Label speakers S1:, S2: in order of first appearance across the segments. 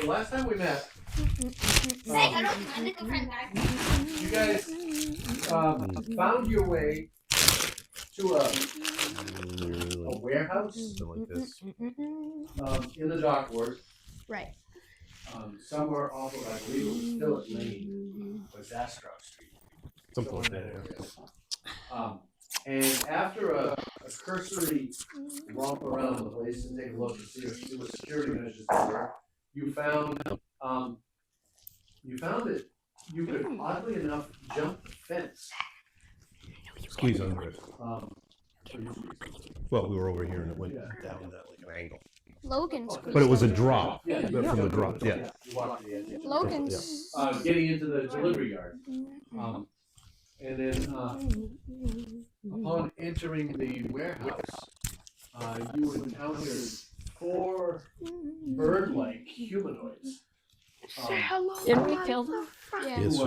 S1: the last time we met, you guys found your way to a warehouse
S2: like this.
S1: in the dock ward.
S3: Right.
S1: Somewhere off of, I believe it was Phillip Lane, or Zastrow Street.
S2: Something like that.
S1: And after a cursory romp around the place and take a look and see what security measures there were, you found that you could oddly enough jump the fence.
S2: Squeeze under it. Well, we were over here and it went down that like an angle.
S3: Logan's.
S2: But it was a drop.
S1: Yeah,
S2: From the drop. Yeah.
S1: You walked to the edge.
S3: Logan's.
S1: Getting into the delivery yard. And then upon entering the warehouse, you encountered 4 bird-like humanoids.
S4: Say hello.
S3: Didn't we kill them?
S4: Yeah.
S2: Yes, we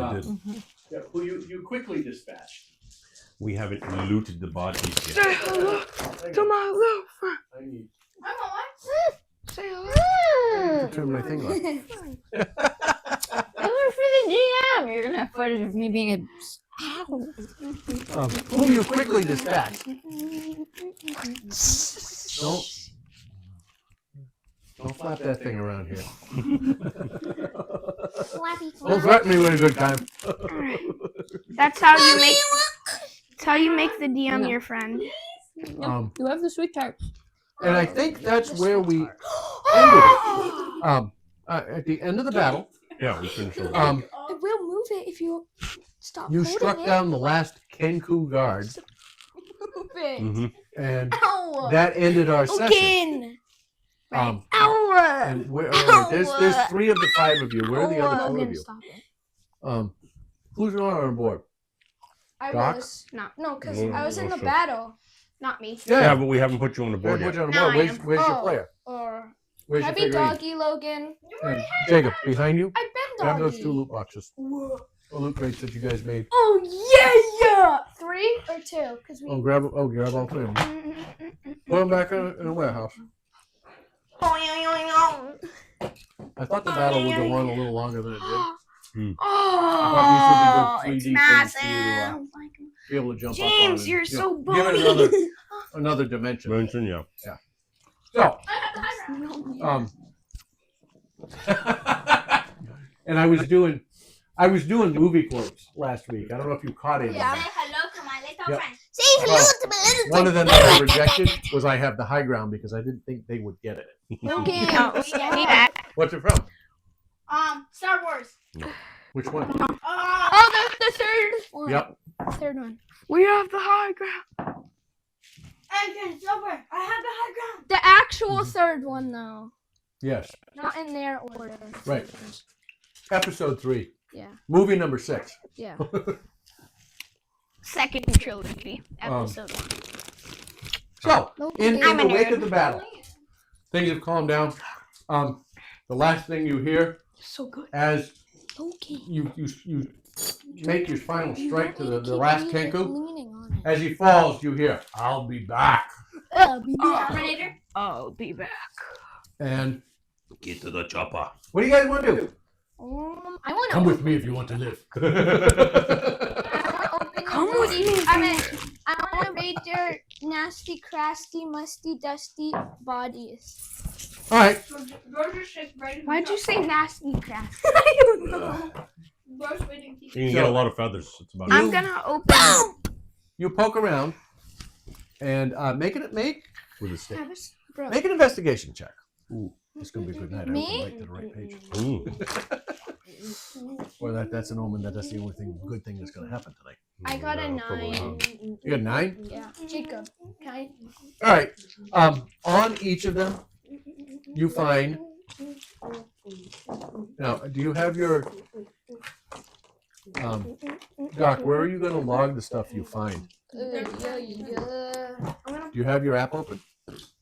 S2: did.
S1: Who you quickly dispatched.
S2: We haven't looted the bodies
S4: Say
S2: yet.
S4: hello to my little friend.
S1: I need.
S4: Say hello.
S2: Turn my thing off.
S3: I work for the GM. You're gonna have footage of me being a.
S2: Who you quickly dispatched? Don't flap that thing around here. Don't threaten me with a good time.
S4: That's how you make. That's how you make the DM your friend.
S3: You have the sweetheart.
S2: And I think that's where we ended it. At the end of the battle,
S5: Yeah, we finished it.
S4: I will move it if you stop.
S2: You
S4: holding
S2: struck
S4: it.
S2: down the last Kenku guard,
S4: Move it.
S5: Mm-hmm.
S2: and
S4: Ow.
S2: that ended our session.
S4: Again.
S2: Ow!
S4: Ow.
S2: There's 3 of the 5 of you. Where are the other 2 of you?
S4: Stop it.
S2: Who's not on board?
S4: I
S2: Doc?
S4: was. No, because
S5: No,
S4: I was in
S5: no,
S4: the
S5: sure.
S4: battle. Not me.
S5: Yeah, but we haven't put you on the
S2: Where's
S5: board yet.
S2: your
S4: Now I am.
S2: Where's your player?
S4: Or
S2: Where's your
S4: heavy
S2: figurine?
S4: doggy Logan.
S2: And Jacob, behind you.
S4: I've been
S2: Grab
S4: doggy.
S2: those 2 loot boxes. Or loot crates that you guys made.
S4: Oh yeah. 3 or 2? Because we.
S2: Grab all 3 of them. Put them back in the warehouse. I thought the battle would go on a little longer than it did.
S4: Oh,
S2: these would be good 3D
S4: it's
S2: things
S4: massive.
S2: for you to, Be able to jump up on.
S4: James,
S2: and,
S4: you're so
S2: give it
S4: bony.
S2: another dimension.
S5: Mention, yeah.
S2: So, and I was doing movie quotes last week. I don't know if you caught it.
S4: Yeah.
S6: hello to my little
S2: Yep.
S6: friend.
S4: Say hello to my little
S2: One of them that I rejected was I have the high ground because I didn't think they would get it.
S4: Logan.
S2: What's it from?
S6: Star Wars.
S2: Which one?
S4: Oh, the third one.
S2: Yep.
S4: Third one. We have the high ground.
S6: Anakin, Silver, I have the high ground.
S4: The actual third one, though.
S2: Yes.
S4: Not in their order.
S2: Right. Episode 3.
S4: Yeah.
S2: Movie number 6.
S4: Yeah.
S3: Second trilogy, episode 1.
S2: So, in
S3: I'm a
S2: the wake
S3: nerd.
S2: of the battle, things have calmed down. The last thing you hear
S4: So good.
S2: as
S4: Okay.
S2: you make your final strike to the last Kenku,
S4: Leaning on it.
S2: as he falls, you hear, "I'll be back."
S6: Terminator.
S3: I'll be back.
S2: And
S5: Get to the chopper.
S2: what do you guys want to do?
S4: I want to.
S2: Come with me if you want to live.
S4: Come with me. I want to raid your nasty, crusty, musty, dusty bodies.
S2: All right.
S4: Why'd you say nasty, crusty?
S5: You can get a lot of feathers. It's about
S4: I'm gonna open.
S2: You poke around and make
S5: with a stick.
S4: Bro.
S2: an investigation check. Ooh, it's gonna be a good night. I
S4: Me?
S2: hope I write to the right page.
S5: Ooh.
S2: Or that's an omen that's the only good thing that's gonna happen tonight.
S4: I got a 9.
S2: You got 9?
S4: Yeah. Jacob, can I?
S2: All right. On each of them, you find. Now, do you have your Doc? Where are you going to log the stuff you find? Do you have your app open?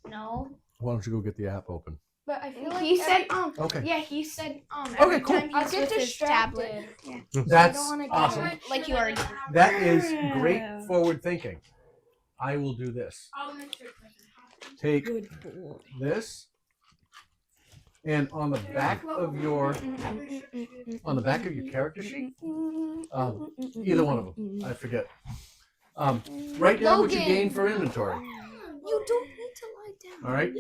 S4: No.
S2: Why don't you go get the app open?
S4: But I feel like
S3: He said,
S2: Okay.
S3: yeah, he said,
S2: Okay,
S3: every
S2: cool.
S3: time
S4: I'll
S3: he's
S4: get
S3: with his
S4: distracted.
S3: tablet.
S2: That's
S4: I don't wanna get
S2: awesome.
S4: it.
S3: Like you already.
S2: That is great forward thinking. I will do this. Take this And on the back of your character sheet, either one of them, I forget. Write down what you
S4: Logan.
S2: gain for inventory.
S4: You don't need to lie down.
S2: All right.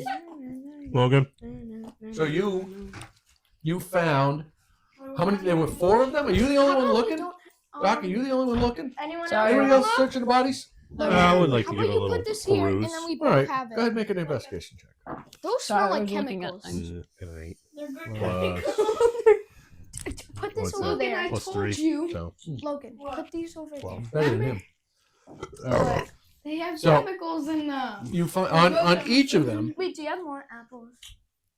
S5: Logan.
S2: So you found how many? There were 4 of them. Are you the only one looking? Doc, are you the only one looking?
S4: Anyone
S3: Sorry.
S2: Anybody
S4: else?
S2: else searching the bodies?
S5: I would like to
S4: How
S5: give
S4: about
S5: a
S4: you
S5: little
S4: put this here and
S5: peruse.
S4: then we
S2: All right.
S4: both have
S2: Go
S4: it.
S2: ahead and make an investigation check.
S4: Those
S3: Sorry,
S4: smell
S3: I
S4: like
S3: was looking at
S4: chemicals.
S3: things.
S5: An 8.
S6: They're good
S2: Plus-
S6: chemicals.
S4: Put this
S2: What's
S4: over
S2: that?
S4: there.
S6: I
S5: Plus
S6: told
S5: 3.
S6: you.
S5: So
S4: Logan, put these over
S5: Well,
S2: Better than him.
S6: They have
S2: So-
S6: chemicals in them.
S2: You find on each of them.
S4: there. Wait, do you have more apples?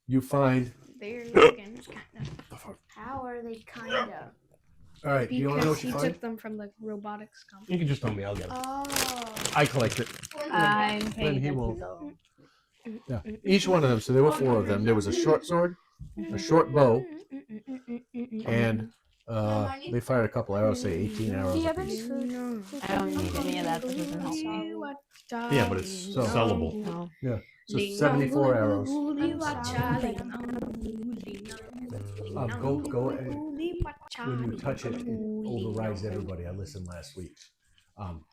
S2: You find.
S6: They're looking kind of.
S4: How are they kind of?
S2: All right. Do you want to know
S6: Because
S2: what you
S6: he
S2: find?
S6: took them from the robotics company.
S5: you can just tell me. I'll get it.
S4: Oh.
S5: I collect it.
S3: I'm
S2: Then
S3: paying
S2: he
S3: attention,
S2: won't.
S3: though.
S2: Yeah. Each one of them. So there were 4 of them. There was a short sword, a short bow, and they fired a couple arrows. Say 18
S4: Do
S2: arrows
S4: you have any
S2: apiece.
S4: food?
S3: I don't need any of that. That doesn't help me.
S5: Yeah, but it's
S2: So-
S5: sellable.
S3: No.
S2: So 74 arrows. Go. When you touch it, it overrides everybody. I listened last week.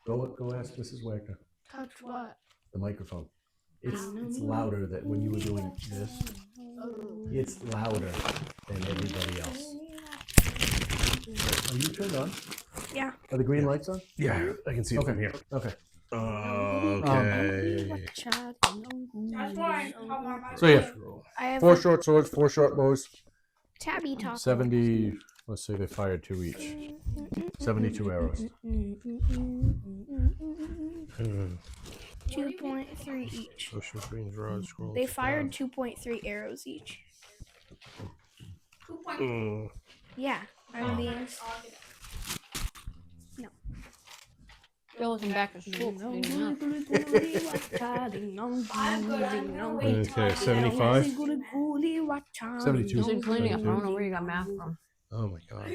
S2: Go ask Mrs. Wagner.
S4: Touch what?
S2: The microphone. It's louder than when you were doing this. It's louder than everybody else. Are you turned on?
S6: Yeah.
S2: Are the green lights on?
S5: Yeah, I can see it
S2: Okay.
S5: from here.
S2: Okay.
S5: Okay.
S6: That's why
S2: So yeah,
S6: I have
S2: 4 short swords, 4 short bows,
S6: tabby talk.
S2: 70. Let's say they fired 2 each. 72 arrows.
S6: 2.3 each.
S5: Social screens, rod, scroll.
S6: They fired 2.3 arrows each. Yeah. Are these?
S3: You're looking back at school. Cleaning up.
S5: Okay, 75.
S2: 72.
S3: You said cleaning up. I don't know where you got math from.
S5: Oh my god.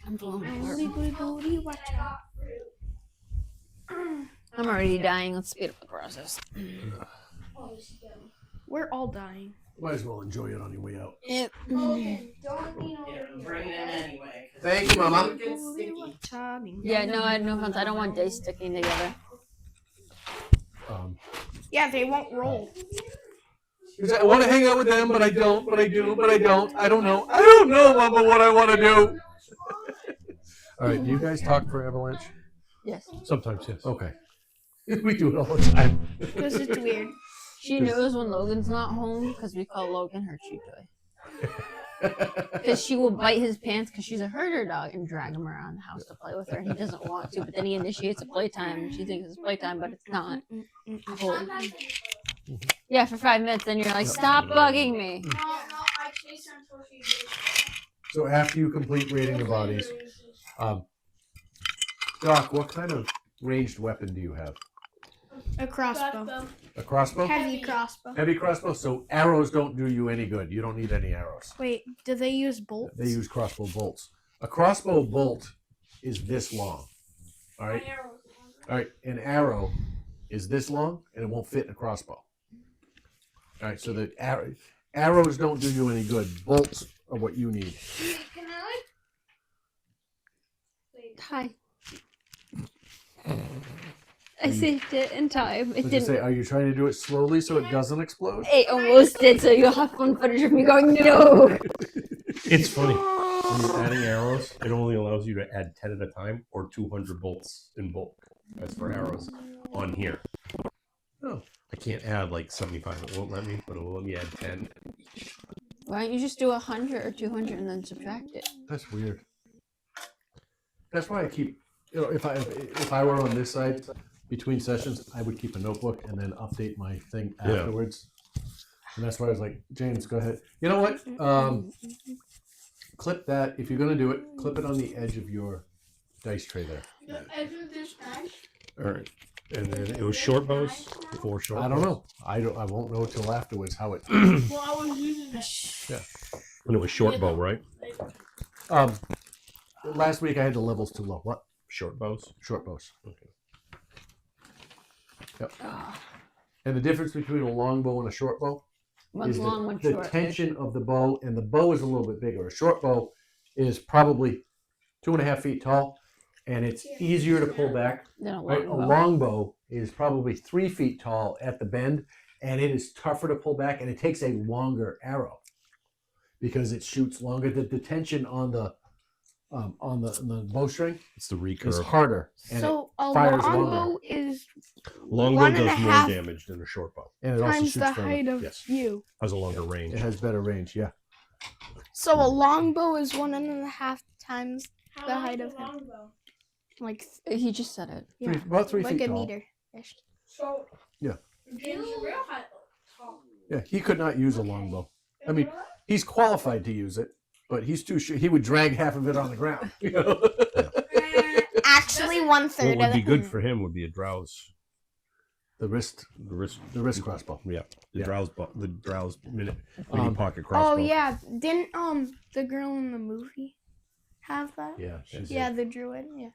S3: I'm falling apart. I'm already dying. Let's speed up the process.
S6: We're all dying.
S2: Might as well enjoy it on your way out.
S3: Yep.
S2: Thank you, Mama.
S3: Yeah, no, I no offense. I don't want days sticking together.
S6: Yeah, they won't roll.
S2: I want to hang out with them, but I don't. But I do. But I don't. I don't know. I don't know, Mama, what I want to do. All right. Do you guys talk for Avalanche?
S3: Yes.
S5: Sometimes, yes.
S2: Okay. We do it all the time.
S6: Because it's weird.
S3: She knows when Logan's not home because we call Logan her chew toy. Because she will bite his pants because she's a herder dog and drag him around the house to play with her. And he doesn't want to, but then he initiates a playtime and she thinks it's playtime, but it's not. Yeah, for 5 minutes, then you're like, stop bugging me.
S6: No, I chase her until she
S2: So after you complete raiding the bodies, Doc, what kind of ranged weapon do you have?
S6: A crossbow.
S2: A crossbow?
S6: Heavy crossbow.
S2: Heavy crossbow. So arrows don't do you any good. You don't need any arrows.
S6: Wait, do they use bolts?
S2: They use crossbow bolts. A crossbow bolt is this long. All right. All right. An arrow is this long, and it won't fit in a crossbow. All right. So the arrows don't do you any good. Bolts are what you need.
S6: Can I
S3: Hi. I saved it in time. It
S2: Let's just
S3: didn't.
S2: say, are you trying to do it slowly so it doesn't explode?
S3: It almost did, so you'll have fun footage of me going, no.
S5: It's funny. When you're adding arrows, it only allows you to add 10 at a time or 200 bolts in bulk. As for arrows on here.
S2: Oh.
S5: I can't add like 75. It won't let me, but it will let me add 10.
S3: Why don't you just do 100 or 200 and then subtract it?
S2: That's weird. That's why I keep, if I were on this side between sessions, I would keep a notebook and then update my thing
S5: Yeah.
S2: afterwards. And that's why I was like, James, go ahead. You know what? Clip that. If you're gonna do it, clip it on the edge of your dice tray there.
S6: the edge of this edge?
S5: All right. And then it was short bows. 4 short
S2: I don't
S5: bows.
S2: know. I won't know till afterwards how it.
S6: Well, I was using this.
S5: And it was short bow, right?
S2: Last week I had the levels too low. What?
S5: Short bows.
S2: Short bows.
S5: Okay.
S2: Yep. And the difference between a long bow and a short bow
S3: One's
S2: is
S3: long, one's
S2: the
S3: short.
S2: tension of the bow, and the bow is a little bit bigger. A short bow is probably 2.5 feet tall, and it's easier to pull back.
S3: Then a
S2: Right?
S3: long
S2: A
S3: bow.
S2: long bow is probably 3 feet tall at the bend, and it is tougher to pull back, and it takes a longer arrow because it shoots longer. The tension on the bowstring
S5: It's the
S2: is
S5: recurve.
S2: harder, and
S7: So a
S2: fires
S7: longbow is
S5: Longbow
S7: 1.5
S5: does more damage than a short bow.
S2: it also
S7: times
S2: shoots
S7: the
S2: further.
S7: height of
S5: Yes.
S7: you.
S5: Has a longer range.
S2: It has better range. Yeah.
S7: So a longbow is 1.5 times
S6: How
S7: the
S6: long
S7: height
S6: is
S7: of
S6: a
S7: him.
S6: longbow?
S7: like
S3: He just said it.
S7: yeah,
S2: About 3
S7: like
S2: feet
S7: a
S2: tall.
S7: meter ish.
S6: So.
S2: Yeah.
S6: James is real high. Tall.
S2: Yeah, he could not use a longbow. I mean, he's qualified to use it, but he's too sure he would drag half of it on the ground. You know?
S7: Actually, 1/3
S5: What would
S7: of
S5: be
S7: it.
S5: good for him would be a drowse.
S2: the wrist crossbow.
S5: Yeah, the
S2: Yeah.
S5: drowse mini
S2: Um,
S5: pocket crossbow.
S7: Oh yeah, didn't the girl in the movie have that?
S2: Yeah.
S7: Yeah, the druid. Yeah.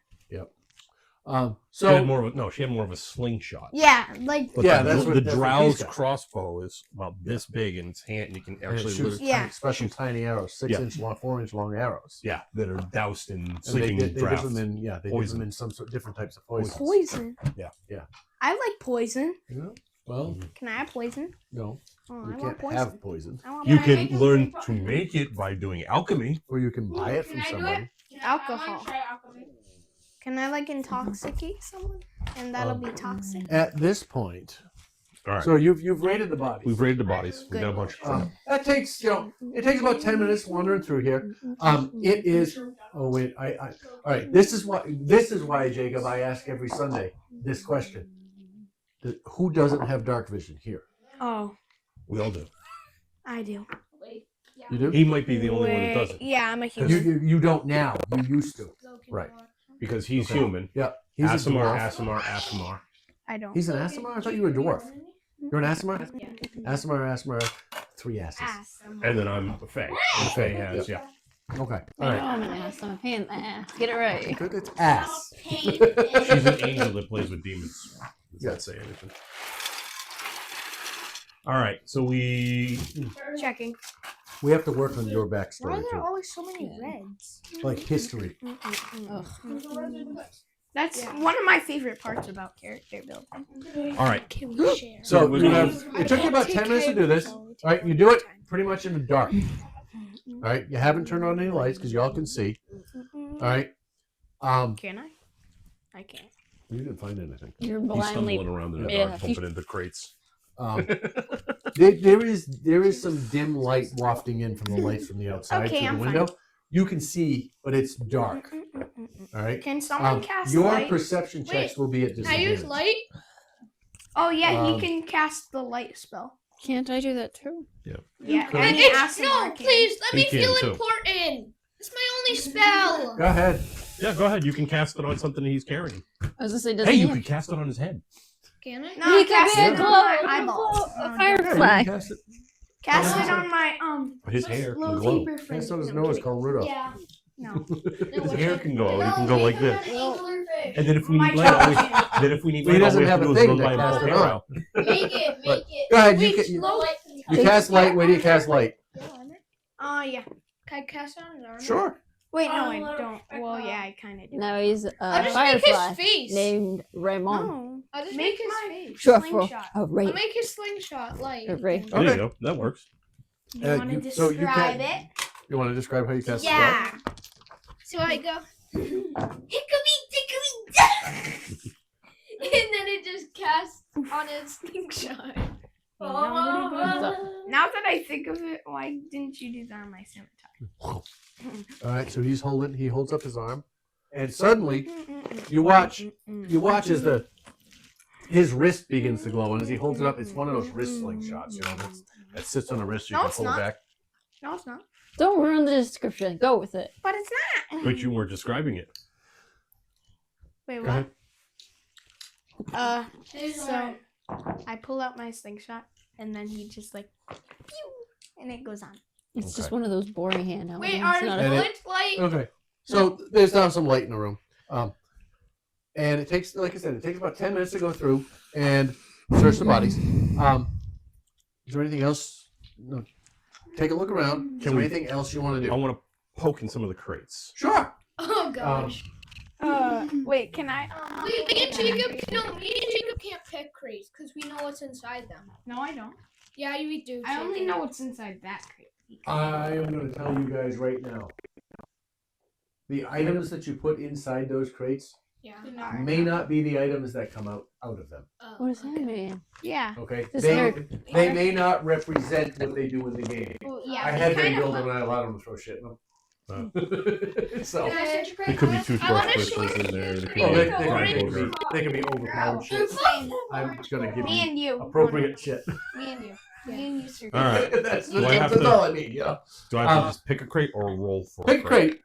S5: She had
S2: So
S5: more of she had more of a slingshot.
S7: Yeah, like
S5: But
S2: Yeah,
S5: the,
S2: that's what-
S5: the
S2: that's what
S5: drowse
S2: he's got.
S5: crossbow is about this big in its hand, and you can
S2: and it
S5: actually
S2: shoots
S5: literally-
S7: Yeah.
S2: special tiny arrows, 6-inch long, 4-inch long arrows.
S5: yeah, that are doused in
S2: And
S5: sleeping
S2: they dip
S5: drafts.
S2: them in, they dip
S5: Poison.
S2: them in some sort different types of poison.
S7: poison.
S2: Yeah.
S7: I like poison.
S2: Yeah. Well,
S7: Can I have poison?
S2: no,
S7: Oh,
S2: you
S7: I want
S2: can't
S7: poison.
S2: have poison,
S7: I want
S5: You
S7: poison.
S5: can learn to make it by doing alchemy.
S2: or you can buy it from
S6: Can I do
S2: somebody.
S6: it?
S7: Alcohol.
S6: I wanna try alchemy.
S7: Can I like intoxicate someone? And that'll
S2: Um,
S7: be toxic.
S2: At this point,
S5: All right,
S2: so you've rated the bodies.
S5: we've rated the bodies. We've
S7: Good.
S5: got a bunch. Of
S2: That takes it takes about 10 minutes wandering through here. It is. Oh wait, all right. This is why Jacob, I ask every Sunday this question: who doesn't have dark vision here?
S7: Oh,
S5: We all do.
S7: I do.
S6: Wait. Yeah.
S2: You do?
S5: He might be the only one that doesn't
S7: Yeah, I'm a
S2: You,
S7: human.
S2: you don't now. You used to.
S5: Right. because he's
S2: Okay.
S5: human.
S2: Yeah, he's a
S5: Asimar,
S2: dwarf.
S5: Asimar.
S7: I don't.
S2: He's an Asimar. I thought you were a dwarf. You're an Asimar.
S7: Yeah.
S2: Asimar. 3 asses.
S7: Ass.
S5: And then I'm a Fae. And Fae has, yeah.
S2: Okay.
S3: I
S2: All
S3: know
S2: right.
S3: I'm an ass. I'm a pain in the ass. Get it right.
S2: Good. It's ass.
S5: She's an angel that plays with demons. Does
S2: Yeah.
S5: that say anything? All right, so we
S7: Checking.
S2: We have to work on your
S7: Why
S2: backstory
S7: are there
S2: too,
S7: always so many reds?
S2: like history.
S3: Ugh.
S7: That's one of my favorite parts about character building.
S5: all right.
S7: Can we share?
S2: So
S5: We're
S2: you
S5: gonna-
S2: have. It took you about 10 minutes to do this. All right, you do it pretty much in the dark. All right, you haven't turned on any lights because y'all can see. All right.
S7: Can I? I can't.
S2: You didn't find anything.
S3: You're
S5: He's
S3: blindly.
S5: stumbling around in the
S3: Yeah,
S5: dark,
S3: he's-
S5: bumping into crates.
S2: There is some dim light wafting in from the lights from the outside
S7: Okay,
S2: through
S7: I'm
S2: the window. You can see, but it's dark. All right.
S7: Can someone
S2: Um,
S7: cast
S2: your
S7: light?
S2: perception checks will be at
S6: Can I use
S2: disadvantage.
S6: light?
S7: Oh yeah, he
S2: Um,
S7: can cast the light spell.
S3: Can't I do that too?
S7: Yeah,
S2: could.
S7: and
S6: It's,
S7: Asimar
S6: no,
S7: can.
S6: please let
S5: He
S6: me
S5: can,
S6: feel
S5: too.
S6: important. It's my only spell.
S2: Go ahead.
S5: Yeah, go ahead. You can cast it on something he's carrying.
S3: I was gonna say, does
S5: Hey,
S3: he
S5: you
S3: have-
S5: could cast it on his head.
S6: Can I?
S7: No,
S3: He could
S7: cast
S3: be a
S7: it
S3: glow,
S7: on my
S3: a
S7: eyeballs.
S3: glow, a
S7: Oh,
S2: Yeah, you
S3: firefly.
S2: can cast it.
S7: Cast
S2: Oh,
S7: it on my
S5: His hair can
S7: little
S5: glow.
S7: keeper
S2: Yeah,
S7: friend.
S2: so does
S7: No,
S2: Noah's
S7: kidding.
S2: called Rudolph.
S6: Yeah.
S7: No.
S5: His hair can go. He can go like this.
S6: Anglerfish.
S5: And then if we
S7: My
S5: need light, all we,
S7: child.
S5: then if we need
S2: He
S5: light, all
S2: doesn't
S5: we have
S2: have
S5: to
S2: a
S5: do is
S2: thing
S5: run
S2: to
S5: by and
S2: cast
S5: pull
S2: it
S5: hair
S2: on.
S5: out.
S6: Make it.
S2: But-
S6: Make it.
S2: Go ahead.
S6: Wait,
S2: You
S6: slow it.
S2: cast light. Where do you cast light?
S7: Yeah.
S6: Can I cast it on his arm?
S2: Sure.
S7: Wait, no,
S6: Oh,
S7: I
S6: little
S7: don't. Well,
S6: freckle.
S7: yeah, I kind of do.
S3: Now he's a
S6: I'll just make
S3: firefly
S6: his face.
S3: named Raymond.
S7: No.
S6: I'll just
S7: Make
S6: make his
S7: my
S6: face.
S3: Short for
S7: slingshot.
S3: a
S6: I'll
S3: ray.
S6: make his slingshot light.
S3: A ray.
S5: There you go. That works.
S7: You want to
S2: so you
S7: describe
S2: can-
S7: it?
S2: You want to describe how you cast the spell?
S6: Yeah. So I go, hickory dickory and then it just casts on his slingshot.
S7: Now that I think of it, why didn't you do that on my scimitar?
S2: All right. So he holds up his arm, and suddenly you watch as his wrist begins to glow, and as he holds it up, it's one of those wrist slingshots, that sits on the wrist. So you
S7: No,
S2: can
S7: it's
S2: pull
S7: not.
S2: it back.
S7: No, it's not.
S3: Don't ruin the description. Go with it.
S7: But it's not.
S5: But you weren't describing it.
S7: Wait,
S2: Go
S7: what?
S2: ahead.
S7: So I pull out my slingshot, and then he just like, pew, and it goes on.
S3: It's just
S2: Okay.
S3: one of those boring handheld.
S6: Wait,
S3: ones,
S6: are
S3: not a-
S2: And it-
S6: bullets light?
S2: Okay. So there's now some light in the room, and it takes, like I said, it takes about 10 minutes to go through and search the bodies. Is there anything else? No. Take a look around. Is there anything else you want to
S5: I
S2: do?
S5: want to poke in some of the crates.
S2: Sure.
S6: Oh gosh.
S7: Wait, can I?
S6: Me and Jacob can't pick crates because we know what's inside them.
S7: No, I don't.
S6: Yeah, you do.
S7: I only
S6: Jacob.
S7: know what's inside that crate.
S2: I am going to tell you guys right now. The items that you put inside those crates
S6: Yeah.
S2: may not be the items that come out of them.
S3: What does that mean?
S7: Yeah.
S2: Okay?
S3: This
S2: They may not represent what they do in the game.
S7: Well, yeah.
S2: I had been building when I allowed them to throw shit in them. So
S6: Can I send you
S5: There could be two
S6: I
S5: spark
S6: wanna
S5: crystals
S6: show
S5: in there.
S6: you
S5: There
S6: the
S2: oh,
S5: could
S2: they,
S5: be
S2: they,
S6: Orange.
S2: can be, they can be overpowered shit. I'm just going to give
S7: Me
S2: you
S7: and you.
S2: appropriate shit.
S7: Me and you. Me and you, sir.
S5: All right.
S2: that's
S5: Do I have
S2: that's
S5: to-
S2: all I need, you know.
S5: Do I have to just pick a crate or roll for
S2: Pick
S5: a
S2: crate.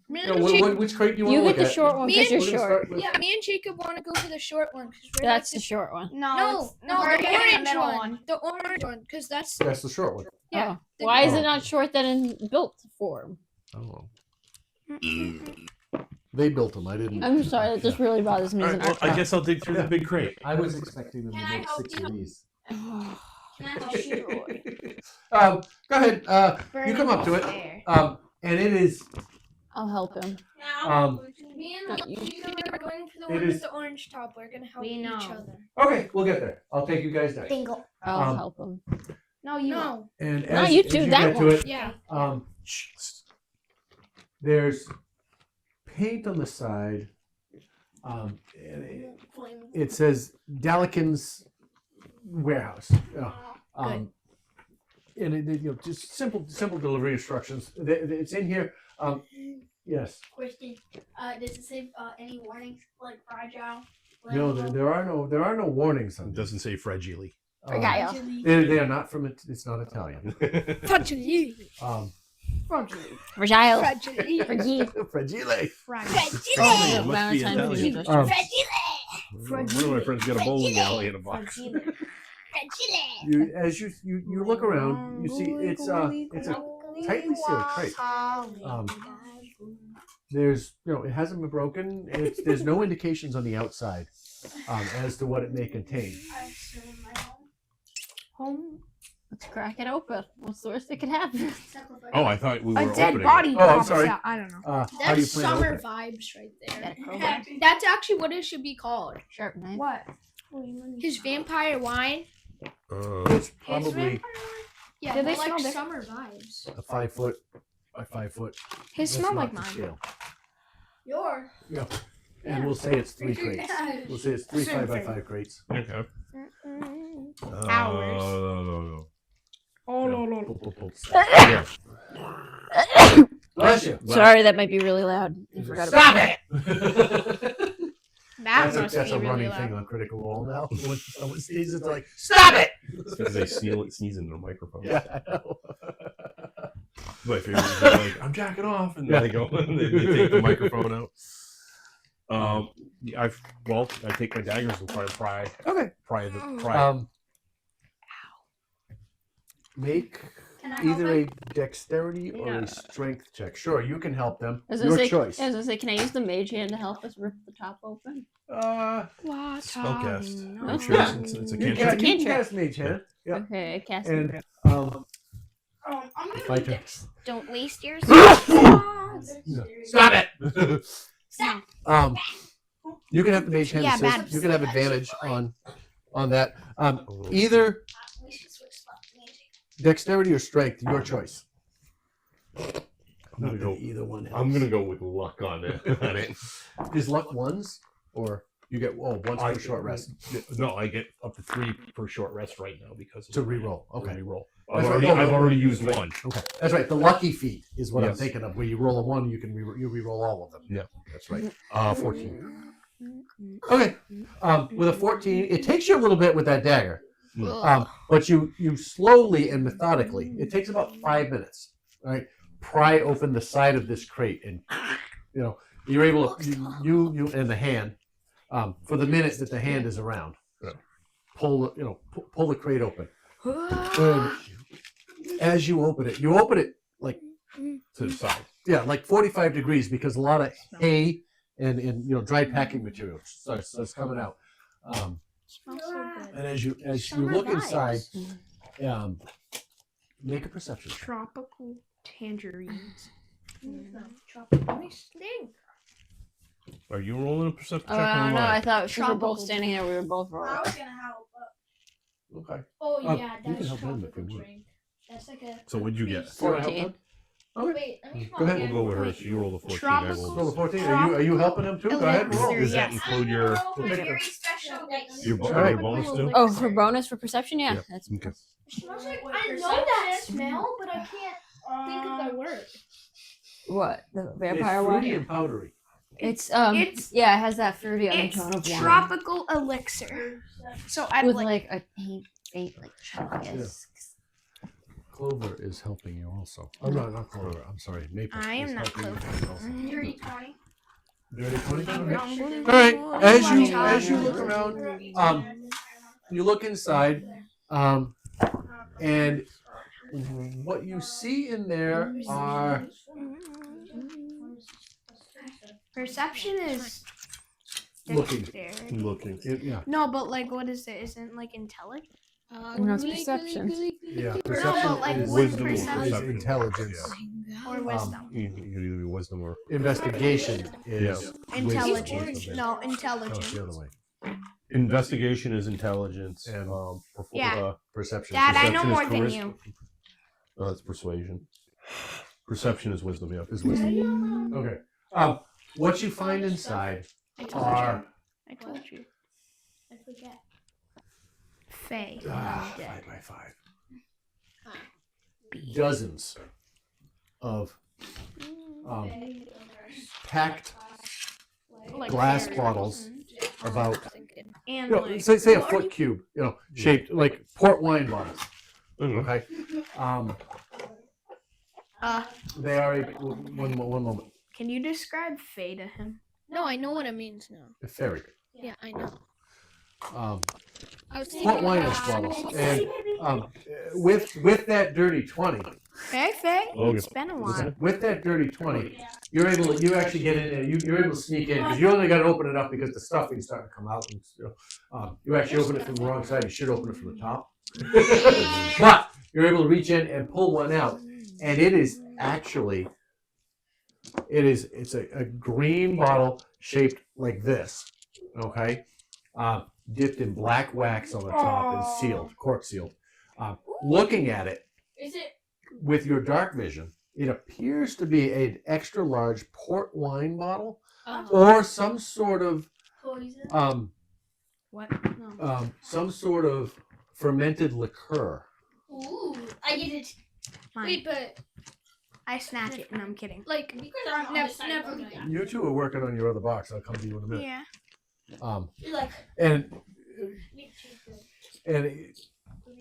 S6: Me
S2: You know,
S6: and
S2: which crate do you want
S3: You
S2: to
S3: get
S2: look
S3: the
S2: at?
S3: short one
S6: Me
S3: because
S6: and-
S3: you're
S2: We're gonna
S3: short.
S2: start with-
S6: Yeah, me and Jacob want to go for the short one because we're
S3: That's
S6: like
S3: the short one.
S6: no,
S7: we're
S6: the
S7: getting the
S6: orange
S7: middle
S6: one. The orange one because that's
S2: That's the short one.
S6: yeah.
S3: Oh. Why is
S2: Oh.
S3: it not short then in built form?
S2: Oh. They built them. I didn't.
S3: I'm sorry, that just really bothers me
S5: All
S3: as
S5: right,
S3: an
S5: well, I guess I'll dig through the big crate.
S2: I was expecting them to
S6: Can I
S2: make
S6: help
S2: 6
S6: you?
S2: of these.
S3: artist.
S2: Go ahead. You come up to it. And it is.
S3: I'll help him.
S6: Me
S3: Not
S6: and
S3: you.
S6: Jacob are going for the
S2: It
S6: one
S2: is-
S6: with the orange top. We're gonna help
S7: We
S6: each
S7: know.
S6: other.
S2: Okay, we'll get there. I'll take you guys there.
S4: Bingo.
S3: I'll
S2: Um,
S3: help him.
S7: No, you.
S6: No.
S2: And
S3: No,
S2: as,
S3: you
S2: as
S3: two,
S2: you
S3: that
S2: get to
S3: one.
S2: it,
S6: Yeah.
S2: there's paint on the side. And it says Dalikin's warehouse. And it, just simple delivery instructions. It's in here. Yes.
S6: Question. Does it say any warnings like fragile?
S2: No, there are no warnings on
S5: It
S2: this.
S5: doesn't say fragile.
S3: Fragile.
S2: They are not from. It's not Italian.
S6: Fragile.
S3: Fragile.
S6: Fragile.
S3: Fragile.
S2: Fragile.
S5: Oh, it must be Italian.
S2: Um,
S5: One of my friends got a bowling alley in a box.
S2: as you look around, you see it's a tightly sealed crate. There's it hasn't been broken. There's no indications on the outside as to what it may contain.
S7: Home.
S3: Let's crack it open. What's the worst that could happen?
S5: Oh, I thought we were
S7: A dead
S5: opening
S7: body.
S5: it.
S2: Oh, I'm
S7: pops
S2: sorry.
S7: out. I don't know.
S2: How do you
S6: That's
S2: plan to
S6: summer
S2: open it?
S6: vibes right
S3: Got
S6: there.
S3: a crowbar.
S6: That's actually what it should be called.
S3: Sharp knife.
S7: What?
S6: His vampire wine.
S2: It's probably
S6: Yeah,
S7: Do they
S6: but like
S7: smell
S6: summer vibes.
S2: a 5 foot by 5 foot.
S7: His
S2: That's
S7: smell
S2: not
S7: like
S2: the
S7: mine.
S2: scale.
S6: Your.
S2: And we'll say it's 3 crates. We'll say it's 3 5 by 5 crates.
S5: Okay.
S7: Hours.
S5: No.
S7: Oh no.
S5: Yeah.
S2: Bless you.
S3: Sorry, that might be really loud. I forgot about
S2: Stop
S3: that.
S2: it!
S7: That
S2: That's
S7: must
S2: a
S7: be really
S2: running
S7: loud.
S2: thing on Critical Role now. When someone sneezes, it's like, stop it!
S5: It's because they sneeze into the microphone.
S2: Yeah, I know.
S5: My favorite is they're like, I'm jacking off, and then they go, and they take the microphone out. I take my daggers and try to pry
S2: Okay. Make either a dexterity or a strength check. Sure, you can help them. Your choice.
S3: I was gonna say, can I use the mage hand to help us rip the top open?
S5: spellcast.
S3: No.
S5: Make sure it's a
S2: You
S5: cantrip.
S2: can
S3: cantrip.
S2: cast Mage Hand. Yeah.
S3: Okay, I cast
S2: And
S3: it.
S2: um,
S6: I'm
S2: if
S6: gonna
S2: I can.
S7: Don't waste yours.
S2: Stop it! You can have the Mage Hand
S7: Yeah,
S2: assist.
S7: bad.
S2: You can have advantage on that. Either
S6: We should switch spots.
S2: dexterity or strength, your choice.
S5: I'm
S2: Not
S5: gonna
S2: that
S5: go.
S2: either one.
S5: I'm gonna go with luck on it.
S2: Is luck ones or you get once for short rest
S5: No, I get up to 3 per short rest right now because of
S2: to reroll.
S5: to
S2: Okay.
S5: reroll.
S2: That's right.
S5: I've already used one.
S2: Okay, that's right. The lucky feat is what I'm
S5: Yes.
S2: thinking of. Where you roll a one, you can you reroll all of them.
S5: Yeah.
S2: That's right.
S5: 14.
S2: Okay. With a 14, it takes you a little bit with that dagger, but you slowly and methodically. It takes about 5 minutes. Right. Pry open the side of this crate, and you're able to you and the hand for the minute that the hand is around.
S5: Yeah.
S2: Pull the crate open. And as you open it like
S5: To the side.
S2: like 45 degrees because a lot of hay and dried packing material starts coming out.
S7: Smells so good.
S2: And as you
S7: Summer
S2: look
S7: vibes.
S2: inside, make a perception check.
S7: Tropical tangerines.
S6: Nice thing.
S5: Are you rolling a perception check?
S3: I
S5: or
S3: don't
S5: am
S3: know.
S5: I?
S3: I thought since we're both
S7: Tropical.
S3: standing there, we were both
S6: I
S3: rolling.
S6: was gonna help.
S2: Okay.
S6: Oh
S2: Oh,
S6: yeah,
S2: you can
S6: that's
S2: help him if you
S6: tropical
S2: want.
S6: drink. That's like a.
S5: So what'd you get?
S3: 14.
S6: Wait, let me
S2: Go ahead.
S6: again.
S5: We'll go with her. So you rolled a 14. I rolled
S2: Roll
S5: a
S2: a 14. Are you helping him too? Go ahead. and roll.
S7: Elixir.
S5: Does that
S7: Yes.
S5: include your
S6: My very special dice.
S5: your,
S2: All right.
S5: your bonus too?
S3: Oh, for bonus for perception, yeah.
S5: Yeah,
S3: That's
S5: okay.
S6: Smells like, I know that smell, but I can't think of the word.
S3: what the
S2: It's
S3: vampire
S2: fruity
S3: one.
S2: and powdery.
S3: It's
S7: It's
S3: yeah, it has that fruity
S7: it's
S3: undertone of wine
S7: tropical elixir. So I'd
S3: with
S7: like
S3: like a faint like chunkiness.
S2: Clover is helping you also. Oh no, not Clover. I'm sorry. Maple.
S7: I am
S2: is
S7: not
S2: helping you
S7: Clover.
S2: also.
S6: Dirty 20.
S2: Dirty 20? Okay.
S7: All
S2: All right. As you look around, you look inside, and what you see in there are
S7: Perception is
S2: looking.
S7: dexterity.
S5: Looking.
S2: Yeah.
S7: No, but like, what is it? Isn't like intelligence?
S3: No, it's perception.
S2: Yeah.
S7: but,
S2: Perception
S7: like,
S2: is,
S5: wisdom or
S2: is
S5: perception.
S2: intelligence.
S7: Or wisdom?
S5: You could either be wisdom or
S2: Investigation is
S7: Intelligence.
S2: wisdom.
S7: No,
S2: No, it's
S7: intelligence.
S2: the other way.
S5: investigation is intelligence.
S2: And,
S7: Yeah.
S2: Perception.
S7: Dad, I know
S5: Perception is
S7: more than
S5: charisma.
S7: you.
S5: Oh, that's persuasion. Perception is wisdom. Yeah,
S2: Is wisdom. Okay. What you find inside are
S7: I told you.
S6: I forget.
S7: Faye.
S2: 5x5. Dozens of packed
S7: Like
S2: glass
S7: berries.
S2: bottles, about
S7: And
S2: you know,
S7: like,
S2: say a foot cube, shaped like port wine bottles.
S5: Okay.
S2: Okay. They are one moment.
S7: can you describe Faye to him?
S6: No, I know what it means now.
S2: A fairy.
S6: Yeah, I know. I was
S2: Port wine bottles, and with that dirty 20.
S7: Faye?
S5: Okay.
S7: It's been a while.
S2: With that dirty 20, you actually get in there. You're able to sneak in because you only got to open it up because the stuffing's starting to come out. And, you actually open it from the wrong side. You should open it from the top. But you're able to reach in and pull one out, and it is actually it's a green bottle shaped like this. Okay, dipped in black wax on the top and sealed, cork sealed. Looking at it
S6: Is it?
S2: with your dark vision, it appears to be an extra large port wine bottle or some sort of
S6: Poison?
S7: What?
S2: some sort of fermented liqueur.
S6: Ooh, I get it.
S7: Mine.
S6: Wait, but
S7: I snatch it, and I'm kidding.
S6: like never again.
S2: You two are working on your other box. I'll come to you in a minute.
S7: Yeah.
S6: You're like
S2: And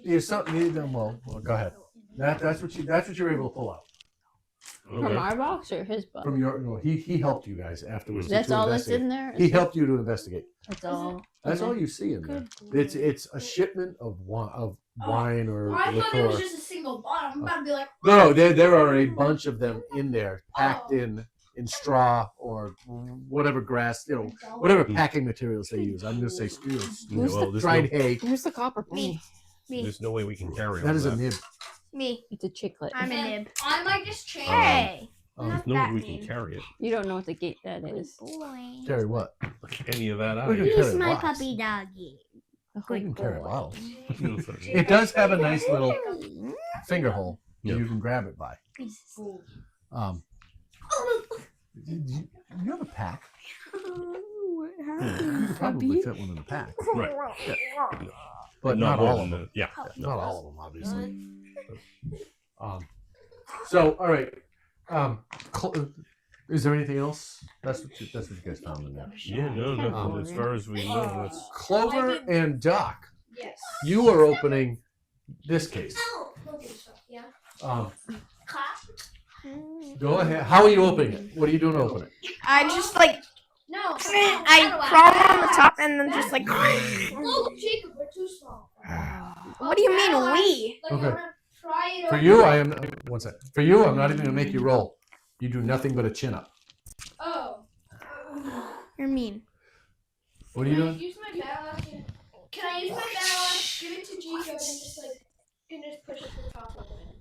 S2: it's something. Well, go ahead. That's what you're able to pull out
S3: From our box or his box?
S2: from your. No, he helped you guys afterwards.
S3: That's
S2: to
S3: all that's
S2: investigate.
S3: in there?
S2: He helped you to investigate.
S3: That's all.
S2: That's all you see in there. It's a shipment of wine or
S6: I thought it was
S2: liqueur.
S6: just a single bottle. I'm about to be like,
S2: No, there are a bunch of them in there, packed in straw or whatever grass, whatever packing materials they use. I'm going to say dried hay.
S3: Who's the copper penny?
S7: Me.
S5: There's no way we can carry
S2: That
S5: all
S2: is a nib.
S7: Me.
S3: It's a chiclet.
S7: I'm a nib.
S6: I might just change.
S7: Hey.
S5: There's no way we can carry it.
S3: You don't know what the gate that is.
S7: Boy.
S2: Carry what?
S5: Any of that out.
S2: We can
S7: He's
S2: carry
S7: my
S2: bottles.
S7: puppy doggy.
S2: We can carry
S3: boy.
S2: bottles.
S5: No,
S2: It does have a nice little finger hole
S5: Yeah.
S2: that you can grab it by. Do you have a pack? You could probably fit one in the pack,
S5: Right.
S2: but not all of them.
S5: them. Yeah.
S2: Not all of them, obviously. So, all right. Is there anything else? That's what you guys found in there.
S5: Yeah, no. As far as we know, that's
S2: Clover and Doc,
S6: Yes.
S2: you are opening this case.
S6: Yeah.
S2: Go ahead. How are you opening it? What are you doing to open it?
S7: I just like
S6: No.
S7: I crawl on the top and then just like.
S6: No, Jacob, we're too small.
S7: What do you mean we?
S6: Like,
S2: Okay.
S6: I wanna try it
S2: For
S6: over.
S2: you, I am. One sec. For you, I'm not even gonna make you roll. You do nothing but a chin up.
S6: Oh.
S7: You're mean.
S2: What are you
S6: Can I
S2: doing?
S6: use my battle action? Can I use my battle Give it to Jacob and just push it to the top of it.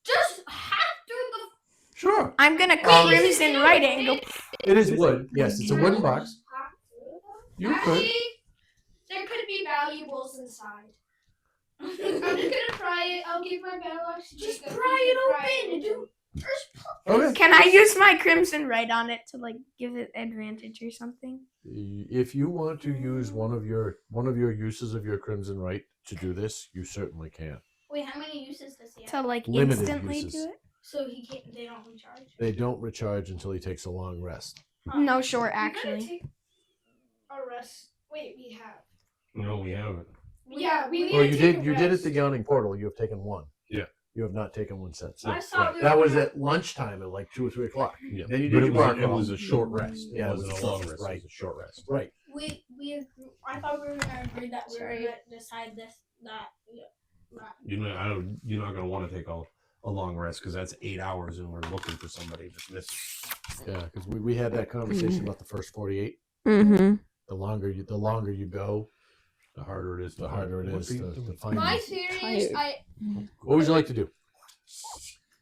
S6: Just hack through the.
S2: Sure.
S7: I'm gonna
S2: Um,
S7: crimson right it and go.
S2: It is wood. Yes, it's a wooden box.
S6: Hack through them?
S2: You could.
S6: Actually, there could be valuables inside. I'm just gonna pry it. I'll give my battle axe to
S4: Just
S6: Jacob.
S4: pry
S6: He
S4: it
S6: can pry
S4: open, dude.
S2: Okay.
S7: Can I use my crimson right on it to like give it advantage or something?
S2: If you want to use one of your uses of your crimson right to do this, you certainly can.
S6: Wait, how many uses does he have?
S7: To like
S2: Limited
S7: instantly
S2: uses.
S7: do it?
S6: So he can't. They don't recharge.
S2: They don't recharge until he takes a long rest.
S7: No, short
S6: We gotta
S7: actually.
S6: take a rest. Wait, we have.
S5: No, we haven't.
S6: Yeah, we need
S2: Well,
S6: to
S2: you
S6: take
S2: did.
S6: a
S2: You did at
S6: rest.
S2: the yawning portal. You have taken one.
S5: Yeah.
S2: You have not taken one since.
S6: I thought we were
S2: That was
S6: gonna-
S2: at lunchtime at like 2 or 3 o'clock.
S5: Yeah.
S2: Then you
S5: But
S2: did
S5: it
S2: your
S5: was,
S2: bar
S5: it
S2: crawl.
S5: was a short rest.
S2: Yeah,
S5: It wasn't a long rest.
S2: right.
S5: It was a short rest.
S2: Right.
S6: I thought we were gonna agree that we were gonna decide this that.
S5: You're not gonna want to take a long rest because that's 8 hours and we're looking for somebody that's missing.
S2: Yeah, because we had that conversation about the first 48.
S3: Mm-hmm.
S2: The longer you go,
S5: The harder it is.
S2: the harder it is to find.
S6: My
S2: you.
S6: theory is
S2: What would you like to do?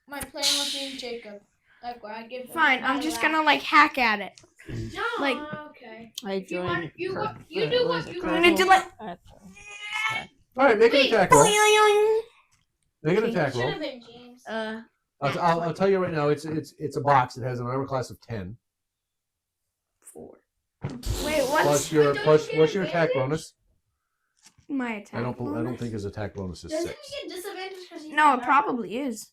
S6: my plan was being Jacob. Like where I give.
S7: Fine, I'm just gonna like hack at it.
S6: No,
S7: like-
S6: okay.
S3: I
S6: You
S3: joined.
S6: want you
S3: Cur-
S6: what you
S3: what
S6: do
S3: was
S6: what
S3: it,
S6: you
S7: I'm
S6: want.
S7: gonna do like.
S2: All right, make an
S6: Wait,
S2: attack roll.
S7: Boing.
S2: Make an
S7: Okay.
S2: attack
S6: Should
S2: roll.
S6: have been James.
S2: I'll tell you right now. It's a box. It has an armor class of 10.
S7: 4. Wait, what's
S2: Plus your
S6: Wait, don't
S2: plus
S6: you get
S2: what's your attack
S6: advantage?
S2: bonus?
S7: my attack?
S2: I don't
S7: bonus?
S2: think his attack bonus is
S6: Doesn't
S2: 6.
S6: he get disadvantage because he's
S7: No,
S6: not
S7: it probably is.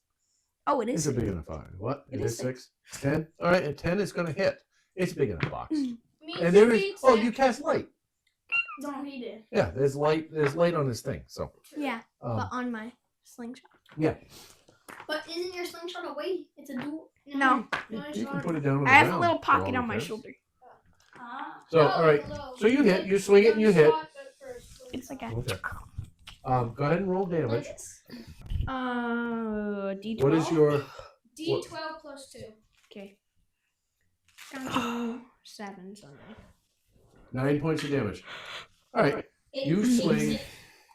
S7: Oh, it
S2: It's
S7: is.
S2: a big enough box. What?
S7: It
S2: It is
S7: is
S2: 6. 10. All right, and 10 is going to hit. It's a big enough box.
S6: Me
S2: And there
S6: too,
S2: is.
S6: me
S2: Oh,
S6: too.
S2: you cast light.
S6: Don't read it.
S2: Yeah, there's light. There's light on this thing. So.
S7: Yeah,
S2: Um,
S7: but on my slingshot.
S2: yeah.
S6: But isn't your slingshot away? It's a dual.
S7: No,
S2: You can put it down on the
S7: I have a
S2: ground,
S7: little
S2: for all
S7: pocket
S2: it
S7: on my
S2: cares.
S7: shoulder.
S2: So, all right. So you hit. You swing it and you hit.
S7: It's like a
S5: Okay.
S2: Go ahead and roll damage.
S7: D12.
S2: What is your?
S6: D12 plus 2.
S7: Okay. Down to 7 something.
S2: 9 points of damage. All right.
S6: It
S2: You
S6: makes
S2: swing.
S6: it-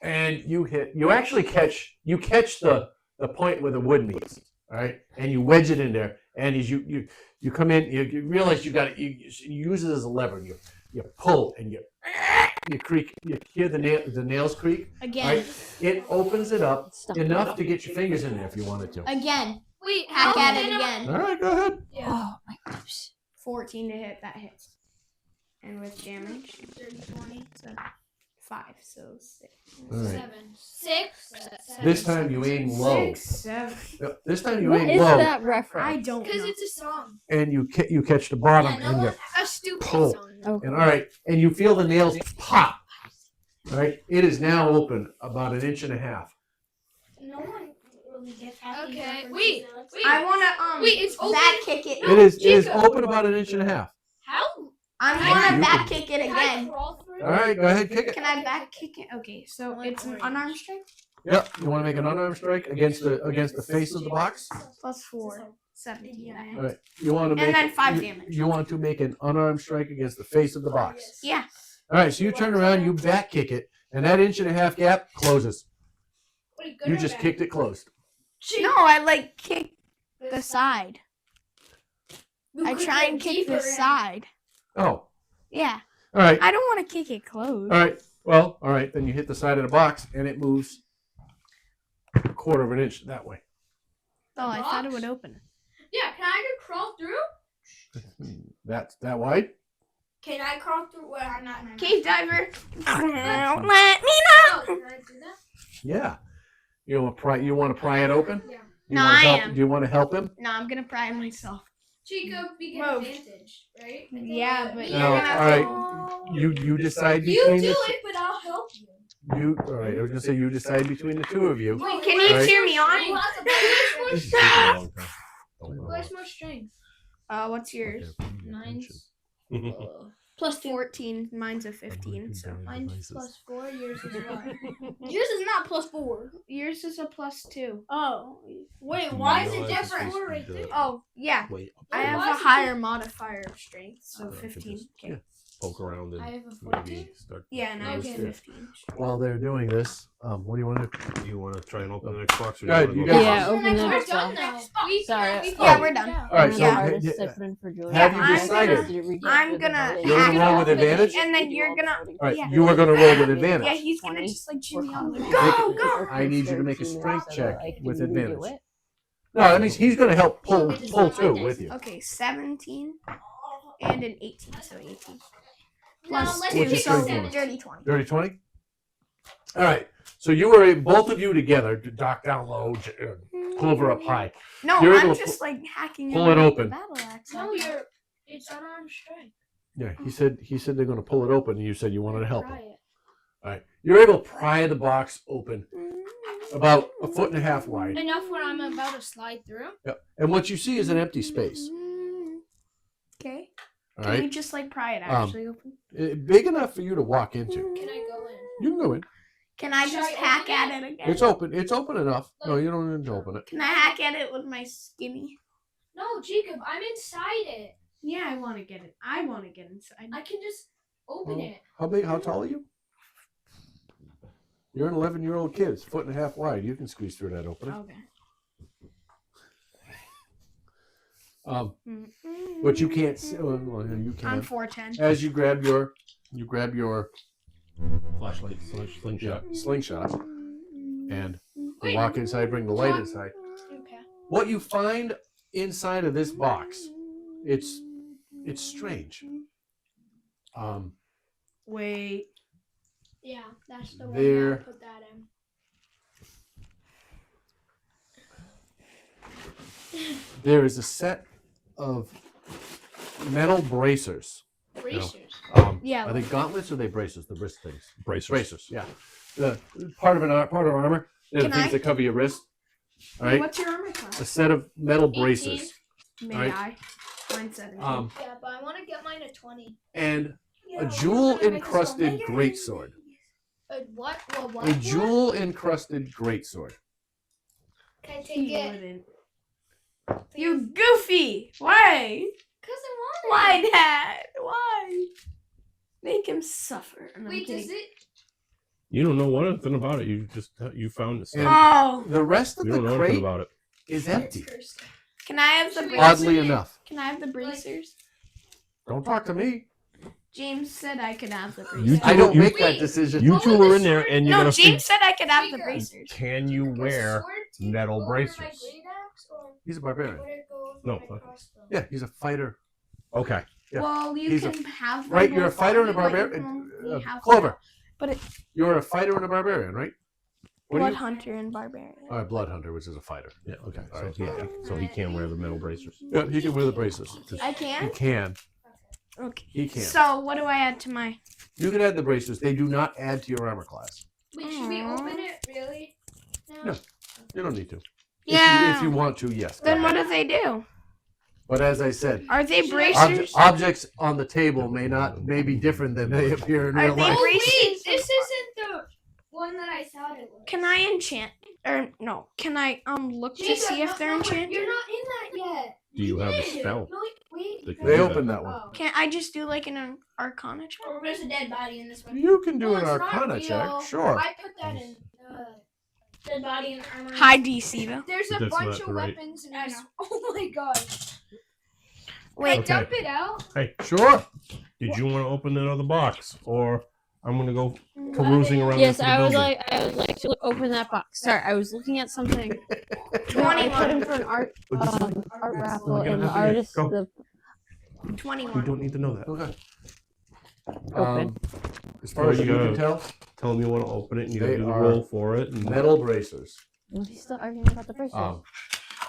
S2: And you hit. You actually catch. You catch the point where the wood meets. All right, and you wedge it in there. And as you come in, you realize you got it. You use it as a lever. You pull and you creak. You hear the nails creak.
S7: Again.
S2: Right? It opens it up
S3: Stop.
S2: enough to get your fingers in there if you wanted to.
S7: Again.
S6: Wait,
S7: Hack
S6: how
S7: at it
S6: many-
S7: again.
S2: All right, go ahead.
S6: Yeah.
S3: Oh my gosh.
S7: 14 to hit. That hits. And with damage,
S6: 30, 20,
S7: so 5. So 6.
S2: All right.
S6: 7. 6.
S2: This time you aim low.
S7: 6, 7.
S2: Yep, this time you
S3: What
S2: aim
S3: is
S2: low,
S3: that reference?
S7: I don't
S6: Because
S7: know.
S6: it's a song.
S2: and you catch the bottom,
S6: Yeah, no
S2: and you
S6: one, a stupid
S2: pull.
S6: song.
S3: Okay.
S2: and all right, and you feel the nails pop. All right, it is now open about 1.5 inches.
S6: No one really gets happy.
S4: Okay,
S6: Wait.
S7: I want to
S6: Wait, it's open.
S7: back kick it.
S2: It is
S6: Jacob.
S2: open about 1.5 inches.
S6: How?
S7: I'm
S6: Can
S7: going
S2: you
S7: to back
S2: can-
S7: kick it
S6: Can I
S7: again.
S6: crawl through?
S2: All right, go ahead, kick it.
S7: Can I back kick it? Okay, so it's an unarmed strike.
S2: Yep. You want to make an unarmed strike against the face of the box.
S7: Plus 4. 17.
S2: All right. You want to make
S7: And then 5
S2: you-
S7: damage.
S2: You want to make an unarmed strike against the face of the box.
S7: Yeah.
S2: All right. So you turn around, you back kick it, and that 1.5 inch gap closes.
S6: Wait, good
S2: You
S6: or
S2: just
S6: bad?
S2: kicked it closed.
S7: No, I like kick the side.
S6: You
S7: I
S6: could
S7: try
S6: get
S7: and kick
S6: deeper
S7: the
S6: in.
S7: side.
S2: Oh.
S7: Yeah.
S2: All right.
S7: I don't want to kick it closed.
S2: All right. Well, all right. Then you hit the side of the box, and it moves 1/4 inch that way.
S7: Oh, I thought it would open.
S6: Yeah, can I just crawl through?
S2: That's that wide.
S6: Can I crawl through? Well, I'm not.
S7: Cave diver. Let me
S6: Oh,
S7: know.
S6: can I do that?
S2: Yeah. You want to pry it open?
S6: Yeah.
S2: You
S7: No,
S2: wanna
S7: I
S2: help-
S7: am.
S2: Do you want to help him?
S7: No, I'm gonna pry it myself.
S6: Jacob, we get
S7: Move.
S6: advantage, right?
S7: Yeah, but
S2: No, all right. You decide
S6: You
S2: between
S6: do
S2: the
S6: it, but I'll help you.
S2: you. All right. I was gonna say you decide between the two of you.
S6: Wait,
S7: Can you
S2: Right.
S7: cheer me on?
S6: Who has more
S5: This is
S6: strength?
S5: taking a long time.
S6: Who has more strength?
S7: What's yours?
S6: Mine's
S7: Plus 14. Mine's a 15. So
S6: mine's plus 4. Yours is what? Yours is not plus 4.
S7: yours is a plus 2.
S6: Oh, wait. Why is it
S5: No, it's
S6: different?
S5: supposed to be
S7: Oh, yeah.
S5: Wait.
S7: I have
S6: Why
S7: a
S6: is it
S7: higher modifier of strength, so
S2: Oh,
S7: 15.
S2: yeah.
S5: poke around and
S6: I have a 14.
S5: maybe start.
S7: Yeah, and I was
S6: Okay.
S7: 15.
S2: While they're doing this, what do you want to do?
S5: Do you want to try and open the next box? Or
S2: Alright,
S5: you
S2: you
S5: wanna go
S2: guys-
S5: first?
S3: Yeah, open the
S6: We're
S3: next
S6: done
S3: box.
S6: now.
S3: Sorry.
S7: Yeah, we're done.
S2: All right, so
S3: Yeah,
S2: ha-
S3: artist
S2: yeah,
S3: siphon for Julie.
S2: have you
S3: Yeah,
S2: decided?
S7: I'm gonna
S2: You're gonna roll with advantage?
S7: And then you're gonna.
S2: All right,
S7: Yeah.
S2: you are going to roll with advantage.
S7: Yeah, he's gonna just like jimmy on the
S2: Make
S7: go,
S2: it-
S7: go.
S2: I need you to make a strength check with advantage.
S3: It.
S2: No, that means he's going to help pull too with you.
S7: Okay, 17 and an 18, so 18.
S6: Now
S7: Plus
S6: let's
S7: 2,
S2: What's your
S6: pick
S2: strength
S7: so
S2: bonus?
S7: dirty 20.
S2: Dirty 20? All right. So you were both of you together, Doc down low, Clover up high.
S7: No,
S2: You're
S7: I'm
S2: able to
S7: just like hacking
S2: pull it
S7: around
S2: open.
S7: the battle axe.
S6: No, it's unarmed strike.
S2: Yeah, he said they're going to pull it open, and you said you wanted to help him.
S6: Try it.
S2: All right. You're able to pry the box open about 1.5 feet wide.
S6: Enough where I'm about to slide through.
S2: Yep. And what you see is an empty space.
S7: Okay.
S2: All
S7: Can we
S2: right.
S7: just like pry it actually open?
S2: Big enough for you to walk into.
S6: Can I go in?
S2: You can go in.
S7: Can I just hack at it again?
S2: It's open. It's open enough. No, you don't need to open it.
S7: Can I hack at it with my skinny?
S6: No, Jacob, I'm inside it.
S7: Yeah, I want to get it. I want to get inside.
S6: I can just open it.
S2: How big? How tall are you? You're an 11-year-old kid. It's 1.5 feet wide. You can squeeze through that opening.
S7: Okay.
S2: But you can't. Well, you
S7: I'm
S2: can.
S7: 4'10".
S2: As you grab your
S5: Flashlight, slingshot.
S2: slingshot, and you walk inside. Bring the light inside.
S6: Okay.
S2: What you find inside of this box, it's strange.
S7: Wait.
S6: Yeah, that's the one
S2: There-
S6: that I put that in.
S2: There is a set of metal bracers.
S6: Bracers.
S7: Yeah.
S2: Are they gauntlets or are they bracers? The wrist things.
S5: Bracers.
S2: Bracers. Yeah. The part of armor. They're the
S7: Can
S2: things
S7: I-
S2: that cover your wrist. All right.
S7: What's your armor class?
S2: A set of metal bracers.
S7: May
S2: Right.
S7: I? Mine's 17.
S6: Yeah, but I want to get mine to 20.
S2: And a jewel encrusted greatsword.
S6: What? What?
S2: A jewel encrusted greatsword.
S6: Can I take
S7: He
S6: it?
S7: wouldn't. You goofy! Why?
S6: Because I want it.
S7: Why, Dad? Why? Make him suffer. And I'm
S6: Wait,
S7: kidding.
S6: does it?
S5: You don't know anything about it. You just you found it.
S2: And-
S7: Oh,
S2: The rest of
S5: You
S2: the
S5: don't know anything
S2: crate
S5: about it.
S2: is empty.
S7: can I have the
S6: Should we
S7: bracers?
S2: Oddly enough.
S7: Can I have the bracers?
S2: Don't talk to me.
S7: James said I could have the bracers.
S5: You
S2: I don't
S5: you-
S2: make that
S6: Wait.
S2: decision.
S5: You
S6: What
S5: two
S6: would
S5: are
S6: the
S5: in there,
S6: sword-
S5: and you're
S7: No,
S5: gonna
S7: James
S5: see.
S7: said I could have the
S6: Speaker.
S7: bracers.
S5: Can you wear metal bracers?
S2: He's a barbarian.
S5: No.
S2: Yeah, he's a fighter.
S5: Okay.
S2: Yeah.
S7: Well, you
S2: He's a-
S7: can have them
S2: Right, you're a
S7: both
S2: fighter
S7: on
S2: and a
S7: you, but you
S2: barbarian.
S7: can only have
S2: Clover.
S7: But it-
S2: You're a fighter and a barbarian, right? What are
S7: Blood
S2: you?
S7: hunter and barbarian.
S2: Blood hunter, which is a fighter.
S5: Yeah. Okay.
S2: All
S5: So
S2: right.
S5: he can wear the metal bracers.
S2: Yeah, he can wear the braces.
S7: I
S2: He
S7: can?
S2: can.
S7: Okay.
S2: He can.
S7: So, what do I add to my...
S2: You can add the braces. They do not add to your armor class.
S6: Wait, should we open it really?
S2: No. You don't need to.
S7: Yeah.
S2: If you want to, yes.
S7: Then what do they do?
S2: But as I said,
S7: Are they bracers?
S2: objects on the table may be different than they appear in
S7: Are
S2: real
S7: they
S2: life.
S6: Oh wait,
S7: bracers?
S6: this isn't the one that I thought it was.
S7: Can I enchant? Or, no. Can I, look to
S6: Jacob,
S7: see if they're enchanted?
S6: You're not in that yet.
S5: Do you have a
S6: did.
S5: spell?
S6: No, wait.
S5: They can
S2: They
S5: do
S2: opened that one.
S6: Oh.
S7: Can't I just do like an arcana check?
S6: Oh, there's a dead body in this one.
S2: You can do
S6: No,
S2: an
S6: it's not
S2: arcana check,
S6: real.
S2: sure.
S6: I put that in. Dead body and armor.
S7: High DC though.
S6: There's a
S5: That's
S6: bunch
S5: not
S6: of
S5: right.
S6: weapons in this. Oh my god.
S7: Wait,
S6: I dump it out.
S2: Sure.
S5: Did you want to open another box, or I'm gonna go perusing around?
S3: Yes,
S5: the
S3: I would
S5: building?
S3: like to open that box. Sorry, I was looking at something. No, I put in for an art raffle,
S5: We're gonna
S3: and the
S5: have to get-
S3: artist
S5: go.
S3: the
S7: 21.
S5: You don't need to know that.
S2: Okay.
S3: Open.
S2: As far as
S5: Well,
S2: you
S5: you
S2: can
S5: gotta-
S2: tell,
S5: Tell them you want to open it, and you
S2: They
S5: gotta do the
S2: are
S5: roll for it. And
S2: metal bracers.
S3: He's still arguing about the bracelet.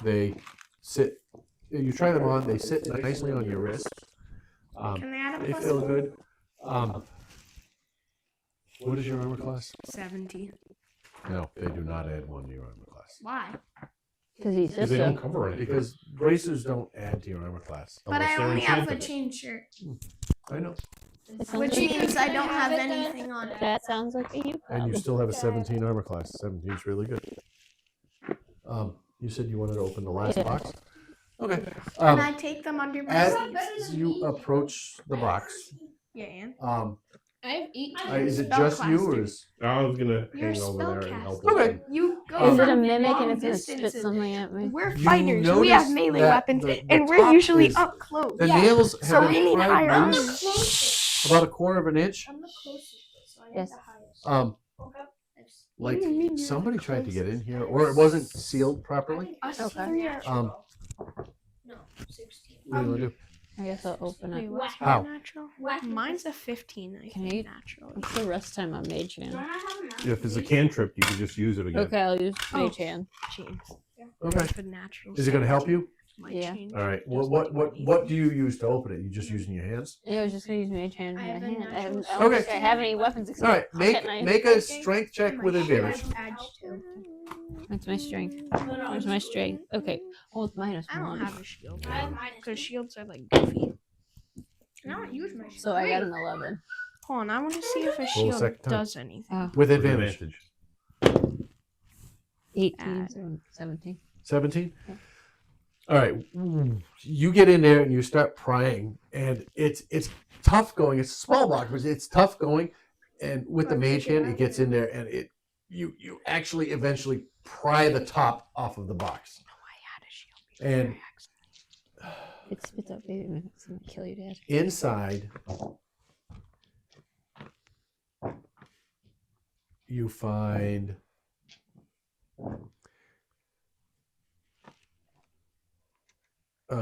S2: They sit. You try them on. They sit nicely on your wrist.
S7: Can I add a
S2: They
S7: plus
S2: feel good. What is your armor class?
S7: 17.
S2: No, they do not add one to your armor class.
S7: Why?
S3: Because he
S5: because
S3: says
S5: they don't
S3: so.
S5: cover anything.
S2: Because bracers don't add to your armor class.
S7: But
S5: Unless
S7: I
S5: they're
S7: only have a
S5: enchanted.
S7: chain shirt,
S2: I know.
S3: It sounds
S7: which
S3: like
S7: means I don't have
S6: Have it then.
S7: anything on it.
S3: that sounds like a you
S2: And
S3: problem.
S2: you still have a 17 armor class. 17 is really good. You said you wanted to open the last
S3: Yeah.
S2: box? Okay.
S7: Can I take them under my
S2: As
S7: sleeves?
S2: you approach the box,
S7: Yeah, and
S6: I have 8.
S2: Is it just you or is?
S5: I was gonna
S7: You're
S5: hang
S7: a
S5: over there and help.
S7: spellcaster.
S2: Okay.
S7: You go
S3: Is it a
S7: from
S3: mimic and
S7: long
S3: it's gonna spit
S7: distances.
S3: something at me?
S7: We're
S2: You
S7: fighters. We have
S2: notice
S7: melee
S2: that
S7: weapons,
S2: the
S7: and we're
S2: top
S7: usually
S2: is-
S7: up close.
S2: The
S6: Yeah.
S2: nails have
S7: So
S2: been
S7: we need
S2: pried
S7: higher
S6: I'm the
S2: loose
S6: closest.
S2: about a quarter of an inch.
S6: I'm the closest, so I need
S3: Yes.
S6: the highest. Okay. That's-
S2: Like
S7: What do you mean you're
S2: somebody
S7: the
S2: tried to get in
S7: closest?
S2: here, or it wasn't sealed properly.
S6: Us
S3: Okay.
S6: 3 are
S2: Um,
S6: no 16.
S2: What do you want to do?
S3: I guess I'll open
S7: Wait,
S3: it.
S7: what's
S2: How?
S7: my natural?
S6: Whack.
S7: Mine's a 15. I
S3: Can
S7: think
S3: I-
S7: natural.
S3: What's the rest time on Mage
S6: Do I
S3: Hand?
S6: not have a map?
S5: If it's a cantrip, you can just use it again.
S3: Okay, I'll use
S7: Oh.
S3: Mage Hand.
S7: James.
S2: Okay.
S7: For natural.
S2: Is it going to help you?
S7: Might
S3: Yeah.
S7: change.
S2: All right. What do you use to open it? You just using your hands?
S3: Yeah, I was just gonna use Mage Hand.
S6: I
S3: in
S6: have
S3: my
S6: a
S3: hand. I don't
S2: Okay.
S3: think I have any weapons
S2: All
S3: except
S2: right.
S3: pocket knife.
S2: Make a strength check with advantage.
S6: Edge too.
S3: That's my strength. Where's my strength? Okay. Oh, it's minus
S7: I don't
S3: one.
S7: have a shield.
S6: I have minus
S7: Because
S6: 2.
S7: shields are like goofy.
S6: I don't use my
S3: So I got an 11.
S7: Hold on, I want to see if a
S2: Roll a
S7: shield
S2: second time.
S7: does anything.
S2: With advantage.
S3: 18,
S7: Add.
S3: 17.
S2: 17? All right. You get in there and you start prying, and it's tough going. It's a small block, but it's tough going. And with the mage hand, it gets in there, and you actually eventually pry the top off of the box.
S7: Oh, I had a shield.
S2: And
S3: It spits out baby minutes. It's gonna kill you, Dad.
S2: inside, you find
S3: I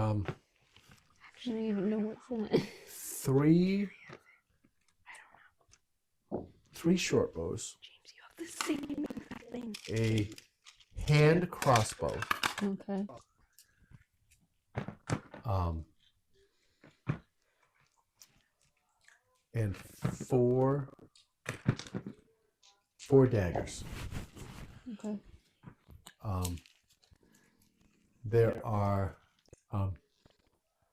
S3: don't even know what's in it.
S2: three short bows,
S7: James, you have the same exact thing.
S2: a hand crossbow,
S3: Okay.
S2: and four daggers.
S3: Okay.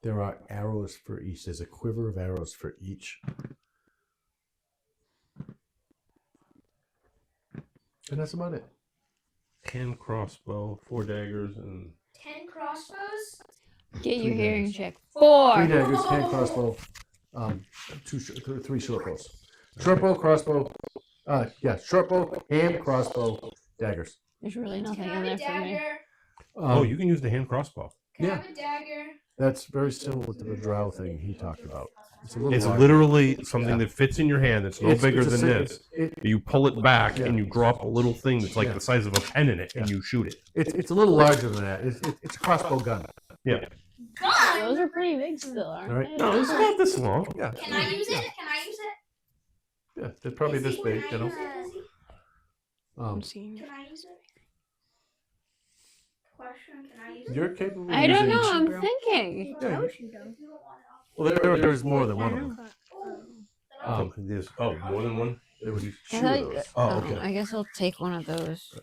S2: There are arrows for each. There's a quiver of arrows for each. And that's about it.
S5: Hand crossbow, 4 daggers, and
S6: 10 crossbows.
S3: Get your
S2: Three
S3: hearing
S2: daggers.
S3: check.
S2: 3
S3: 4.
S2: daggers, hand crossbow, 3 short bows. Short bow, crossbow, short bow, hand crossbow, daggers.
S3: There's really
S6: Can
S3: nothing
S6: I
S3: in
S6: have
S3: there
S6: a
S3: for me.
S6: dagger?
S5: oh, you can use the hand crossbow.
S6: Can I
S2: Yeah.
S6: have a dagger?
S2: That's very similar to the drow thing he talked about. It's a little
S5: It's
S2: larger.
S5: literally something that fits in your hand that's no
S2: It's-
S5: bigger
S2: it's a
S5: than
S2: sim-
S5: this.
S2: it-
S5: You pull it back
S2: Yeah.
S5: and you drop a little thing that's like
S2: Yeah.
S5: the size of a pen in it, and you shoot it.
S2: it's a little larger than that. It's a crossbow gun.
S5: Yeah.
S6: Gun?
S3: Those are pretty big still, aren't
S2: All right.
S3: they?
S5: No, it's not this long.
S2: Yeah.
S6: Can I use it? Can I use it?
S2: Yeah, they're probably this big, you know.
S7: I'm seeing
S6: Can I use it? Question, can I use it?
S2: You're capable of
S3: I don't
S2: using-
S3: know. I'm thinking.
S2: Yeah, you-
S6: You don't want it.
S2: well, there's more than one of them.
S5: There's more than one.
S2: There was
S3: I
S2: two
S3: thought-
S2: of those.
S5: Oh, okay.
S3: I guess I'll take one of those.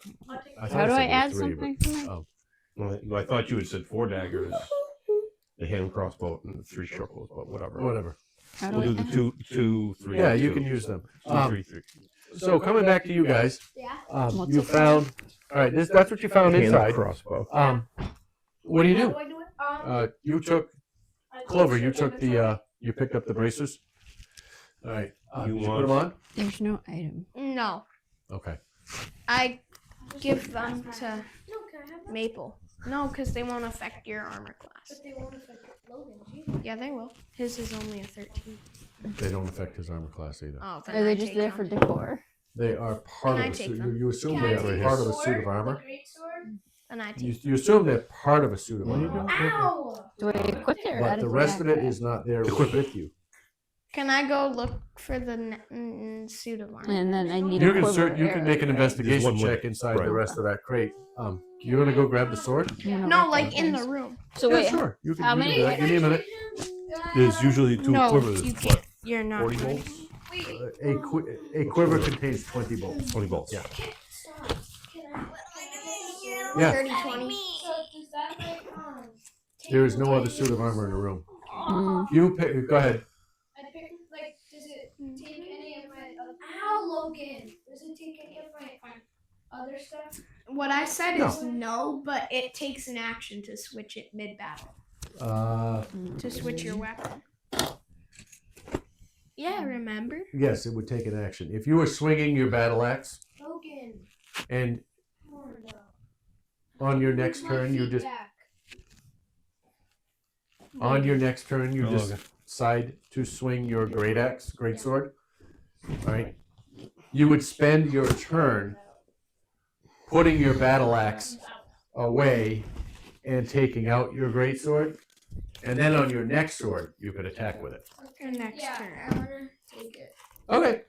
S2: I thought
S3: How do
S2: it
S3: I
S2: said
S3: add
S2: three,
S3: something
S2: but-
S3: for me?
S2: oh.
S5: Well, I thought you had said 4 daggers, the hand crossbow, and the 3 short bows, but whatever.
S2: Whatever.
S3: How do
S5: We'll
S3: I
S5: do the
S3: add?
S5: 2, 3.
S2: Yeah, you
S5: two.
S2: can use them.
S5: 2, 3, 3.
S2: So coming back to you guys,
S6: Yeah.
S3: What's
S2: you
S3: it
S2: found. All right, that's what you found
S5: Hand
S2: inside.
S5: crossbow.
S2: What do you
S6: How
S2: do?
S6: do I do it?
S2: You took Clover. You took the. You picked up the bracers. All right.
S5: You
S2: Did you
S5: want-
S2: put them on?
S3: There's no item.
S7: No,
S2: Okay.
S7: I give them to
S6: No, can I have that?
S7: Maple. No, because they won't affect your armor class.
S6: But they won't affect Logan's either.
S7: Yeah, they will. His is only a 13.
S2: They don't affect his armor class either.
S7: Oh, then
S3: Are they
S7: I
S3: just
S7: take
S3: there
S7: them.
S3: for decor?
S2: They are part
S7: Can I
S2: of a
S7: take
S2: suit.
S7: them?
S2: You assume
S6: Can
S2: they
S6: I
S2: are
S6: take
S2: part
S6: the
S2: of a suit
S6: sword?
S2: of armor.
S6: The great sword?
S7: And I take
S2: You assume they're part of a suit of armor.
S6: Ow!
S3: Do I equip it or
S2: But
S3: add it
S2: the
S3: to
S2: rest of it
S3: backpack?
S2: is not there with you.
S7: Can I go look for the suit of armor?
S3: And then I need
S2: You
S3: a
S2: can
S3: quiver.
S2: you can make an investigation
S5: one with
S2: check
S5: it.
S2: inside the
S5: Right.
S2: rest of that crate. You're gonna go grab the sword?
S7: No, like in the room.
S3: So
S2: Yeah,
S3: wait,
S2: sure. You can,
S3: how
S2: you can
S3: many-
S2: do that. Give me a minute.
S5: There's usually 2
S7: No,
S5: quivers.
S7: you
S5: What,
S7: can't. You're not.
S5: 40
S7: ready.
S5: bolts?
S2: A quiver contains 20 bolts.
S5: 20 bolts.
S2: Yeah.
S6: Stop. Can I
S2: Yeah.
S7: 30, 20.
S6: So does that like
S2: There is no other suit of armor in the room.
S3: Mm.
S2: You pick. Go ahead.
S6: I pick like does it take any of my Ow Logan! Does it take any of my other stuff?
S7: What I said
S2: No.
S7: is no, but it takes an action to switch it mid battle.
S2: Uh,
S7: To switch your weapon. Yeah, remember?
S2: Yes, it would take an action. If you were swinging your battle axe,
S6: Logan.
S2: and
S6: Oh, no.
S2: on your next
S6: My
S2: turn you just
S6: feedback.
S2: decide to swing your great axe, great sword. All right. You would spend your turn putting your battle axe away and taking out your great sword, and then on your next sword you could attack with it.
S7: Your next
S6: Yeah,
S7: turn.
S6: I wanna take it.
S2: Okay.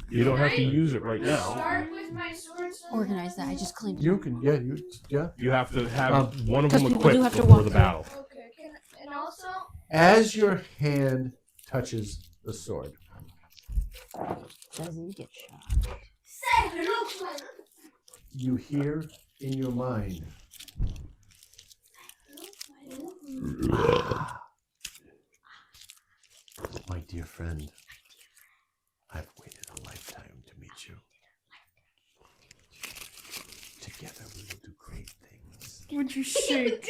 S5: You don't have to use it right now.
S6: Start with my sword. so
S3: Organize that. I just cleaned it.
S2: You can. Yeah.
S5: You have to have one of them
S3: Because people do
S5: equipped
S3: have to
S5: before
S3: walk
S5: the
S3: through.
S5: battle.
S6: Okay, and also,
S2: As your hand touches the sword,
S3: Doesn't get shot.
S6: say hello, friend.
S2: you hear in your mind, my dear friend, I've waited a lifetime to meet you. Together we will do great things.
S7: Would you shake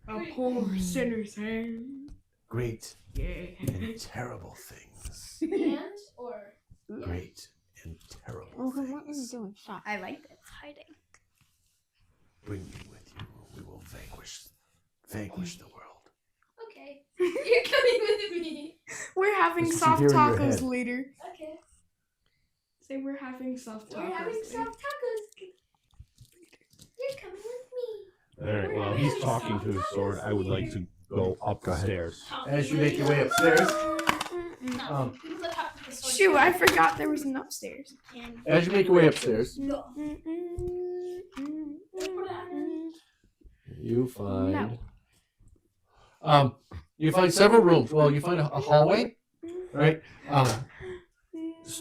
S7: a poor sinner's hand?
S2: Great
S7: Yeah.
S2: and terrible things.
S6: And or
S2: Great and terrible
S3: Logan, what are you
S2: things.
S3: doing? Stop.
S7: I like that. Hiding.
S2: Bring me with you, or we will vanquish the world.
S6: okay, you're coming with me.
S7: We're having
S2: This is
S7: soft
S2: here in your
S7: tacos
S2: head.
S7: later.
S6: Okay,
S7: Say we're having soft tacos.
S6: we're having
S7: later.
S6: soft tacos. You're coming with me.
S5: All right. While he's talking to his sword, I would like to go up the stairs.
S2: As you make your way upstairs, um,
S7: Shoot, I forgot there was an upstairs.
S2: as you make your way upstairs, you find you find several rooms. Well, you find a hallway, right?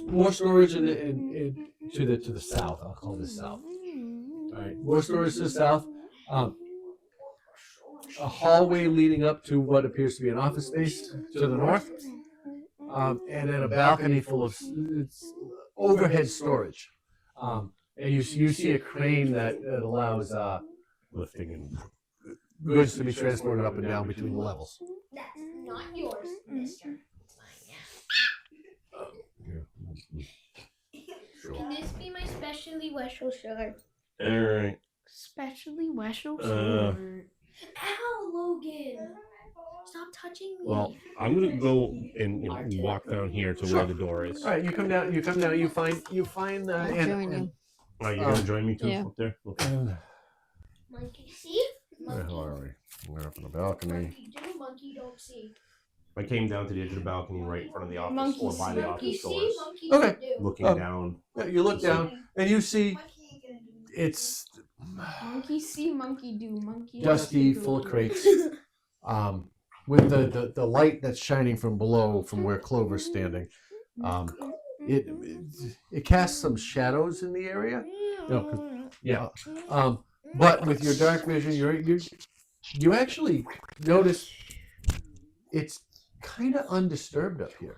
S2: More storage to the south. I'll call this south. All right, more storage to the south. A hallway leading up to what appears to be an office space to the north, and then a balcony full of overhead storage. And you see a crane that allows
S5: Lifting and
S2: goods to be transported up and down between the levels.
S6: That's not yours, mister. Can this be my specially special shirt?
S5: all right.
S7: Especially Weshel.
S6: Ow, Logan! Stop touching me.
S5: Well, I'm gonna go and walk down here to where the door is.
S2: All right, you come down. You find
S3: I'll join you.
S5: Are you gonna join me too
S3: Yeah.
S5: up there? Okay.
S6: Monkey see?
S2: Where
S6: Monkey.
S2: are we? We're up on the balcony.
S6: Monkey do, monkey don't see.
S5: I came down to the edge of the balcony right in front of the office
S7: Monkey
S5: or by the
S6: Monkey
S5: office
S6: see,
S5: doors,
S6: monkey
S2: Okay.
S6: don't do.
S5: looking down.
S2: Yeah, you look down and you see
S6: Monkey ain't gonna do it.
S2: it's
S7: Monkey see, monkey do, monkey.
S2: dusty,
S7: do.
S2: full of crates. With the light that's shining from below, from where Clover's standing, it casts some shadows in the area. Yeah. But with your dark vision, you actually notice it's kind of undisturbed up here.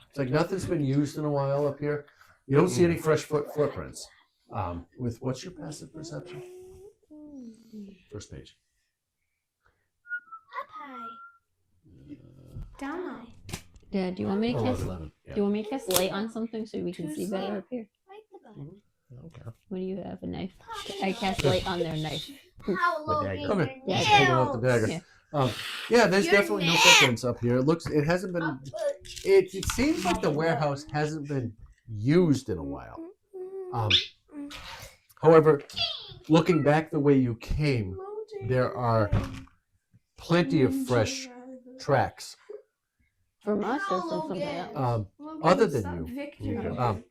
S2: It's like nothing's been used in a while up here. You don't see any fresh footprints. With what's your passive perception? First page.
S6: Up high.
S7: Down high.
S3: Dad, do you want me to
S2: Oh,
S3: cast?
S2: 11.
S3: Do
S2: Yeah.
S3: you want me to cast light on something so we can see better up here?
S6: Right the button.
S5: Okay.
S3: What do you have? A knife? I cast light on their knife.
S6: How low
S5: dagger.
S6: is
S2: Okay.
S6: your
S3: Yeah,
S2: Taking out the
S6: nails?
S2: dagger.
S3: Yeah.
S2: Yeah, there's
S6: Your
S2: definitely no
S6: nails.
S2: footprints up here. It hasn't been. It seems like the warehouse hasn't been used in a while. However, looking back the way you came, there are plenty of fresh tracks.
S3: From us or from somebody else?
S2: Other than you.
S7: Victor.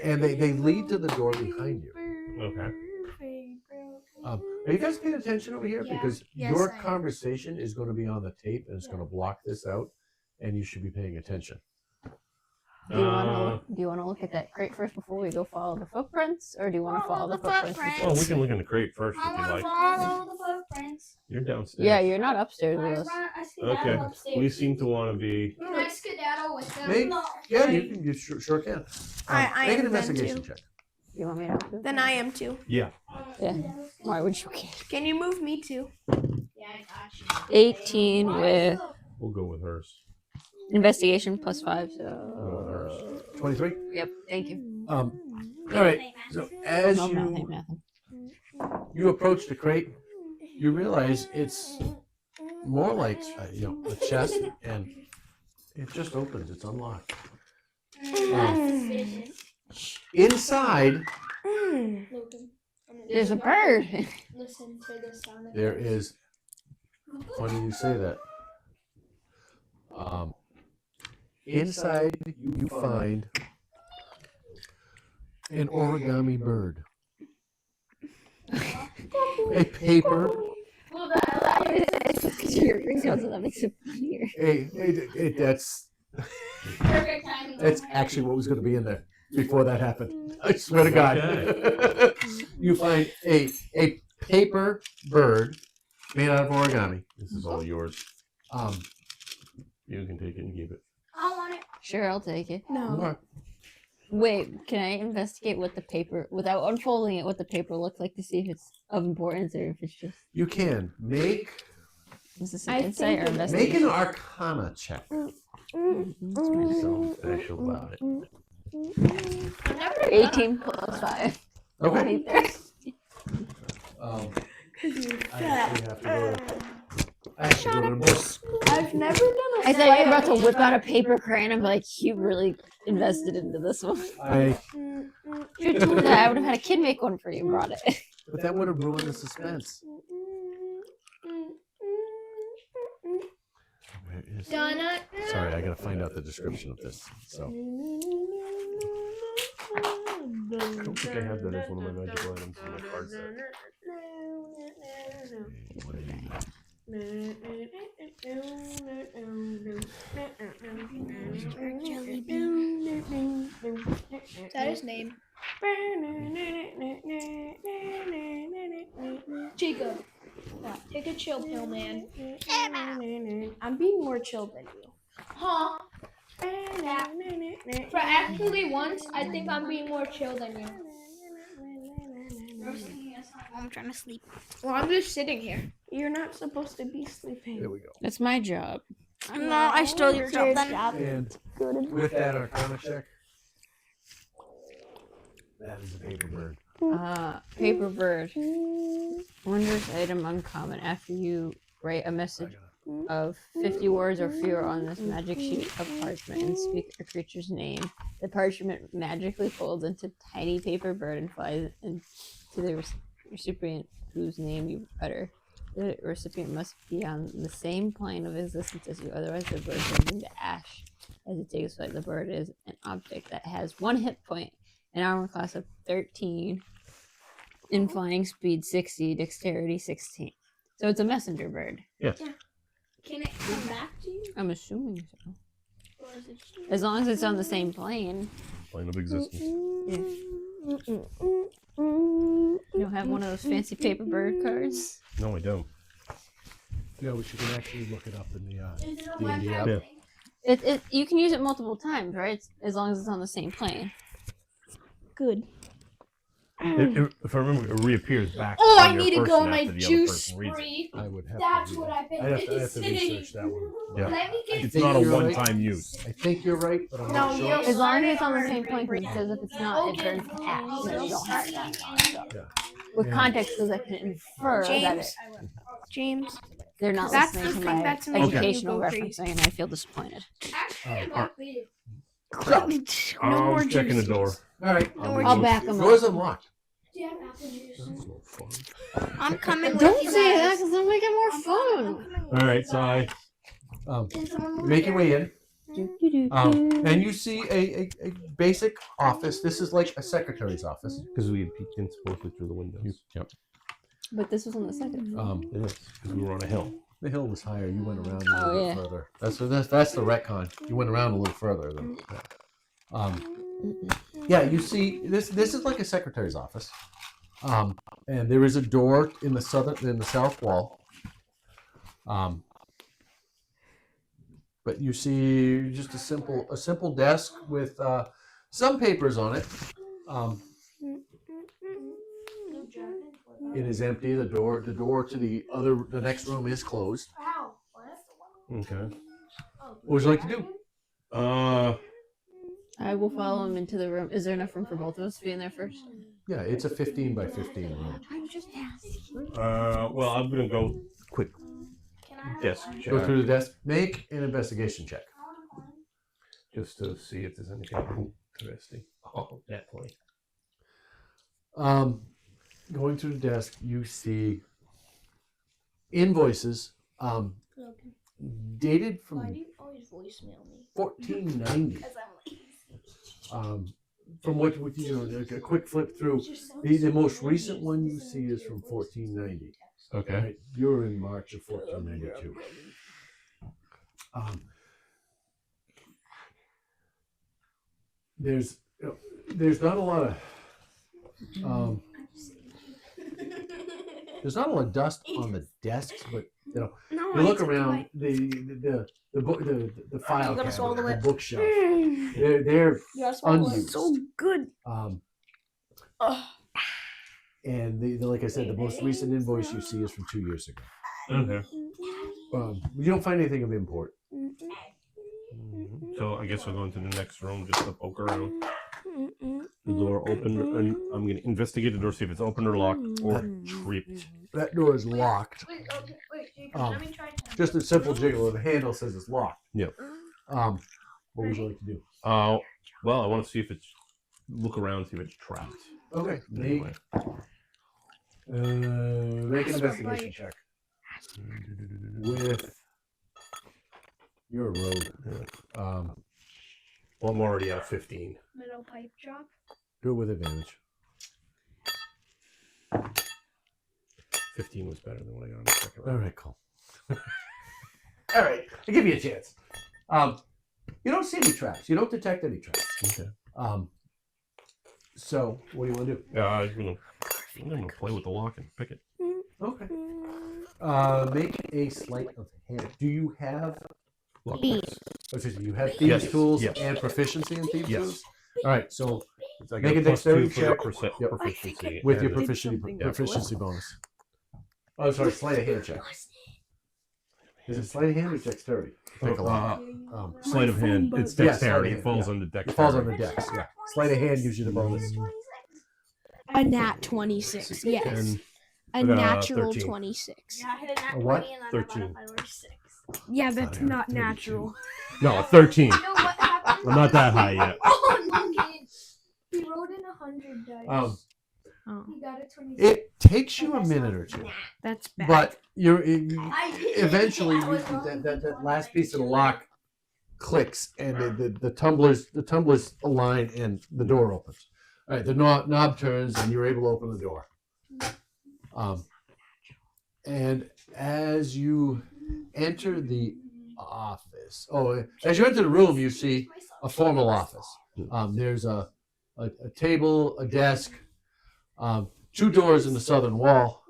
S2: And they lead to the door behind you.
S5: Okay.
S2: Are you guys paying attention over here?
S6: Yeah.
S2: Because
S7: Yes,
S2: your
S7: I am.
S2: conversation is going to be on the tape and it's going to block this out, and you should be paying attention.
S3: Do you want to look at that crate first before we go follow the footprints, or do you want to follow the footprints?
S5: Oh, we can look in the crate first
S6: I
S5: if you
S6: want to
S5: like.
S6: follow the footprints.
S5: You're downstairs.
S3: Yeah, you're not upstairs with us.
S6: I skedaddle
S5: Okay.
S6: upstairs.
S5: We seem to want to be.
S6: Can I skedaddle with them?
S2: Maybe. Yeah, you sure can.
S7: I
S2: Make an
S7: am then
S2: investigation
S7: too.
S2: check.
S3: You want me to help you?
S7: Then I am too.
S5: Yeah.
S3: Yeah. Why would you care?
S7: Can you move me too?
S6: Yeah, I got you.
S3: 18 with
S5: We'll go with hers.
S3: Investigation +5. So
S2: 23.
S3: yep. Thank you.
S2: All right. So as
S3: No, nothing.
S2: you approach the crate, you realize it's more like a chest, and it just opens. It's unlocked. Inside,
S6: Logan,
S3: There's a bird.
S6: listen to the sound of
S2: there is. Funny you say that. Inside, you find an origami bird, a paper.
S3: Well, that makes it funnier.
S2: That's
S6: perfect timing.
S2: that's actually what was going to be in there before that happened. I swear to God. You find a paper bird made out of origami.
S5: This is all yours.
S2: Um,
S5: You can take it and keep it.
S6: I want it.
S3: Sure, I'll take it.
S7: No.
S3: Wait, can I investigate what the paper, without unfolding it, what the paper looks like to see if it's of importance or if it's just.
S2: you can make
S3: Is this an
S7: I
S3: insight or
S7: think
S2: make
S3: investigation?
S2: an Arcana check.
S5: Something special about it.
S3: 18 plus 5.
S2: Okay.
S3: 23.
S2: I actually have to go. I have to go to the book.
S7: I've never done a
S3: I thought you were about to whip out a paper crayon and be like, you really invested into this one.
S2: I.
S3: If you told me that, I would have had a kid make one for you and brought it.
S2: But that would have ruined the suspense. Where is it?
S6: Donna.
S2: Sorry, I gotta find out the description of this. So.
S5: I don't think I have that as one of my magical items in my card set.
S2: What do you got?
S6: Is that his name? Jacob. Take a chill pill, man.
S7: I'm being more chill than you.
S6: Huh? For actually once, I think I'm being more chill than you.
S7: I'm trying to sleep.
S6: Well, I'm just sitting here.
S7: You're not supposed to be sleeping.
S2: There we go.
S3: That's my job.
S7: No, I stole your job then.
S2: And with that Arcana check, that is a paper bird.
S3: Paper bird. Wondrous item uncommon. After you write a message of 50 words or fewer on this magic sheet of parchment and speak a creature's name, the parchment magically folds into tiny paper bird and flies into the recipient whose name you utter. The recipient must be on the same plane of existence as you, otherwise the bird turns into ash. As it takes flight, the bird is an object that has 1 hit point, an armor class of 13, in flying speed 60, dexterity 16. So it's a messenger bird.
S5: Yes.
S6: Can it come back to you?
S3: I'm assuming so.
S6: Or is it just...
S3: As long as it's on the same plane.
S5: Plane of existence.
S3: You don't have one of those fancy paper bird cards?
S5: No, I don't.
S2: No, but you can actually look it up in the
S6: Is it a
S2: D&D
S6: web
S2: app.
S5: Yeah.
S3: You can use it multiple times, right? As long as it's on the same plane.
S7: Good.
S5: If I remember, it reappears back.
S6: Oh,
S5: on
S6: I
S5: your
S6: need to
S5: person
S6: go on my
S5: after the other
S6: juice
S5: person reads it.
S6: spree.
S2: I would have
S6: That's
S2: to
S6: what I've been
S2: I have to
S6: missing.
S2: research that one.
S5: Yeah.
S6: Let me get
S5: It's not a
S2: You're right.
S5: one-time use.
S2: I think you're right, but I'm
S7: No,
S2: not sure.
S7: you'll
S3: As long as it's on the
S7: start it
S3: same plane,
S7: already.
S3: because if it's not, it turns to ash. So you don't have that. So.
S2: Yeah.
S3: With
S2: Yeah.
S3: context, because I can infer that
S7: James,
S3: they're not
S7: That's
S3: listening
S7: the
S3: to
S7: thing
S3: my
S7: that's making
S5: you
S3: educational
S7: go crazy.
S3: referencing, and I feel disappointed.
S6: Actually,
S2: alright.
S5: Crap.
S7: no
S5: I'm
S7: more
S5: checking the
S7: juice.
S5: door.
S2: All right.
S3: I'll back them
S2: Door's
S3: up.
S2: unlocked.
S6: do you have apple juice?
S2: That's no fun.
S7: I'm coming with
S3: Don't
S7: you
S3: say that,
S7: guys.
S3: because then we get more fun.
S5: All right, so I
S2: Make your way in. And you see a basic office. This is like a secretary's office.
S5: because we had peeked in supposedly through the windows.
S2: Yep.
S3: But this was on the second.
S5: It is because we were on a hill.
S2: The hill was higher. You went around a
S3: Oh,
S2: little
S3: yeah.
S2: bit further. That's the retcon. You went around a little further than. Yeah, you see this is like a secretary's office. And there is a door in the south wall. But you see just a simple desk with some papers on it. It is empty. The door to the next room is closed.
S6: Wow.
S5: Okay.
S2: What would you like to do?
S3: I will follow him into the room. Is there enough room for both of us to be in there first?
S2: Yeah, it's a 15 by 15 room.
S3: I'm just asking.
S5: Well, I'm gonna go quick desk
S2: Go
S5: check
S2: through the desk. Make an investigation check.
S5: just to see if there's anything interesting. Oh, that point.
S2: Going through the desk, you see invoices dated
S6: Why do
S2: from
S6: you always voicemail me?
S2: 1490.
S6: Because I'm lazy.
S2: From what you know, like a quick flip through, the most recent one you see is from 1490.
S5: Okay.
S2: Right? You're in March of 1492. There's not a lot of there's not a lot of dust on the desks, but you know, you look around the file cabinet, the bookshelf. They're unused.
S7: So good.
S2: And like I said, the most recent invoice you see is from 2 years ago.
S5: Okay.
S2: You don't find anything of import.
S5: So I guess I'll go into the next room just to poke around. The door open, and I'm gonna investigate the door, see if it's open or locked or tripped.
S2: That door is locked.
S6: Wait, okay, wait, Jacob,
S2: Um,
S6: let me try to.
S2: Just a simple jiggle, and the handle says it's locked.
S5: Yep.
S2: What would you like to do?
S5: Well, I want to see if it's look around, see if it's trapped.
S2: Okay.
S5: Anyway.
S2: Make an investigation check. With you're a rogue.
S5: Well, I'm already at 15.
S6: Middle pipe drop.
S2: Do it with advantage.
S5: 15 was better than what I got in the second
S2: All
S5: round.
S2: right, cool. All right, I'll give you a chance. You don't see any traps. You don't detect any traps.
S5: Okay.
S2: So what do you want to do?
S5: I'm gonna play with the lock and pick it.
S2: Okay. Make a sleight of hand. Do you have?
S5: Lock
S7: Thieves.
S5: picks.
S2: Excuse me. You have thieves'
S5: Yes.
S2: tools
S5: Yes.
S2: and proficiency in thieves'
S5: Yes.
S2: tools. All right. So
S5: So I
S2: Make
S5: got
S2: a
S5: plus
S2: dexterity
S5: 2 for the
S2: check. Yep.
S5: proficiency.
S2: with
S5: and
S2: your
S5: the-
S2: proficiency bonus. Oh, sorry. Sleight of hand check. Is it sleight of hand or dexterity? Pick a lot.
S5: Sleight of hand. It's
S2: Yeah,
S5: dexterity.
S2: sleight of
S5: It falls
S2: hand,
S5: under
S2: It
S5: dexterity.
S2: falls on the dex. Yeah. Sleight of hand gives you the bonus.
S7: A nat 26. Yes.
S5: And
S7: A
S5: I got a
S7: natural
S5: 13.
S7: 26.
S6: Yeah, I hit a nat
S2: A what?
S6: 20 and then
S5: 13.
S6: I got a 6.
S7: Yeah, that's
S2: Fire,
S7: not
S2: 32.
S7: natural.
S5: no, 13.
S6: You know what happened?
S5: I'm not that high yet.
S6: Oh, Logan! He rolled in 100 dice.
S7: Oh,
S6: He got a 26.
S2: It takes you a minute or two,
S7: that's bad.
S2: but you're
S6: I did.
S2: eventually
S6: I was rolling
S2: that
S6: one
S2: last
S6: dice
S2: piece of the
S6: too.
S2: lock clicks and the tumblers align and the door opens. All right, the knob turns and you're able to open the door. And as you enter the office, as you enter the room, you see a formal office. There's a table, a desk, 2 doors in the southern wall.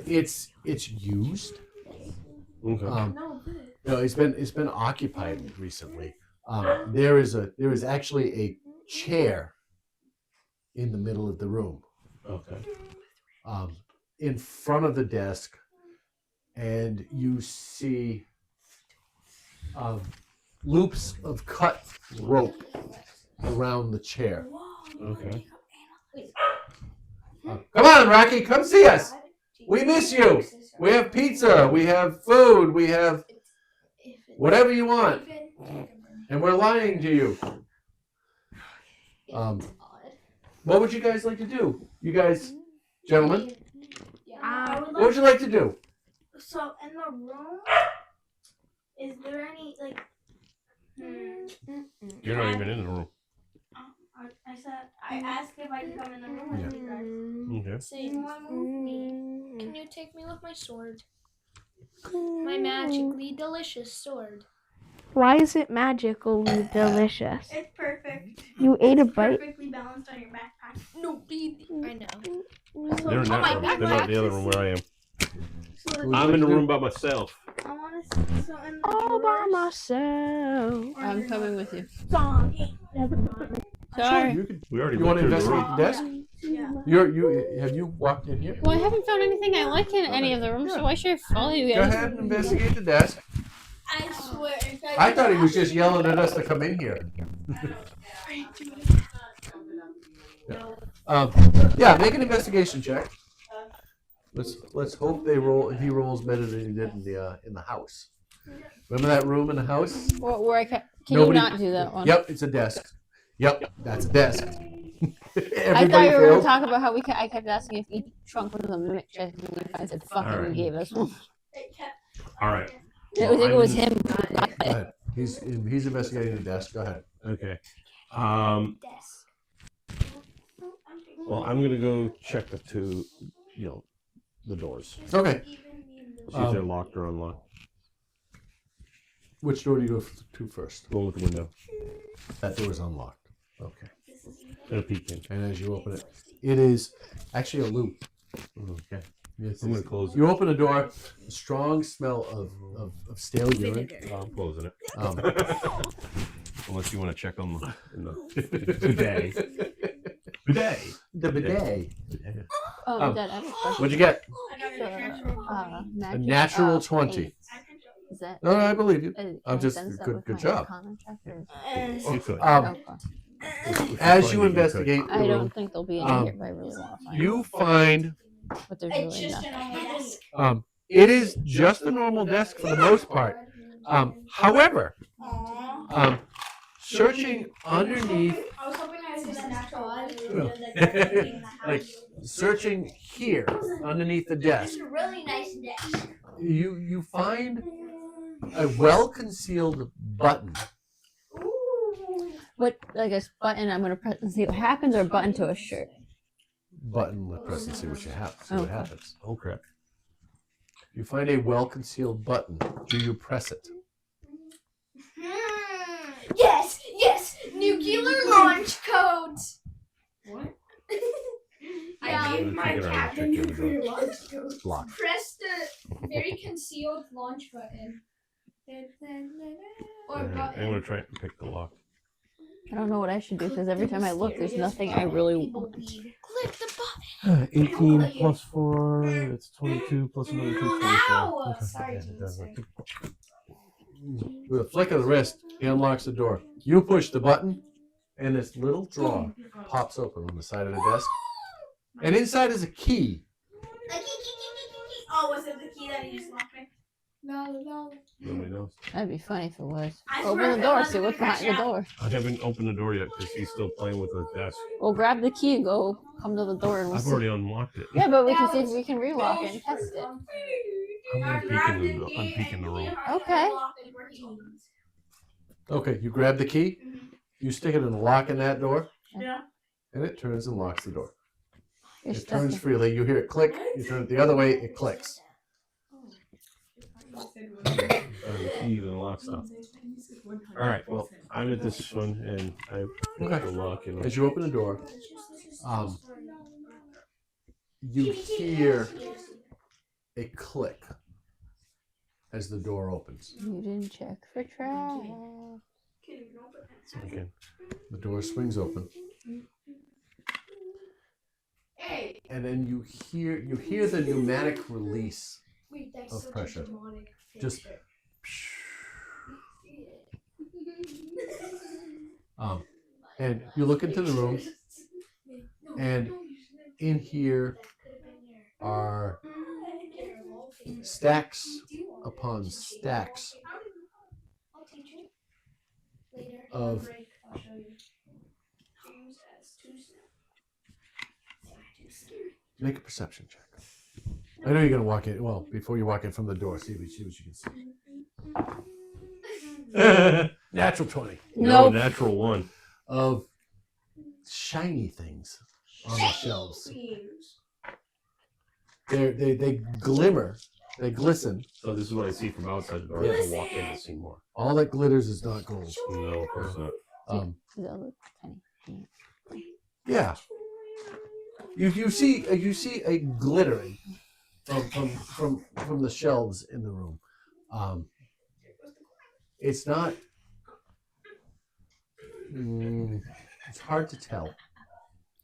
S2: It's used.
S5: Okay.
S6: No,
S2: It's been occupied recently. There is actually a chair in the middle of the room,
S5: Okay.
S2: in front of the desk, and you see loops of cut rope around the chair.
S5: Okay.
S2: Come on, Rocky, come see us. We miss you. We have pizza. We have food. We have whatever you want, and we're lying to you. What would you guys like to do? You guys, gentlemen,
S6: I would
S2: what would you like to do?
S6: So in the room, is there any like?
S5: You're not even in the room.
S6: I said I asked if I could come in the room with you guys.
S5: Okay.
S6: So you want to move me? Can you take me with my sword? My magically delicious sword.
S7: Why is it magically delicious?
S6: It's perfect.
S7: You ate a bite?
S6: Perfectly balanced on your backpack. No, baby. I know.
S5: They're in
S6: Oh, my
S5: that room. They're
S6: backpack
S5: not the other
S6: is-
S5: room where I am.
S6: So
S2: Would
S5: I'm
S2: you
S5: in the
S2: like to
S5: room by myself.
S6: I want to. So in the
S7: All by
S6: drawers-
S7: myself.
S6: or
S3: I'm
S6: they're
S3: coming
S6: not-
S3: with you.
S6: Song. Never mind.
S3: Sorry.
S5: We already
S2: You want to
S5: went through the
S2: investigate
S5: room.
S2: the desk?
S6: Yeah.
S2: Have you walked in here?
S3: Well, I haven't found anything I like in any of the rooms, so why should I follow you
S2: Go
S3: guys?
S2: ahead and investigate the desk.
S6: I swear. If
S2: I thought he was just yelling at us to come in here. Yeah, make an investigation check. Let's hope he rolls better than he did in the house. Remember that room in the house?
S3: Where I can
S2: Nobody-
S3: you not do that one?
S2: Yep, it's a desk. Yep, that's a desk.
S3: I thought you were going to talk about how I kept asking if each trunk was a mimic check, and I said, "Fuck it,"
S5: Alright.
S3: and gave us one.
S5: All right.
S3: I think it was him.
S2: Go ahead. He's investigating the desk. Go ahead.
S5: Okay.
S4: Desk.
S5: Well, I'm gonna go check the two, the doors.
S2: Okay.
S5: See if they're locked or unlocked.
S2: Which door do you go to first?
S5: Go with the window.
S2: That door is unlocked. Okay.
S5: Gonna peek in.
S2: And as you open it, it is actually a loop.
S5: Okay.
S2: Yes,
S5: I'm gonna close it.
S2: You open the door, a strong smell of stale urine.
S5: I'm closing it.
S2: Unless
S5: you want to check on the bidet. Bidet.
S2: The bidet.
S3: Oh, Dad, I have a question.
S2: What'd you get?
S3: A
S2: natural 20.
S3: Is that?
S2: No, I believe you.
S3: I'm
S2: just good job.
S5: You could.
S2: As you investigate the
S3: I
S2: room,
S3: don't think they'll be in here, but I really want to find
S2: you find
S3: but there's
S6: It's
S3: really
S6: just
S3: nothing.
S6: a normal desk.
S2: it is just a normal desk for the most part. However, searching underneath,
S6: I was hoping I was gonna natural light.
S2: like searching here underneath the desk,
S6: It's a really nice desk.
S2: you find a well-concealed button.
S3: What, like a button I'm going to press and see what happens, or a button to a shirt?
S2: Button, let's press and see what what
S3: Okay.
S2: happens.
S5: Oh crap.
S2: You find a well-concealed button. Do you press it?
S6: Yes, nuclear launch codes.
S8: What?
S6: I gave my
S5: Figure out how to
S6: captain
S5: check the other
S6: nuclear launch codes.
S2: Block.
S6: Press the very concealed launch button. Or
S5: I'm
S6: button.
S5: gonna try and pick the lock.
S3: I don't know what I should do because every time I look, there's nothing I really want.
S6: Click the button.
S5: 18 plus 4, it's 22 plus another 2, 24.
S6: Ow! Sorry, Jason.
S2: With a flick of the wrist, he unlocks the door. You push the button, and this little drawer pops open on the side of the desk. And inside is a key.
S6: Oh, was it the key that he just locked me?
S8: No.
S5: Nobody knows.
S3: That'd be funny if it was.
S6: I
S3: Open
S6: swear
S3: the
S6: if
S3: door,
S6: it
S3: see
S6: wasn't,
S3: what's
S6: we crash
S3: behind the
S6: out.
S3: door.
S5: I haven't opened the door yet because he's still playing with the desk.
S3: We'll grab the key and go come to the door and we'll
S5: I've
S3: see.
S5: already unlocked it.
S3: Yeah, but we can see if we can relock it and test it.
S5: I'm peeking the room.
S3: Okay.
S2: Okay, you grab the key, you stick it in the lock in that door,
S6: Yeah.
S2: and it turns and locks the door.
S3: You're
S2: It
S3: stuck.
S2: turns freely. You hear it click. You turn it the other way, it clicks.
S5: The key and the lock stuff. Alright, well, I'm at this one and I put
S2: Okay.
S5: the lock in.
S2: As you open the door, you hear a click as the door opens.
S3: You didn't check for trash.
S5: Okay.
S2: The door swings open, and then you hear the pneumatic release of pressure. Just and you look into the room, and in here are stacks upon stacks of make a perception check. I know you're gonna walk in. Well, before you walk in from the door, see what you can see. Natural 20
S5: No,
S3: Nope.
S5: natural 1.
S2: of shiny things on the shelves. They glimmer, they glisten.
S5: So this is what I see from outside the door. I have to walk in to see more.
S2: All that glitters is not gold.
S5: No, of course not.
S3: They'll look tiny.
S2: Yeah. You see a glittering from the shelves in the room. It's not. It's hard to tell.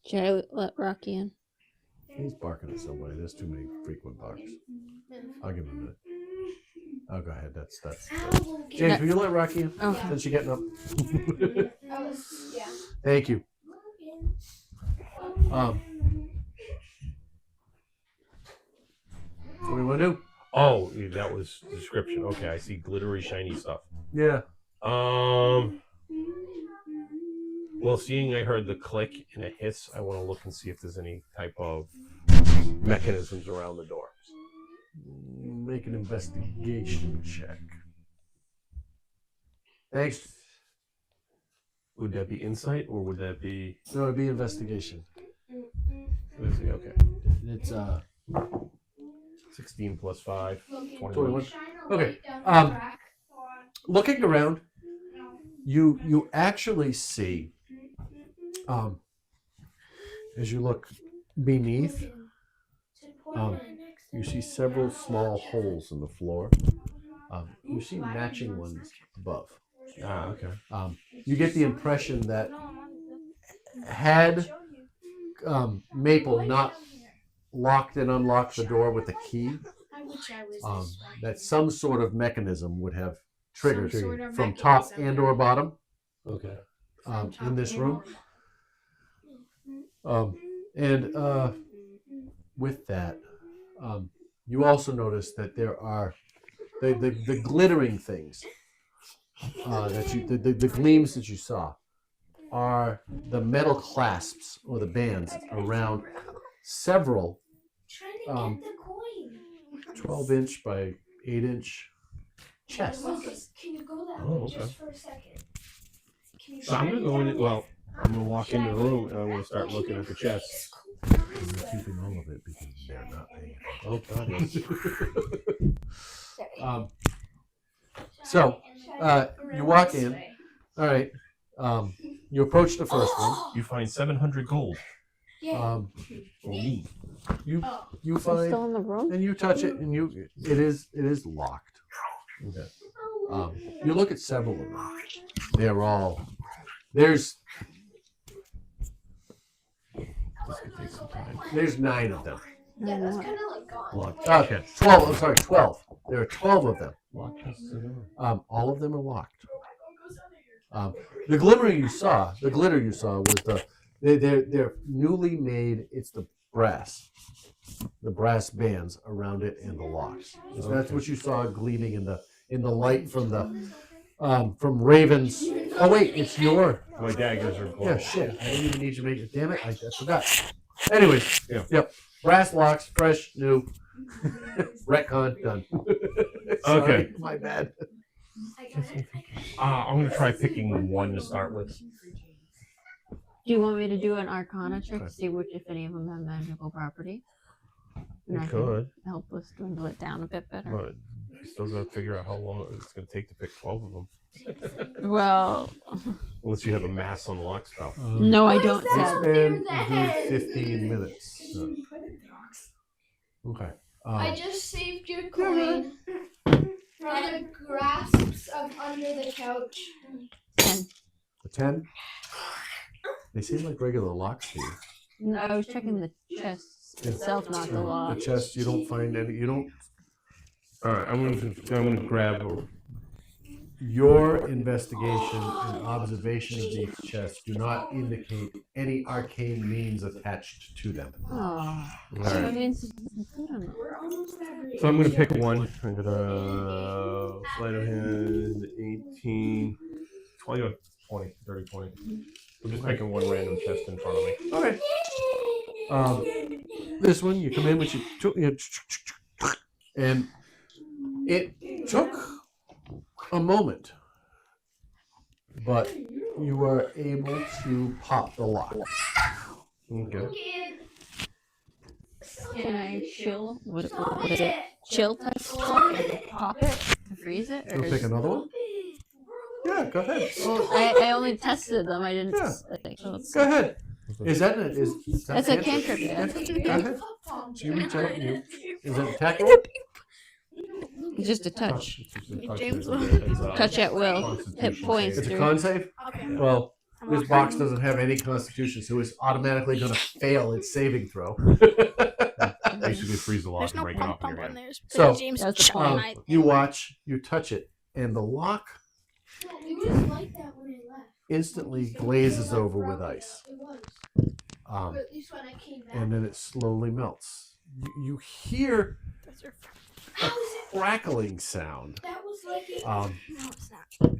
S3: Should I let Rocky in?
S2: He's barking at somebody. There's too many frequent barks. I'll give him a minute. Oh, go ahead. That's
S6: Logan.
S2: James. Will you let Rocky in?
S3: Okay.
S2: Since you're getting up.
S6: Yeah.
S2: Thank you. What do you want to do?
S5: Oh, yeah, that was the description. Okay, I see glittery, shiny stuff.
S2: Yeah.
S5: Well, seeing I heard the click and a hiss, I want to look and see if there's any type of mechanisms around the door.
S2: Make an investigation check. Thanks.
S5: Would that be insight or would that be?
S2: No, it'd be investigation.
S5: Okay.
S2: It's
S5: 16 plus 5. 21.
S2: 21.
S6: Shine a
S2: Okay,
S6: light down the
S2: um,
S6: crack.
S2: looking around.
S6: No.
S2: You actually see, as you look beneath, you see several small holes in the floor. You see matching ones above.
S5: Ah, okay.
S2: You get the impression that had Maple not locked and unlocked the door with the key,
S7: I wish I was
S2: that some sort of mechanism would have triggered
S7: Some sort of
S2: from top
S7: mechanism.
S2: and or bottom
S5: Okay.
S2: in this room. And with that, you also notice that there are the glittering things that you the gleams that you saw are the metal clasps or the bands around several
S6: Trying to get the coin.
S2: 12-inch by 8-inch chests.
S6: Lucas, can you go that
S5: Oh,
S6: way
S5: okay.
S6: just for a second? Can you
S5: So I'm gonna go in. Well, I'm gonna walk into the room and I'm gonna start looking at the chest.
S2: We're keeping all of it because they're not paying attention.
S5: Oh God.
S2: So you walk in. All right. You approach the first one.
S5: You find 700 gold.
S2: For me. You
S3: It's
S2: find
S3: still in the room?
S2: and you touch it and it is locked.
S5: Okay.
S2: You look at several of them. They're all there's
S5: This could take some time.
S2: 9 of them.
S6: Yeah, that's kind of like gone.
S5: Lock.
S2: Okay, 12. I'm sorry, 12. There are 12 of them.
S5: Lock chests are gone.
S2: All of them are locked. The glitter you saw was they're newly made. It's the brass bands around it and the locks. So that's what you saw gleaming in the light from from Raven's. Oh wait, it's your.
S5: My daggers are
S2: Yeah,
S5: glowing.
S2: shit. I didn't even need you to make it. Damn it, I forgot. Anyways,
S5: Yeah.
S2: Yep. Brass locks, fresh, new. Retcon done. Sorry,
S5: Okay.
S2: my bad.
S6: I got it.
S5: I'm gonna try picking one to start with.
S3: Do you want me to do an Arcana check
S2: Okay.
S3: to see if any of them have magical property?
S5: You
S3: And I can
S5: could,
S3: help us dwindle it down a bit better.
S5: but I still gotta figure out how long it's gonna take to pick 12 of them.
S3: Well,
S5: Unless you have a mass unlock spell.
S3: no, I don't.
S2: This
S3: Sadly.
S2: man will do 15 minutes. So. Okay.
S6: I just saved your coin from the grasps of under the couch.
S3: 10.
S2: A 10? They seem like regular locks to you.
S3: No, I was checking the chest itself, not the lock.
S2: The chest, you don't find any. You don't.
S5: All right, I'm gonna grab.
S2: Your investigation and observation of these chests do not indicate any arcane means attached to them.
S3: Oh,
S5: All
S3: so it
S5: right.
S3: means I don't know.
S8: We're almost at
S5: So I'm gonna pick one. I'm gonna sleight of hand 18, 20, or 20, 30, 20. I'm just picking one random chest in front of me.
S2: Okay. This one, you come in with your and it took a moment, but you were able to pop the lock.
S5: Okay.
S3: Can I chill? What is it? Chill touch? Pop it to freeze it?
S2: You'll pick another one? Yeah, go ahead.
S3: Well, I only tested them. I didn't.
S2: Yeah.
S3: So it's-
S2: Go ahead. Is that
S3: That's a cantrip, yeah.
S2: Go ahead. So you reach out and you. Is that attack roll?
S3: It's just a touch.
S5: James
S3: Touch at will. Hit points.
S2: It's a con save? Well, this box doesn't have any constitution, so it's automatically going to fail its saving throw.
S5: Basically, freeze the lock
S7: There's
S5: and
S7: no
S5: break it off
S7: pump
S5: in your
S7: on
S5: hand.
S7: there.
S2: So,
S7: James
S3: That's the
S7: shot
S3: point.
S7: my-
S2: you watch, you touch it, and the lock
S8: No, it was like that when I left.
S2: instantly glazes over with ice.
S8: It was.
S2: Um,
S8: Or at least when I came back.
S2: and then it slowly melts. You hear a crackling sound.
S8: That was like it.
S7: No, it's not.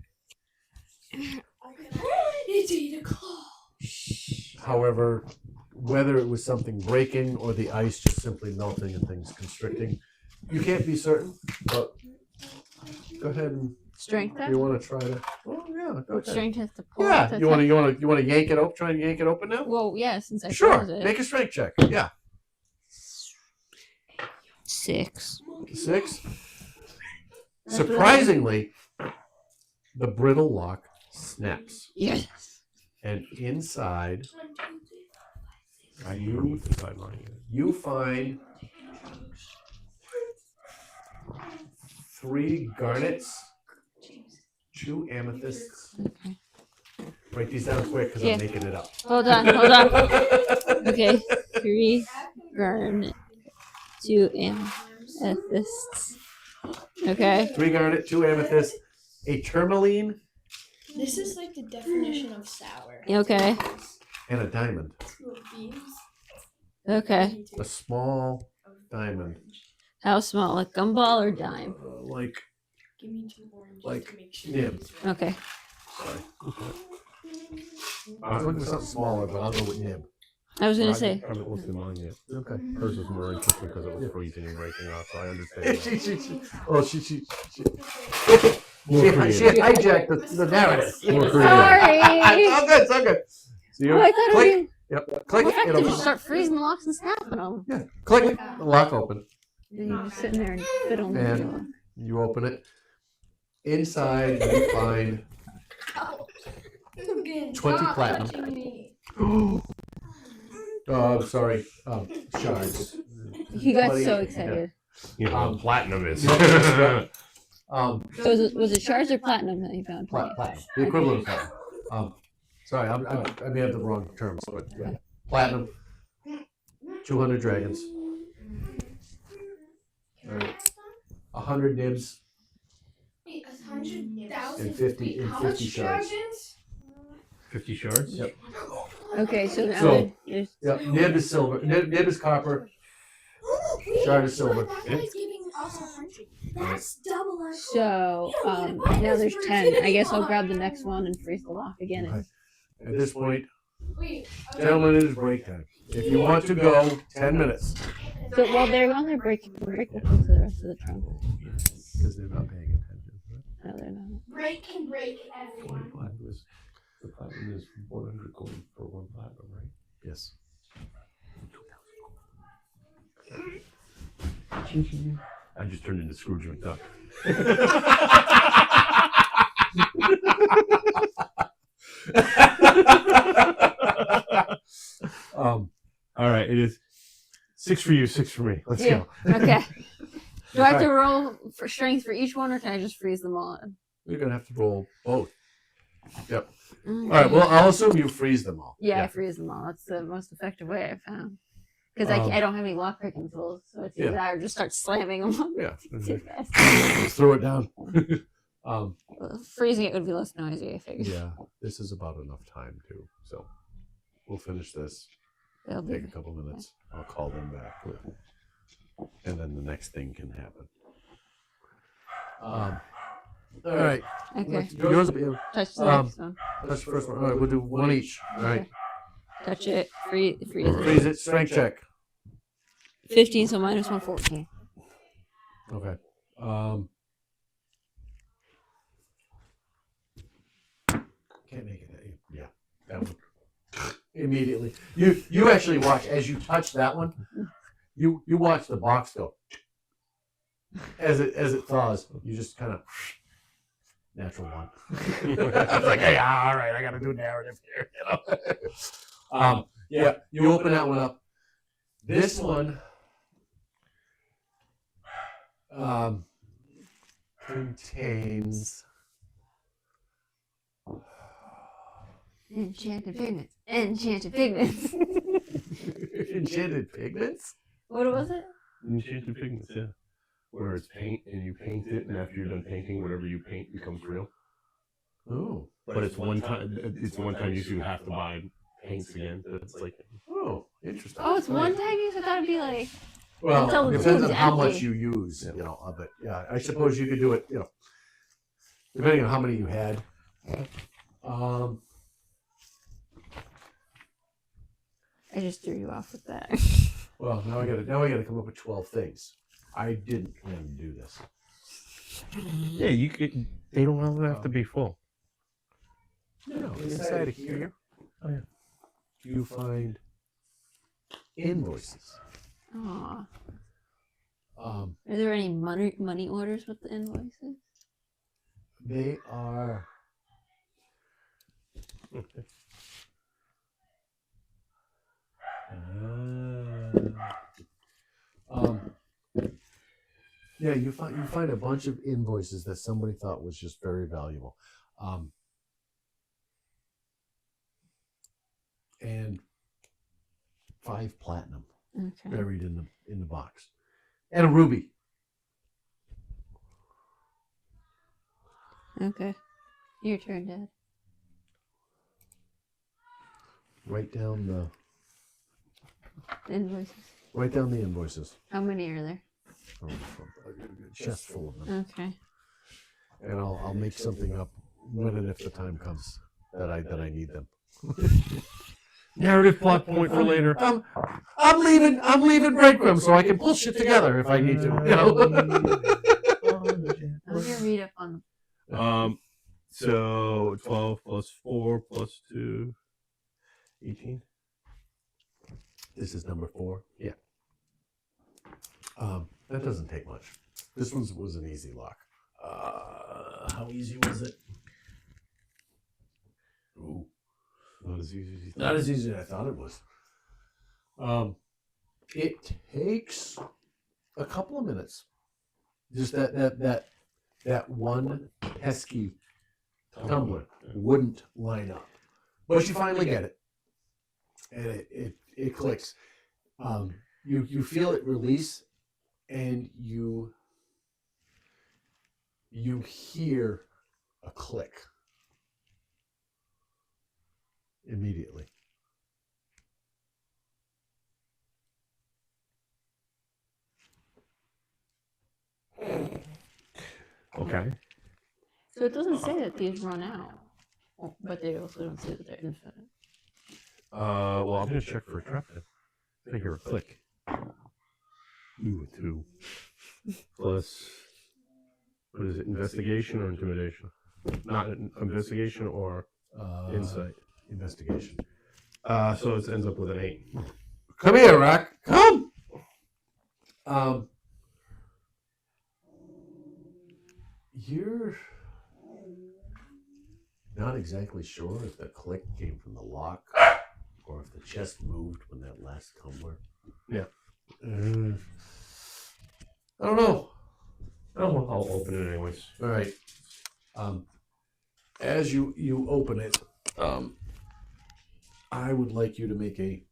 S8: It's 8 o'clock.
S2: However, whether it was something breaking or the ice just simply melting and things constricting, you can't be certain. But go ahead and
S3: Strength
S2: you want to try to. Oh yeah, go ahead.
S3: Strength has to pull.
S2: Yeah,
S3: to
S2: you want to yank it open? Try and yank it open now.
S3: Well, yeah, since I
S2: Sure,
S3: froze it.
S2: make a strength check. Yeah,
S3: 6.
S2: 6. Surprisingly, the brittle lock snaps,
S3: Yes.
S2: and inside
S8: 1, 2, 3, 4, 5, 6.
S2: you find 3 garnets, 2 amethysts.
S3: Okay.
S2: Write these down quick because
S3: Yeah.
S2: I'm making it up.
S3: Hold on, hold on. Okay, 3 garnet, 2 amethysts. Okay.
S2: 3 garnet, 2 amethysts, a tourmaline,
S8: This is like the definition of sour.
S3: Okay.
S2: and a diamond.
S3: Okay.
S2: A small diamond,
S3: How small? Like gumball or dime?
S2: like
S8: Give me 2 oranges
S2: Like
S8: to make sure.
S2: nib.
S8: it's right.
S3: Okay.
S2: Sorry. I was looking for something smaller, but I'll go with nib.
S3: I was gonna say.
S5: I haven't looked at mine yet.
S2: Okay.
S5: Hers was more interesting because it was freezing and breaking off, so I understand.
S2: She hijacked the narrative.
S5: More creative.
S3: Sorry.
S2: It's all good. It's all good. So you
S3: Oh, I thought
S2: click.
S3: it was
S2: Yep. Click.
S3: effective.
S2: It'll
S3: Just start freezing the locks and snapping them.
S2: yeah. Click. The lock open.
S3: Then you're just sitting there and fiddling with
S2: And-
S3: your lock.
S2: You open it. Inside you find
S8: I'm getting
S2: 20
S8: stop
S2: platinum.
S8: touching me.
S2: Sorry. Shards.
S3: He got
S2: Buddy,
S3: so excited.
S5: You know, platinum is.
S3: So was it shards or platinum that you found?
S2: Platinum. The equivalent of platinum. Sorry, I may have the wrong terms, but yeah. Platinum. 200 dragons. 100 nibs.
S8: Wait, 100,000
S2: And 50
S8: How
S2: 50
S8: much
S2: shards.
S8: dragons?
S5: 50 shards?
S2: Yep.
S3: Okay, so now
S2: So-
S3: there's
S2: Yep. Nib is silver. Nib is copper. Shard is silver.
S8: That guy's giving us 100. That's double our
S3: so now there's 10. I guess I'll grab the next one and freeze the lock again.
S2: Right. At this point,
S8: Wait,
S2: gentlemen, it is break time. If you want to go, 10 minutes.
S3: So while they're on their break into the rest of the trunk.
S2: Because they're not paying attention.
S3: No, they're not.
S8: break can break everyone.
S5: The platinum is 100 gold for 1 platinum, right?
S2: Yes.
S5: I just turned into Scrooge McDuck. All right, it is 6 for you, 6 for me. Let's
S3: Yeah.
S5: go.
S3: Okay. Do I have to roll for strength for each one, or can I just freeze them all?
S2: You're going to have to roll both. Yep.
S3: Mm.
S2: All right, well, I'll assume you freeze them all.
S3: Yeah, I freeze them all. That's the most effective way I found. Because I don't have any lock picking tools, so it's either that or just start slamming them
S2: Yeah.
S3: too fast.
S2: Just throw it down.
S3: Freezing it would be less noisy, I figured.
S2: Yeah, this is about enough time, too. So we'll finish this.
S3: They'll be
S2: Take a couple minutes. I'll call them back. And then the next thing can happen. All right.
S3: okay.
S2: Yours,
S3: Touch the next one.
S2: that's the first one. All right, we'll do one each. All right.
S3: Touch it. Freeze it.
S2: Freeze it. Strength check.
S3: 15, so minus 1, 14.
S2: Okay. Can't make it. Yeah, that one. Immediately. You actually watch as you touch that one. You watch the box go as it thaws. You just kind of natural one. I was like, hey, all right, I got to do narrative here. You know. Yeah. You open that one up. This one. Contains
S3: Enchanted pigments. Enchanted pigments.
S2: enchanted pigments.
S3: What was it?
S5: Enchanted pigments, yeah. Where it's paint and you paint it, and after you're done painting, whatever you paint becomes real.
S2: Oh.
S5: But it's one time. It's one time use. You have to buy paints again. It's like
S2: Oh, interesting.
S3: Oh, it's one time use. I thought it'd be like.
S2: Well,
S3: Until
S2: it
S3: the
S2: depends on
S3: tube's
S2: how
S3: empty.
S2: much you use, you know, of it. Yeah, I suppose you could do it, you know, depending on how many you had.
S3: I just threw you off with that.
S2: Well, now I gotta come up with 12 things. I didn't plan to do this.
S5: yeah, you could. They don't all have to be full.
S2: No, inside of here, you find invoices.
S3: Aw.
S2: Um,
S3: Are there any money orders with the invoices?
S2: they are. Yeah, you find a bunch of invoices that somebody thought was just very valuable, and 5 platinum
S3: Okay.
S2: buried in the box, and a ruby.
S3: Okay. Your turn, Dad.
S2: Write down the
S3: Invoices.
S2: invoices.
S3: How many are there?
S2: Oh, a chest full of them,
S3: Okay.
S2: and I'll make something up when and if the time comes that I need them.
S5: Narrative plot point for later.
S2: I'm leaving breadcrumbs so I can pull shit together if I need to. You know?
S3: I'm gonna read up on.
S5: So 12 plus 4 plus 2, 18.
S2: This is number 4. Yeah. That doesn't take much. This one was an easy lock. How easy was it? Ooh,
S5: Not as easy as you
S2: not as easy as I thought it was. It takes a couple of minutes. Just that one pesky tumbler wouldn't line up, but you finally get it, and it clicks. You feel it release, and you hear a click immediately.
S5: Okay.
S3: So it doesn't say that these run out, but they also don't say that they're infinite.
S5: Well, I'm gonna check for a trap then. I hear a click. Ooh, a 2. Plus, what is it? Investigation or intimidation? Not investigation or insight.
S2: Investigation.
S5: So it ends up with an 8.
S2: Come here, Rock. Come. You're not exactly sure if the click came from the lock or if the chest moved when that last tumbler.
S5: Yeah.
S2: I don't know.
S5: Oh, I'll open it anyways.
S2: All right. As you open it, I would like you to make a.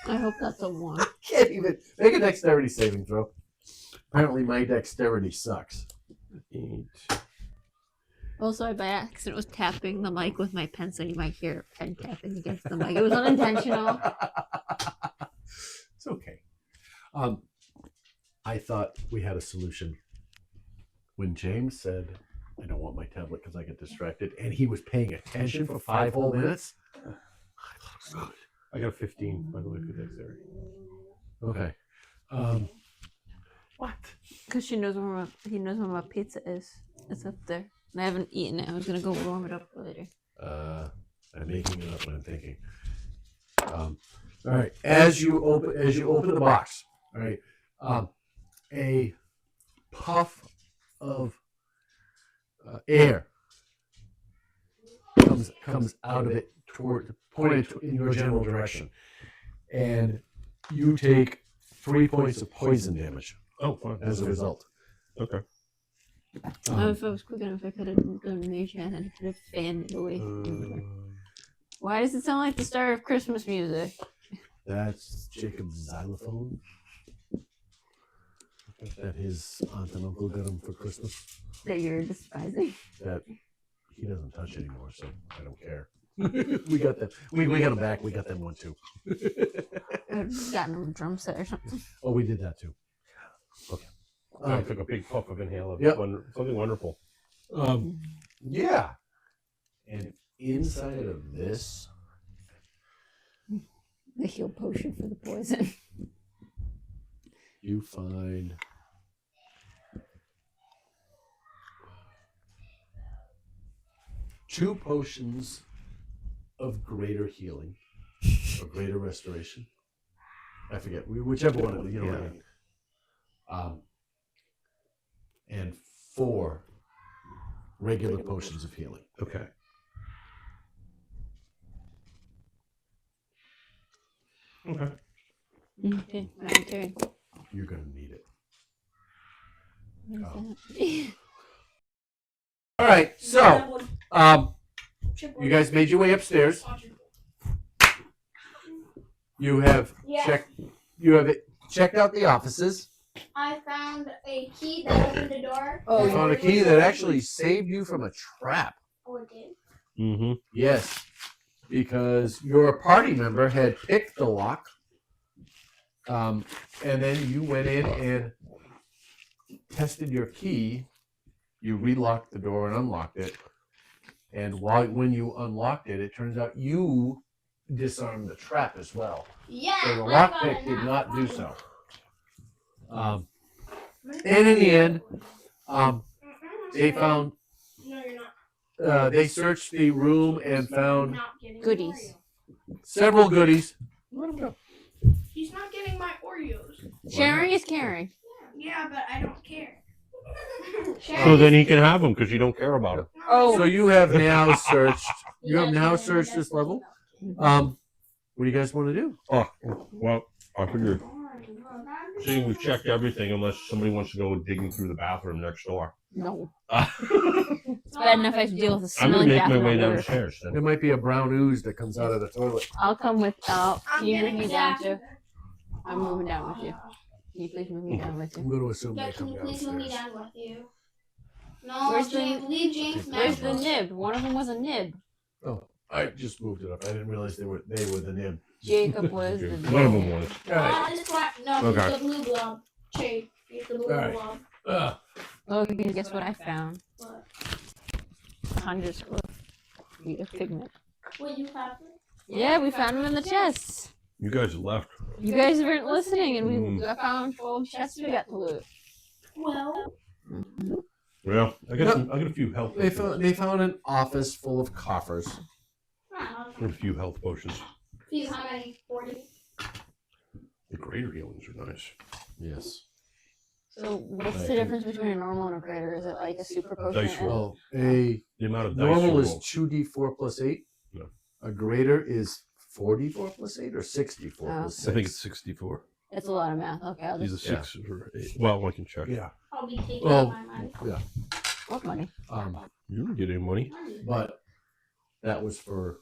S3: I hope that's a 1.
S2: Can't even make a dexterity saving throw. Apparently, my dexterity sucks.
S5: 8.
S3: Also, I by accident was tapping the mic with my pen, so you might hear a pen tapping against the mic. It was unintentional.
S2: It's okay. I thought we had a solution when James said, "I don't want my tablet because I get distracted," and he was paying attention for 5 whole minutes. I thought it was good.
S5: I got a 15, by the way, for dexterity.
S2: Okay. What?
S3: Because he knows where my pizza is. It's up there. And I haven't eaten it. I was gonna go warm it up later.
S2: I'm making it up when I'm thinking. All right. As you open the box, all right, a puff of air comes out of it pointed in your general direction, and you take 3 points of poison damage
S5: Oh, fine.
S2: as a result.
S5: Okay.
S3: If I was quick enough, I could have done mage hand and I could have fanned it away. Why does it sound like the start of Christmas music?
S2: That's Jacob's xylophone that his aunt and uncle got him for Christmas.
S3: That you're despising.
S2: That he doesn't touch anymore, so I don't care. We got them. We got them back. We got them one too.
S3: I've gotten him a drum set or something.
S2: Oh, we did that too. Okay.
S5: I took a big puff of inhaler.
S2: Yep.
S5: Something wonderful.
S2: Yeah. And inside of this,
S3: The heal potion for the poison.
S2: you find two potions of greater healing or greater restoration. I forget whichever one of them, you know what I mean. And 4 regular potions of healing.
S5: Okay. Okay.
S3: Okay, my turn.
S2: You're gonna need it.
S3: What is that?
S2: All right, so you guys made your way upstairs. You have checked out the offices.
S6: I found a key that opened the door.
S2: You found a key that actually saved you from a trap.
S6: Oh, it did.
S5: Mm-hmm.
S2: Yes, because your party member had picked the lock, and then you went in and tested your key. You relocked the door and unlocked it, and when you unlocked it, it turns out you disarmed the trap as well.
S6: Yeah.
S2: So the
S6: I got
S2: lockpick
S6: it
S2: did
S6: now.
S2: not do so. And in the end, they found.
S6: No, you're not.
S2: They searched the room and found
S6: Not getting
S3: Goodies.
S2: several goodies.
S6: He's not getting my Oreos.
S3: Sharing is caring.
S6: Yeah, but I don't care.
S5: So then he can have them because you don't care about him.
S2: So you have now searched. You have now searched this level. What do you guys want to do?
S5: Oh, well, I figured. Seeing we've checked everything, unless somebody wants to go digging through the bathroom next door.
S3: No.
S5: I'm
S3: It's bad enough I have to deal with the
S5: gonna
S3: smelling
S5: make my
S3: bathroom.
S5: way
S3: odor.
S5: downstairs. Then.
S2: There might be a brown ooze that comes out of the toilet.
S3: I'll come with. Can you bring
S6: getting
S3: me down
S6: that.
S3: too? I'm moving down with you. Can you please move me down with
S2: I'm
S3: you?
S2: going to assume
S6: Yeah,
S2: they
S6: can
S2: come
S6: you please move me
S2: downstairs.
S6: down with you? No,
S3: Where's the-
S6: leave James
S3: Where's the
S6: now.
S3: nib? One of them was a nib.
S2: Oh, I just moved it up. I didn't realize they were the nib.
S3: Jacob was the
S5: One
S3: nib.
S5: of them was.
S2: All right.
S6: This black, no,
S5: Okay.
S6: he's the blue blob. Shade. He's the blue
S2: Alright.
S6: blob.
S3: Oh, you can guess what I found?
S6: What?
S3: 100 square feet of pigment.
S6: What you have?
S3: Yeah, we found them in the chests.
S5: You guys left.
S3: You guys weren't listening, and we found 12 chests we got to loot.
S6: Well,
S5: Yeah, I got a few health.
S2: They
S5: potions.
S2: found an office full of coffers.
S6: I
S5: I got a few health potions.
S6: don't know. How many? 40?
S5: The greater healings are nice.
S2: Yes.
S3: So, what's the difference between a normal and a greater? Is it like a super potion?
S5: Dice roll.
S2: Well, a
S5: The amount of dice
S2: normal
S5: you
S2: is
S5: roll.
S2: 2d4 plus 8.
S5: Yeah.
S2: A greater is 4d4 plus 8 or 64
S3: Oh.
S2: plus 6.
S5: I think it's 64.
S3: It's a lot of math. Okay, I'll
S5: Either
S3: just.
S5: 6 or 8. Well, I can check.
S2: Yeah.
S6: I'll be taking
S2: Well,
S6: my money.
S2: yeah.
S3: What money?
S5: You don't get any money.
S2: But that was for,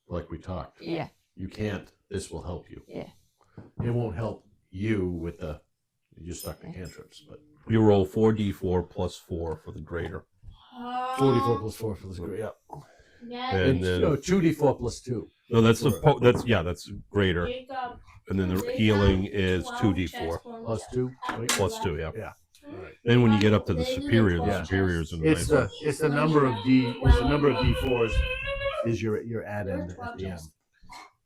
S2: like we talked.
S3: Yeah.
S2: You can't. This will help you.
S3: Yeah.
S2: It won't help you with the. You stuck to cantrips, but
S5: You roll 4d4 plus 4 for the greater.
S2: 44 plus 4 for this great. Yeah.
S6: Yeah.
S5: And then-
S2: no, 2d4 plus 2.
S5: No, that's that's greater.
S6: Jacob.
S5: And then the healing is 2d4
S2: Plus 2. Wait.
S5: plus 2. Yeah.
S2: Yeah.
S5: Then when you get up to the superior, the
S2: Yeah.
S5: superiors and
S2: It's the number of d4s is your add-in at the end.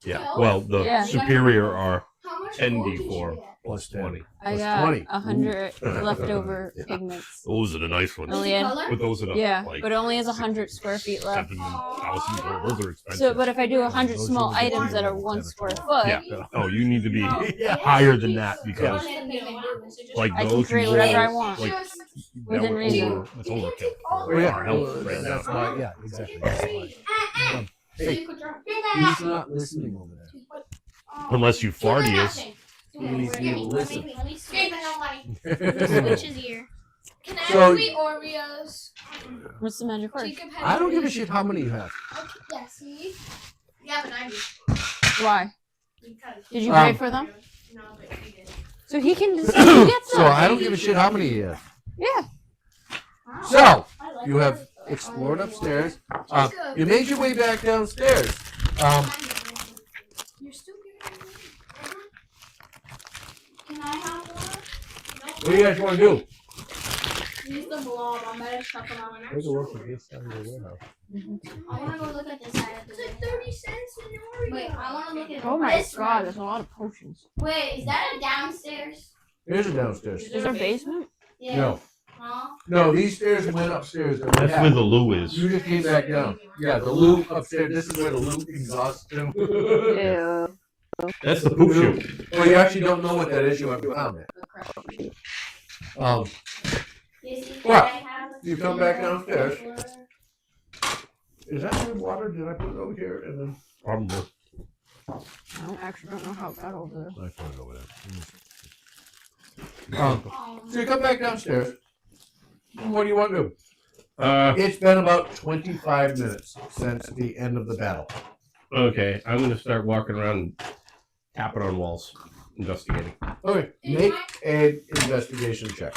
S5: Yeah. Well, the
S3: Yeah.
S5: superior are
S6: How much
S5: 10d4
S2: Plus
S5: 20.
S3: I
S2: Plus
S3: got
S2: 20.
S3: 100 leftover
S5: Yeah.
S3: pigments.
S5: Those are the nice ones.
S3: Only in,
S5: But those are the
S3: yeah,
S5: like
S3: but it only has 100 square feet left.
S5: 7,000. Those are expensive.
S3: So, but if I do 100
S2: Those
S3: small
S2: are the
S3: items that are 1 square foot,
S5: yeah. Oh, you need to be
S2: Yeah.
S5: higher than that because like
S3: I can
S5: those
S3: create
S5: you
S3: whatever I
S5: roll,
S3: want.
S5: Like
S3: Within
S5: that were
S3: reason.
S5: that's overkill.
S2: Oh,
S5: for
S2: yeah.
S5: our health right now.
S2: That's why. Yeah, exactly. That's why. Hey, he's not listening over there.
S5: Unless you fartius.
S2: He needs you to listen.
S6: Let me scrape no money.
S4: Switch his ear.
S6: Can I
S2: So-
S6: have 3 Oreos?
S3: What's the magic word?
S6: Jacob had
S2: I don't give a
S6: three.
S2: shit how many you have.
S6: Yeah, see? Yeah, but I do.
S3: Why?
S6: Because
S3: Did you pay
S2: Um,
S3: for them?
S6: No, but he did.
S3: So he can decide who gets
S2: So
S3: them.
S2: I don't give a shit how many he has.
S3: Yeah.
S2: So you have explored upstairs. You made your way back downstairs.
S6: You're still giving me Can I have one?
S2: What do you guys want to do?
S6: Use the blob. I'm better stuff them out.
S2: Take a look at this side of the warehouse.
S6: I want to go look at this side of the It's like 30 cents an Oreo. Wait, I want to look at
S3: Oh my
S6: this
S3: god,
S6: one.
S3: there's a lot of potions.
S6: Wait, is that a downstairs?
S2: Here's a downstairs.
S3: Is there a basement?
S6: Yeah.
S2: No,
S6: Huh?
S2: no, these stairs went upstairs.
S5: That's where the loo is.
S2: You just came back down. Yeah, the loo upstairs. This is where the loo exhausts to.
S3: Ew.
S5: That's the poop chute.
S2: Well, you actually don't know what that is. You haven't found it. What? You come back downstairs. Is that good water? Did I put it over here and then?
S5: Probably.
S3: I don't know how it got over there.
S2: I put it over there. So you come back downstairs. What do you want to do? It's been about 25 minutes since the end of the battle.
S5: Okay, I'm gonna start walking around, tapping on walls, investigating.
S2: Okay, make an investigation check.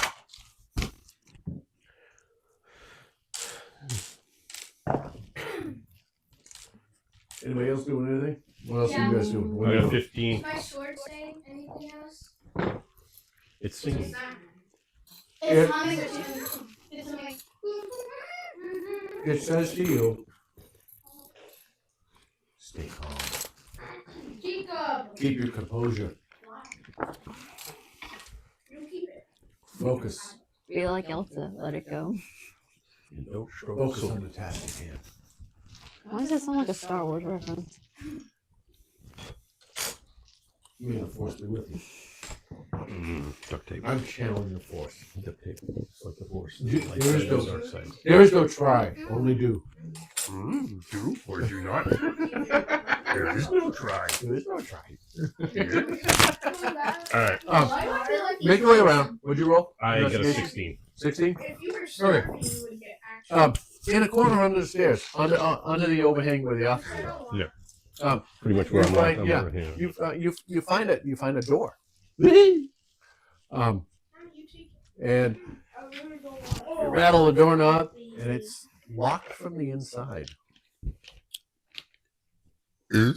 S2: Anybody else doing anything? What else are you guys doing? What are
S5: I
S2: you
S5: got
S2: doing?
S5: 15.
S6: Is my sword saying anything else?
S5: It's singing.
S6: It's humming a tune. It's humming.
S2: It says to you, stay calm.
S6: Jacob.
S2: Keep your composure.
S6: You keep it.
S2: Focus.
S3: Be like Elsa, let it go.
S5: And don't stroke
S2: Focus
S5: so
S2: on the task at hand.
S3: Why does that sound like a Star Wars reference?
S2: May the force be with you.
S5: Duct tape.
S2: I'm channeling the force.
S5: Duct tape. It's like the horse.
S2: Like
S5: There
S2: there
S5: is
S2: is
S5: no
S2: no-
S5: dark side.
S2: There is no try, only do.
S5: Do or do not. There is no try.
S2: There is no try.
S5: Alright,
S6: Why do I feel like
S2: Make your way around. Would you roll?
S5: I got a
S2: Investigation?
S5: 16.
S2: 16?
S6: if you were starving, you would get actually.
S2: In a corner under the stairs, under the overhang where the office is.
S5: Pretty much where
S2: You
S5: I'm
S2: find-
S5: at.
S2: yeah.
S5: Over here.
S2: You find it. You find a door. And you rattle the doorknob, and it's locked from the inside.
S3: Do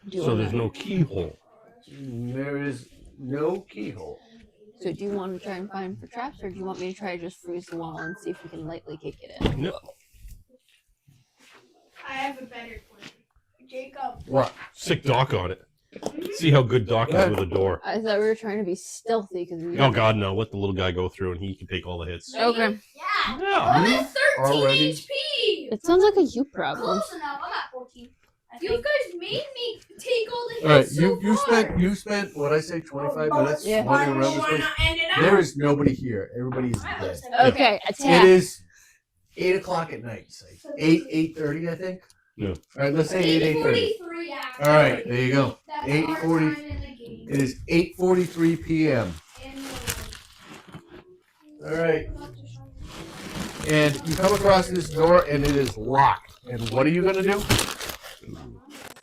S3: you
S5: So
S3: wanna-
S5: there's no keyhole.
S2: There is no keyhole.
S3: So do you want to try and find for traps, or do you want me to try to just freeze the wall and see if we can lightly kick it in?
S5: No.
S6: I have a better plan. Jacob.
S2: What?
S5: Stick Doc on it. See how good Doc is with a door.
S3: I thought we were trying to be stealthy because we.
S5: Oh god, no. Let the little guy go through and he can take all the hits.
S3: Okay.
S6: Yeah.
S5: Yeah.
S6: I'm at 13
S2: already-
S6: HP.
S3: It sounds like a you problem.
S6: Close enough. I'm at 14. You guys made me take all the hits
S2: All right,
S6: so far.
S2: you spent what I say 25 minutes
S3: Yeah.
S2: wandering around this place. There is nobody here. Everybody is dead.
S3: Okay,
S2: It
S3: attack.
S2: is 8 o'clock at night. Say 8:30, I think.
S5: Yeah.
S2: All right, let's say 8:30.
S6: 8:43, yeah.
S2: All right, there you go.
S6: That's
S2: 8:40.
S6: our time in the game.
S2: It is 8:43 p.m. All right, and you come across this door, and it is locked. And what are you gonna do?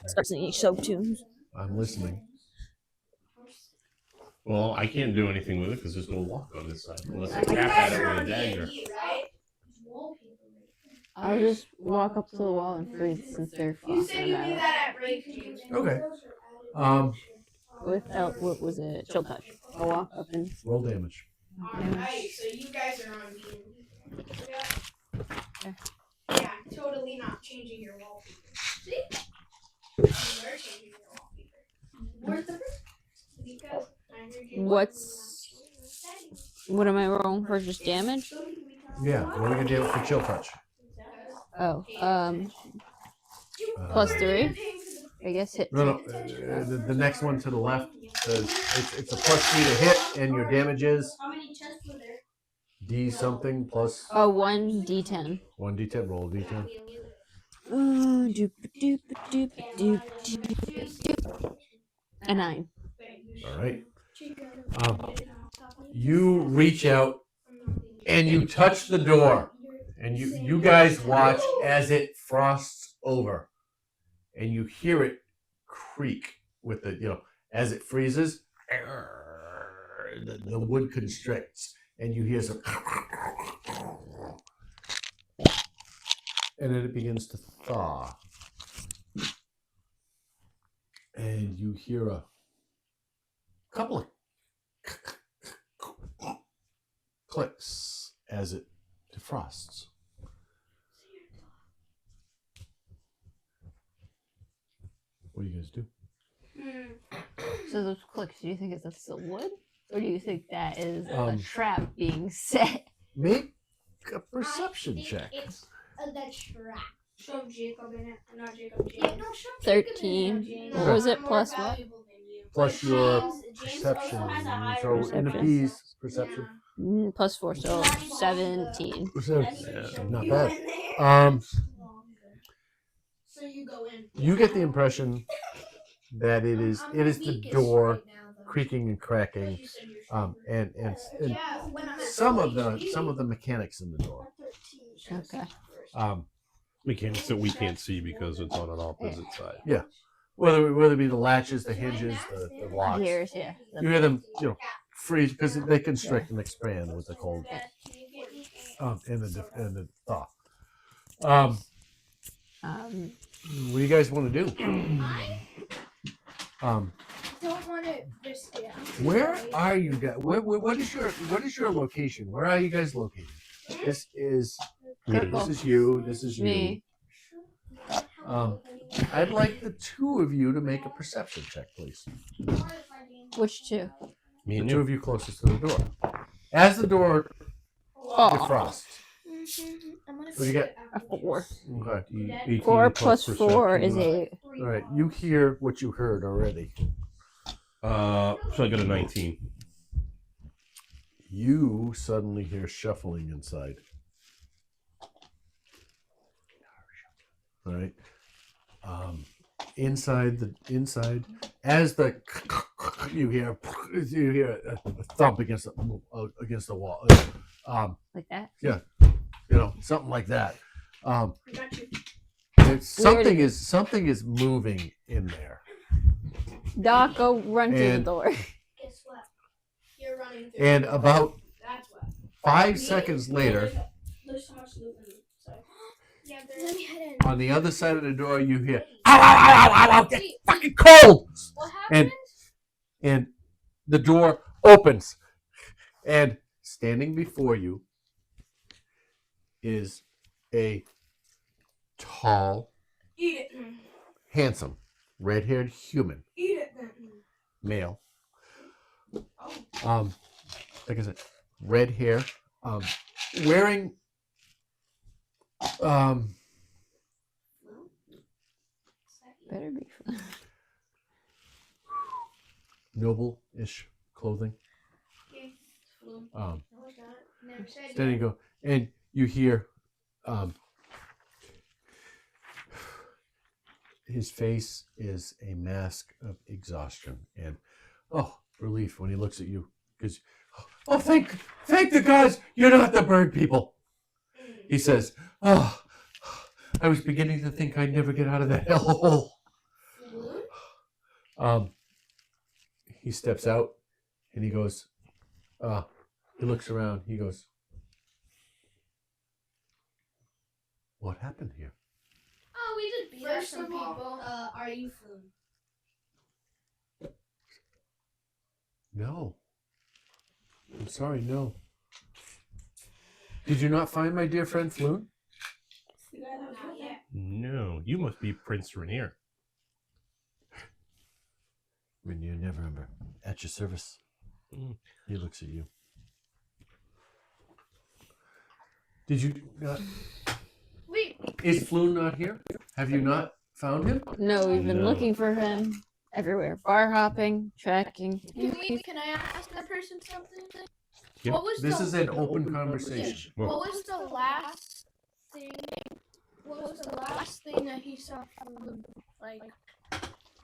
S3: Start singing soap tunes.
S2: I'm listening.
S5: Well, I can't do anything with it because there's no lock on this side. Unless I tap at it with a dagger.
S3: I'll just walk up to the wall and freeze since they're
S6: You
S3: frost
S6: said you do
S3: automatic.
S6: that at break. James.
S2: Okay.
S3: Without what was it? Chill touch. I'll walk up and
S2: Roll damage.
S6: Alright, so you guys are on D&D. Yeah, totally not changing your wallpaper. See? You are changing your wallpaper. Where's the first? Because I heard you.
S3: what am I rolling for? Just damage?
S2: Yeah. What are we gonna do for chill touch?
S3: Oh, +3. I guess hit.
S2: No. The next one to the left says it's a +3 to hit, and your damage is
S6: How many chests were there?
S2: D something plus
S3: Oh, 1d10.
S2: 1d10. Roll a d10.
S3: A 9.
S2: All right. You reach out and you touch the door, and you guys watch as it frosts over, and you hear it creak with the as it freezes, the wood constricts, and you hear some, and then it begins to thaw, and you hear a couple of clicks as it defrosts. What do you guys do?
S3: So those clicks, do you think it's the wood? Or do you think that is a
S2: Um,
S3: trap being set?
S2: Make a perception check.
S6: It's the trap. Show Jacob in it. Not Jacob. James.
S8: Yeah, no, show Jacob in
S3: 13.
S8: it.
S3: What was it?
S6: I'm more
S3: Plus what?
S6: valuable than you.
S2: Plus your
S6: James
S2: perception.
S6: also has a higher
S2: So in the
S3: perception.
S2: P's, perception.
S3: Plus 4, so 17.
S2: Not
S6: You
S2: bad.
S6: in there. So you go in.
S2: You get the impression that it is the door creaking and cracking, and
S6: Yeah, when I'm at
S2: some of the mechanics in the door.
S3: Okay.
S5: Mechanics that we can't see because it's on an opposite side.
S2: Whether it be the latches, the hinges, the locks.
S3: Here's, yeah.
S2: You hear them, freeze because they constrict and expand with the cold, and the thaw. What do you guys want to do?
S6: don't want to risk it.
S2: Where are you guys? What is your location? Where are you guys located? This is you. This is you.
S3: Me.
S2: I'd like the two of you to make a perception check, please.
S3: Which two?
S5: Me
S2: The
S5: and
S2: two
S5: you.
S2: of you closest to the door. As the door
S3: Oh,
S2: defrosts.
S7: I'm gonna
S2: What do you get?
S3: a 4.
S2: Okay.
S5: 18
S3: 4 plus 4 is
S5: perception.
S3: 8.
S2: All right. You hear what you heard already.
S5: So I got a 19.
S2: You suddenly hear shuffling inside. All right. Inside, as you hear a thump against the wall.
S3: Like that?
S2: Something like that.
S6: Got you.
S2: Something is moving in there.
S3: Doc, go run to the
S2: And-
S3: door.
S6: Guess what? You're running through.
S2: And about
S6: That's what.
S2: 5 seconds later,
S6: There's so much loot in the side. Yeah,
S4: Let me head in.
S2: on the other side of the door, you hear, ow, ow, ow, ow, ow, ow, get fucking cold!
S6: What happened?
S2: And the door opens, and standing before you is a tall,
S6: Eat it.
S2: handsome, red-haired human
S6: Eat it then.
S2: male.
S6: Oh.
S2: Like I said, red hair, wearing
S3: Better be fun.
S2: noble-ish clothing.
S6: Okay. Flu.
S2: Um,
S6: No, it's not. Never said
S2: There you go. And you hear his face is a mask of exhaustion and relief when he looks at you. Because thank the gods you're not the bird people. He says, I was beginning to think I'd never get out of that hellhole. He steps out and he goes, he looks around, he goes, what happened here?
S6: Oh, we just beat up
S8: First
S6: some
S8: of all,
S6: people. Are you Floon?
S2: No. I'm sorry, no. Did you not find my dear friend Floon?
S6: Not yet.
S5: No, you must be Prince Rainier.
S2: When you never remember. At your service. He looks at you. Did you not?
S6: Wait.
S2: Is Floon not here? Have you not found him?
S3: No, we've been
S5: No.
S3: looking for him everywhere. Bar hopping, tracking.
S7: Can I ask that person something?
S5: Yeah.
S7: What was
S2: This
S7: the,
S2: is an open conversation.
S7: what was the last thing? What was the last thing that he saw from like?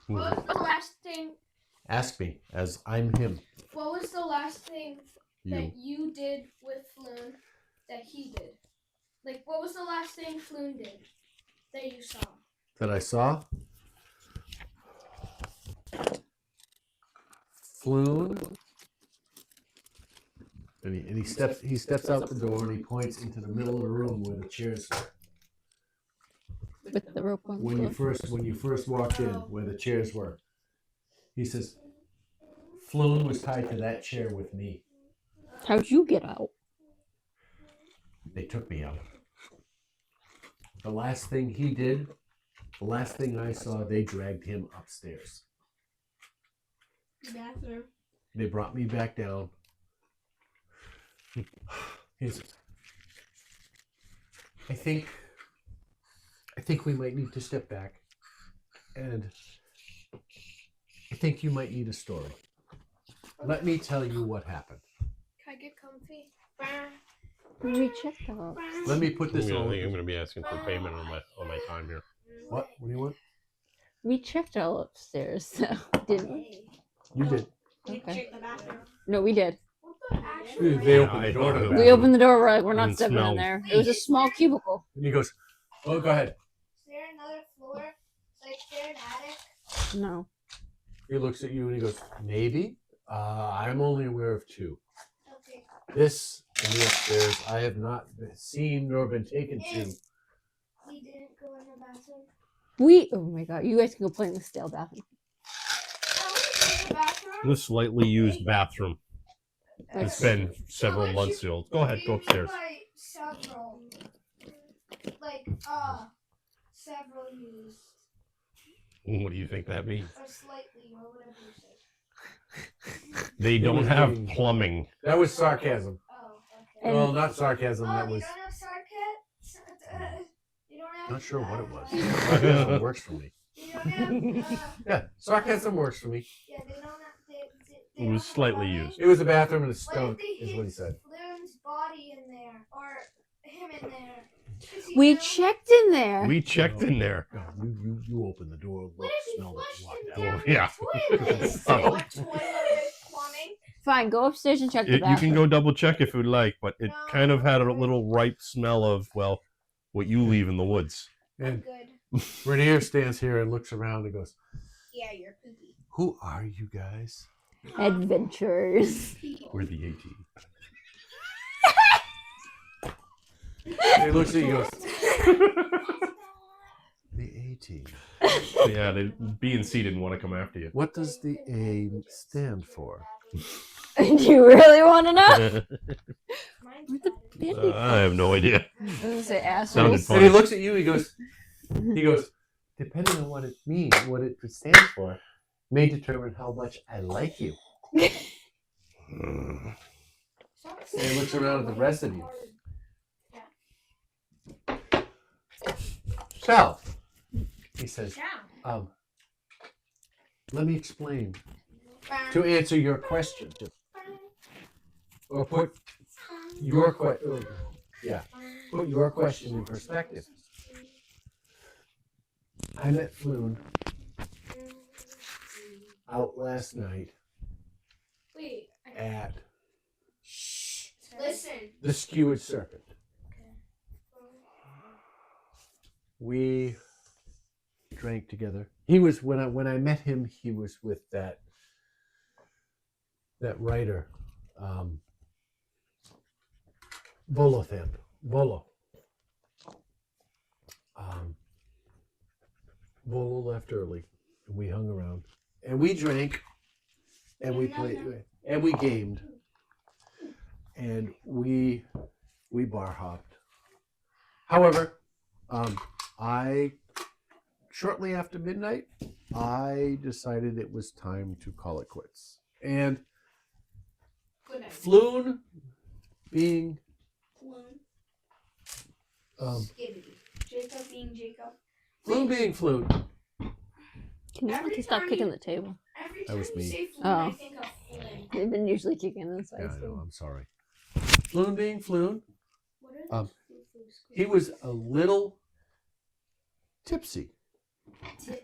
S7: What was the last thing?
S2: Ask me, as I'm him.
S7: What was the last thing
S2: You.
S7: that you did with Floon that he did? Like, what was the last thing Floon did that you saw?
S2: That I saw? Floon. And he steps out the door and he points into the middle of the room where the chairs were.
S3: With the rope on.
S2: When you first walked in, where the chairs were, he says, Floon was tied to that chair with me.
S3: How'd you get out?
S2: They took me out. The last thing he did, the last thing I saw, they dragged him upstairs.
S6: Bathroom.
S2: They brought me back down. He says, I think we might need to step back, and I think you might need a story. Let me tell you what happened.
S6: Can I get comfy?
S3: We checked out.
S2: Let me put this
S5: I
S2: on.
S5: think I'm going to be asking for payment on my time here.
S2: What? What do you want?
S3: We checked all upstairs, so didn't we?
S2: You did.
S6: We
S3: Okay.
S6: check the bathroom.
S3: No, we did.
S2: They opened the door to the
S3: We
S2: bathroom.
S3: opened the door. We're like, we're not
S5: Didn't
S3: stepping
S5: smell.
S3: in there. It was a small cubicle.
S2: And he goes, oh, go ahead.
S6: Is there another floor? Like there an attic?
S3: No.
S2: He looks at you and he goes, maybe. I'm only aware of two.
S6: Okay.
S2: This and the upstairs I have not seen nor been taken to.
S6: We didn't go in the bathroom.
S3: Oh my god, you guys can go play in the stale bathroom.
S6: Oh, we went in the bathroom?
S5: The slightly used bathroom. It's been several months old. Go ahead, go upstairs.
S6: Several. Several used.
S5: What do you think that means?
S6: Or slightly, or whatever you say.
S5: They don't
S2: was
S5: have
S2: being-
S5: plumbing.
S2: That was sarcasm.
S6: Oh, okay.
S3: And-
S2: Well, not sarcasm. That
S6: You
S2: was.
S6: don't have sarcasm? You don't have...
S2: Not sure what it was. Sarcasm works for me.
S6: You don't have...
S2: Yeah, sarcasm works for me.
S6: yeah, they don't have... They
S5: It
S6: don't
S5: was
S6: have
S5: slightly
S6: plumbing?
S5: used.
S2: It was a bathroom and a
S6: What
S2: stone,
S6: if they
S2: is what he said.
S6: Flynn's body in there, or him in there? Is he
S3: We
S6: ill?
S3: checked in there.
S5: We checked in there.
S2: No, you opened the door,
S6: What
S2: looked,
S6: if he
S2: smelled it,
S6: flushed
S2: walked
S6: him
S2: out.
S6: down
S5: Yeah.
S6: the toilet?
S5: Oh.
S6: What toilet with plumbing?
S3: Fine, go upstairs and check the
S5: You
S3: bathroom.
S5: can go double check if you'd like, but it kind of had a little ripe smell of, well, what you leave in the woods.
S6: I'm
S2: And
S6: good.
S2: Rainier stands here and looks around and goes,
S6: Yeah, you're poopy.
S2: who are you guys?
S3: Adventures.
S5: We're the 18.
S2: And he looks at you and goes, the A-Team.
S5: Yeah, B and C didn't want to come after you.
S2: What does the A stand for?
S3: Do you really want to know? Where's the bandy?
S5: I have no idea.
S3: I was gonna say assholes.
S5: Sounded
S2: And
S5: funny.
S2: he looks at you, he goes, depending on what it means, what it stands for, may determine how much I like you. And he looks around at the rest of you. So, he says, let me explain to answer your question. Or put your question in perspective. I met Floon out last night
S6: Wait.
S2: at
S6: Listen.
S2: the Skewered Serpent. We drank together. He was when I met him. He was with that writer, Bolo. Bolo left early, and we hung around, and we drank, and we played, and we gamed, and we bar hopped. However, shortly after midnight, I decided it was time to call it quits. And
S6: Good night.
S2: Floon being
S6: Skibbity. Jacob being Jacob.
S2: Floon being Floon.
S3: Can you
S6: Every
S3: stop
S6: time
S3: kicking
S6: you-
S3: the table?
S6: Every
S2: That
S6: time
S2: was
S6: you
S2: me.
S6: say Flynn,
S3: Oh.
S6: I think of Flynn.
S3: They've been usually kicking this
S2: Yeah,
S3: side.
S2: I know, I'm sorry. Floon being Floon,
S6: What are
S2: Um,
S6: those foo-foos?
S2: he was a little tipsy.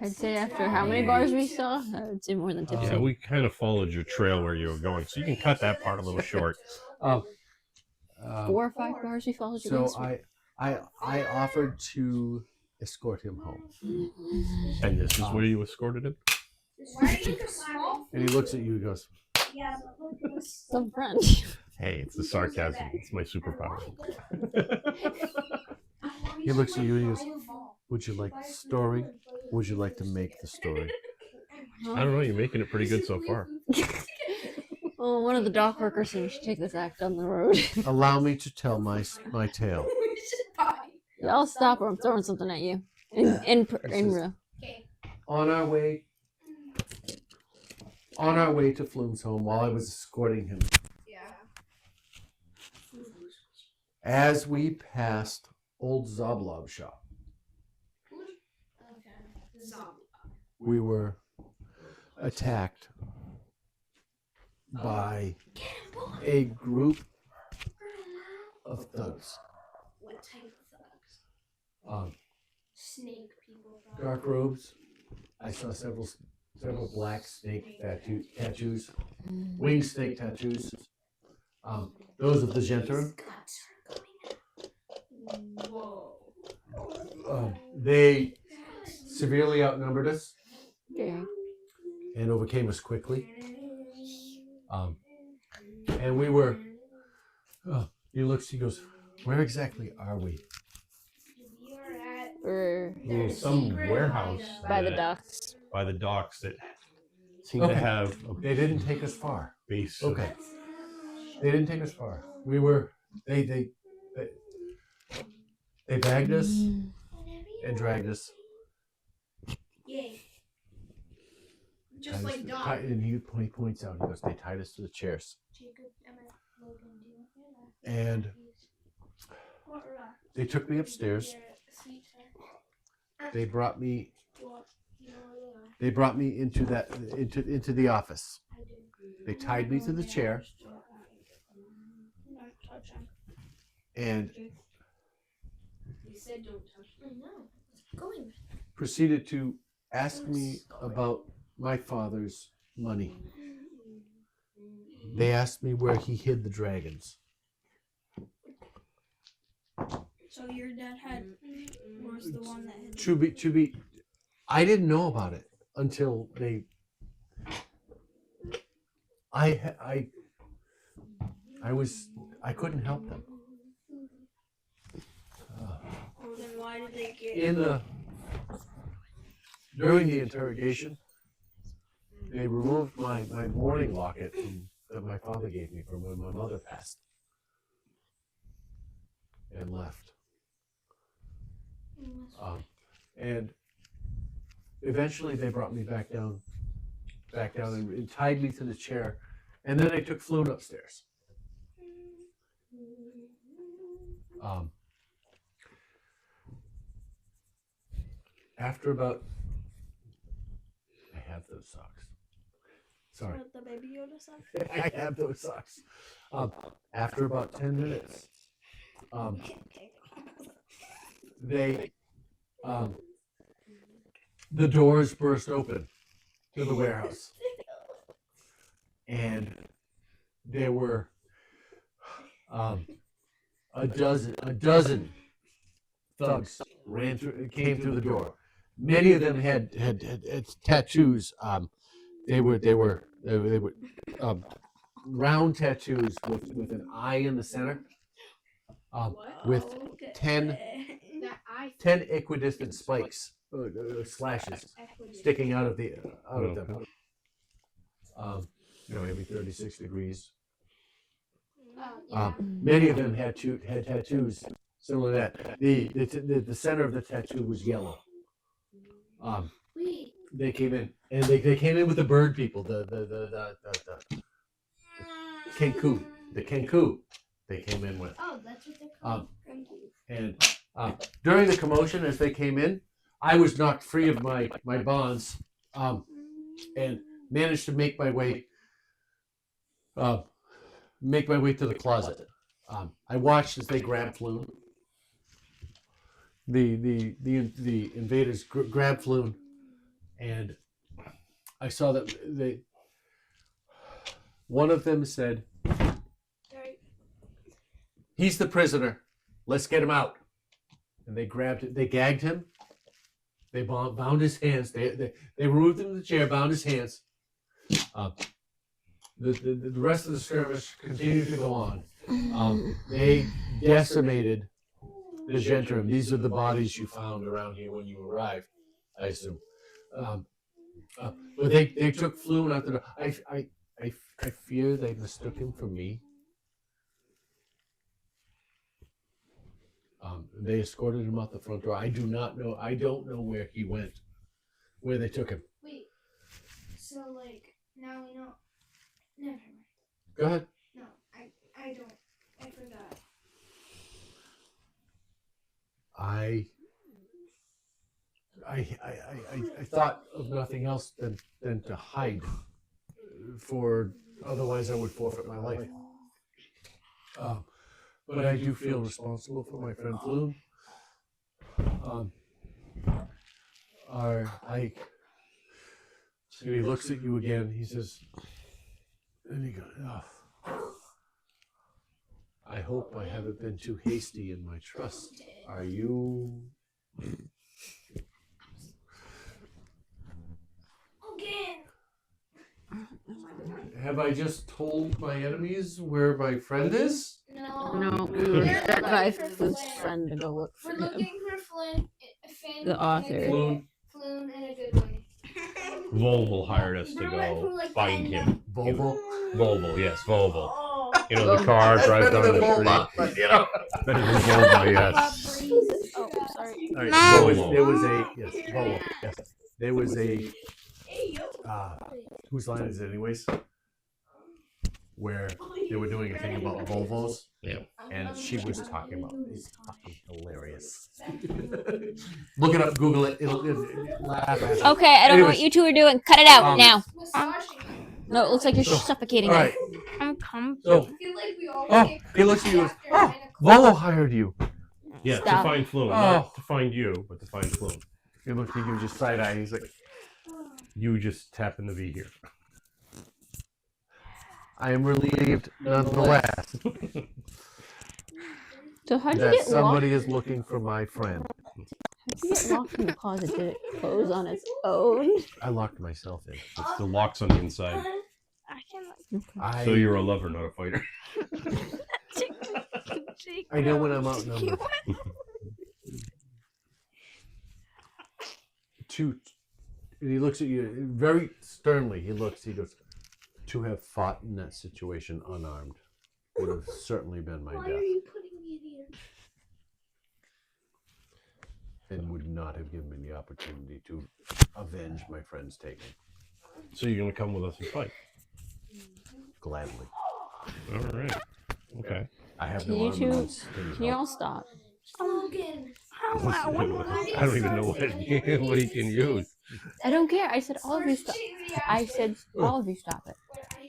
S3: I'd say after how many bars we saw, I would say more than tipsy.
S5: Yeah, we kind of followed your trail where you were going, so you can cut that part a little short.
S3: 4 or 5 bars we followed you.
S2: So
S3: guys.
S2: I offered to escort him home.
S5: And this is where you escorted him?
S6: Why are you so small?
S2: And he looks at you and goes,
S8: Yeah, but look, it was
S3: Some friend.
S5: Hey, it's the sarcasm. It's my superpower.
S2: He looks at you and he goes, "Would you like the story? Would you like to make the story?"
S5: I don't know. You're making it pretty good so far.
S3: Oh, one of the dock workers said we should take this act on the road.
S2: Allow me to tell my tale.
S3: Yeah, I'll stop or I'm throwing something at you. In real.
S2: On our way to Flume's home, while I was escorting him,
S6: Yeah.
S2: as we passed old Zoblob's shop, we were attacked by a group of thugs.
S7: What type of thugs? Snake people.
S2: Dark robes. I saw several black snake tattoos, winged snake tattoos. Those of the Genter.
S7: Whoa.
S2: They severely outnumbered us
S3: Okay.
S2: and overcame us quickly. And we were. He looks. He goes, "Where exactly are we?"
S3: We're
S5: Well, some warehouse
S3: by the
S5: that-
S3: docks.
S5: By the docks that seem
S2: Okay.
S5: to have a
S2: They didn't take us far.
S5: base.
S2: Okay. They didn't take us far. We were. They bagged us and dragged us.
S6: Yay. Just
S2: Tied us
S6: like
S2: to-
S6: dog.
S2: tied- and he points out. He goes, "They tied us to the chairs."
S7: Jacob, Emma, Logan, do you want
S2: And
S7: What rock?
S2: they took me upstairs. They brought me. They brought me into the office. They tied me to the chair and
S6: You said don't touch me.
S7: No, it's going.
S2: proceeded to ask me about my father's money. They asked me where he hid the dragons.
S8: so your dad was the one that had.
S2: To be, I didn't know about it until they. I couldn't help them.
S8: Well, then why did they get?
S2: During the interrogation, they removed my mourning locket that my father gave me from when my mother passed, and left. And eventually, they brought me back down, and tied me to the chair, and then they took Flume upstairs. After about, I have those socks. Sorry,
S8: What, the baby Yoda stuff?
S2: I have those socks. After about 10 minutes, they, the doors burst open to the warehouse, and there were a dozen thugs came through the door. Many of them had tattoos. They were round tattoos with an eye in the center, with 10 equidistant spikes, slashes sticking out of them. Maybe 36 degrees. Many of them had tattoos similar to that. The center of the tattoo was yellow. They came in, and they came in with the bird people, the Kenku, they came in with.
S7: Oh, that's what they're called.
S2: And during the commotion, as they came in, I was knocked free of my bonds, and managed to make my way to the closet. I watched as they grabbed Flume. The invaders grabbed Flume, and I saw that one of them said, "He's the prisoner. Let's get him out." And they grabbed it. They gagged him. They bound his hands. They removed him from the chair, bound his hands. the rest of the skirmish continued to go on. They decimated the Gentrim. These are the bodies you found around here when you arrived, I assume. But they took Flume out the door. I fear they mistook him for me. They escorted him out the front door. I don't know where he went, where they took him.
S7: Wait. So like now we know. Never mind.
S2: Go ahead.
S7: No, I don't. I forgot.
S2: I thought of nothing else than to hide, for otherwise I would forfeit my life. But I do feel responsible for my friend Flume. And he looks at you again. He says, and he goes, oh, I hope I haven't been too hasty in my trust. Are you?
S7: Again.
S2: Have I just told my enemies where my friend is?
S3: No, we were sent by Fluke's friend to go look for
S7: We're
S3: him.
S7: looking for Flynn, Finn,
S3: The author.
S2: Flume.
S7: Flume, and a good way.
S5: Volvo hired us to
S7: Remember when
S5: go
S7: we were, like,
S5: find
S7: 10?
S5: him.
S2: Volvo.
S5: Volvo, yes, Volvo.
S7: Oh.
S5: You know, the car drives down the street.
S2: But, you know.
S5: Better than Volvo, yes.
S3: Oh, sorry.
S2: All right,
S5: No.
S2: there was a yes, Volvo, yes. There was a whose line is it anyways? Where they were doing a thing about Volvos.
S5: Yeah.
S2: And she was talking about it's fucking hilarious. Look it up, Google it. It'll laugh at it.
S3: Okay, I don't know what
S2: Anyways,
S3: you two are doing. Cut it out now.
S7: Massaging.
S3: No, it looks like you're
S2: So,
S3: suffocating
S2: All
S3: him.
S2: right.
S3: I'm coming.
S2: So
S7: I feel like we all
S2: he looks at you and goes, Volvo hired you.
S5: Yeah,
S3: Stop.
S5: to find Flume.
S2: Oh.
S5: Not to find you, but to find Flume.
S2: He looked at you just side eye. He's like,
S5: You just tapping the V here.
S2: I am relieved nonetheless
S3: So how'd you
S2: that
S3: get locked?
S2: somebody is looking for my friend.
S3: How'd you get locked in the closet? Did it close on its own?
S2: I locked myself in.
S5: It's the locks on the inside. So you're a lover, not a fighter.
S2: I know when I'm outnumbered. And he looks at you very sternly. He goes, to have fought in that situation unarmed would have certainly been my
S7: Why
S2: death
S7: are you putting me in here?
S2: and would not have given me the opportunity to avenge my friend's taking.
S5: So you're gonna come with us and fight.
S2: Gladly.
S5: All right. Okay.
S2: I have
S3: Can
S2: no
S3: you two-
S2: armaments. Can
S3: Can you all stop?
S7: Logan.
S5: I don't even know what he can use.
S3: I don't care. I said all of you stop. I said all of you stop it.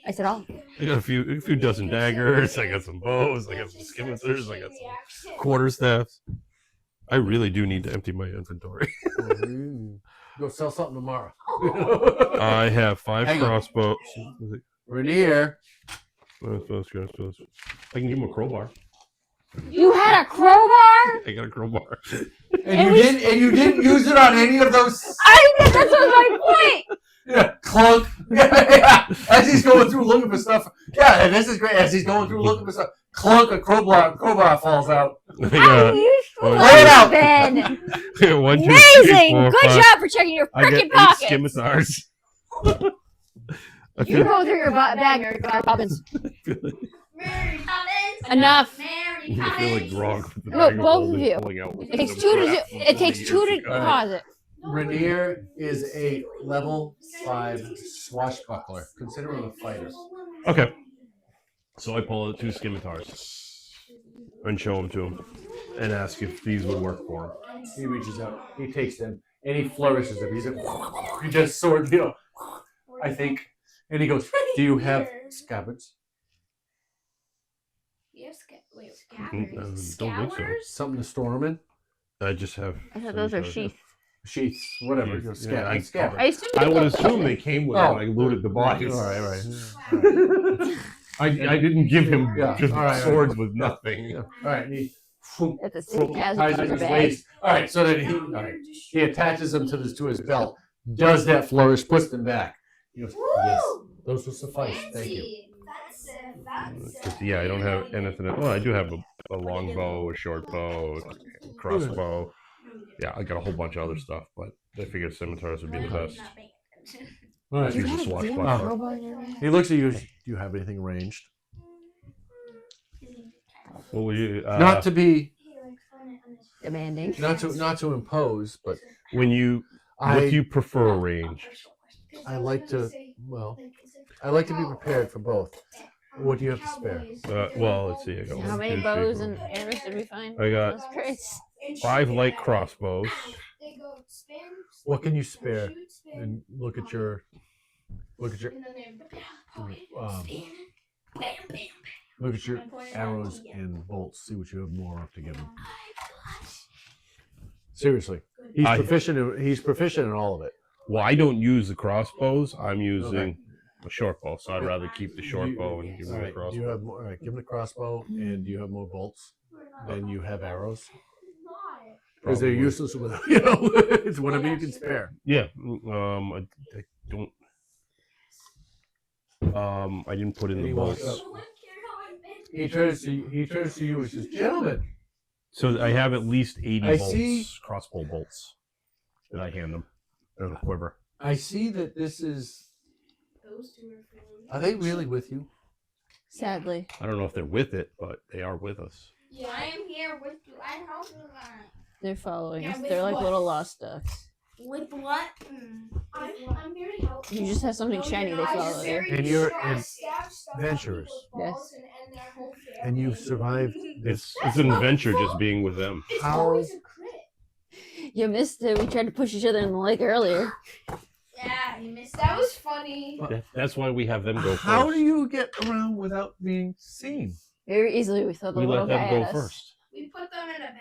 S3: I said all of you.
S5: I got a few dozen daggers. I got some bows. I got some scimitars. I got some quarterstaffs. I really do need to empty my inventory.
S2: Go sell something tomorrow.
S5: I have 5
S2: Hang on.
S5: crossbows.
S2: Rainier.
S5: I can give him a crowbar.
S3: You had a crowbar?
S5: I got a crowbar.
S2: And you didn't use it on any of those.
S3: That's what my point.
S2: Yeah, clunk. Yeah. As he's going through looking for stuff. Yeah, and this is great. As he's going through looking for stuff, clunk, a crowbar falls out.
S3: How useful
S5: One,
S2: Lay it out.
S3: has been.
S5: 1, 2, 3,
S3: Amazing.
S5: 4,
S3: Good
S5: 5.
S3: job for checking your
S5: I get
S3: freaking
S5: 8
S3: pockets.
S5: scimitars.
S3: You go through your bag, Mary Poppins.
S7: Mary Poppins.
S3: Enough.
S7: Mary
S5: I feel like
S7: Poppins.
S5: Gronk with the
S3: No,
S5: bag of
S3: both
S5: gold
S3: of
S5: and
S3: you.
S5: pulling out with
S3: It takes
S5: the
S3: two to
S5: crap
S3: do.
S5: from
S3: It takes
S5: 40
S3: two
S5: years
S3: to
S5: ago.
S3: deposit.
S2: Rainier is a level 5 swashbuckler. Consider him a fighter.
S5: Okay. So I pull out 2 scimitars and show them to him and ask if these would work for him.
S2: He reaches out, he takes them, and he flourishes them. He's like, he does sword, I think. And he goes, do you have scabbards?
S7: We have wait,
S5: Don't
S7: scabbers.
S5: think so.
S2: Something to store them in?
S5: I just have.
S3: I thought those are
S5: scimitars.
S3: sheaths.
S2: Sheaths, whatever.
S5: Yeah,
S2: Scabbard.
S5: I-
S2: Scabbard.
S3: I assume
S5: I
S3: you
S5: would
S3: go-
S5: assume they came with
S2: Oh.
S5: it when I looted the bodies.
S2: All right.
S5: I didn't give him
S2: Yeah,
S5: just
S2: all right,
S5: swords with nothing.
S2: All right. And he
S3: At the same as
S2: ties
S3: in
S2: it
S3: the
S2: his
S3: bag.
S2: waist. All right. So then he attaches them to his belt, does that flourish, puts them back. He goes, yes, Those will suffice. Thank you.
S5: Yeah, I don't have anything. Well, I do have a long bow, a short bow, a crossbow. Yeah, I got a whole bunch of other stuff, but I figured scimitars would be the best.
S2: All right.
S5: She's a
S3: God
S5: swashbuckler.
S3: damn crowbar in your bag.
S2: He looks at you. Do you have anything ranged?
S5: What would you?
S2: Not to be,
S3: Demanding.
S2: not to impose, but
S5: What do you prefer range?
S2: I like to. Well, I like to be prepared for both. What do you have to spare?
S5: Well, let's see. I got
S3: How
S5: one,
S3: many
S5: 2, 3,
S3: bows
S5: 4.
S3: and arrows did we find?
S5: I got
S3: That's great.
S5: 5 light crossbows.
S2: What can you spare? And look at your look at your arrows and bolts. See what you have more of to give him. Seriously, he's proficient. He's proficient in all of it.
S5: Well, I don't use the crossbows. I'm using a short bow, so I'd rather keep the short bow and give him the crossbow.
S2: You have more. All right, give him the crossbow, and you have more bolts than you have arrows. Because they're
S5: Probably.
S2: useless without, you know, it's whatever you can spare.
S5: Yeah. I don't. I didn't put in
S2: And
S5: the
S2: he walks
S5: bolts.
S2: up. He turns to you and says, "Gentlemen,
S5: So I have at least 80
S2: I
S5: bolts,
S2: see-
S5: crossbow bolts, that I hand them. There's a quiver.
S2: I see that this is.
S6: Those two are feeling.
S2: Are they really with you?"
S3: Sadly.
S5: I don't know if they're with it, but they are with us.
S7: Yeah, I am here with you. I help you learn.
S3: They're following
S6: Yeah,
S3: us.
S6: with
S3: They're like
S6: what?
S3: little lost ducks.
S7: With what?
S6: I'm very helpful.
S3: You just have something
S6: No,
S3: shiny,
S6: you're
S3: they
S6: not.
S3: follow
S6: Just
S3: you.
S6: very
S2: And you're
S6: strong.
S2: an
S6: Stab stuff on
S2: adventurers.
S6: people's
S3: Yes.
S6: balls and their whole family.
S2: And you've survived this.
S5: It's an adventure just being with them.
S6: It's
S2: How-
S6: always a crit.
S3: You missed it. We tried to push each other in the lake earlier.
S7: Yeah, you missed
S6: That was funny.
S5: That's why we have them go first.
S2: How do you get around without being seen?
S3: Very easily, we throw the
S5: We
S3: little
S5: let them
S3: guy
S5: go
S3: at us.
S5: first.
S6: We put them in a bag.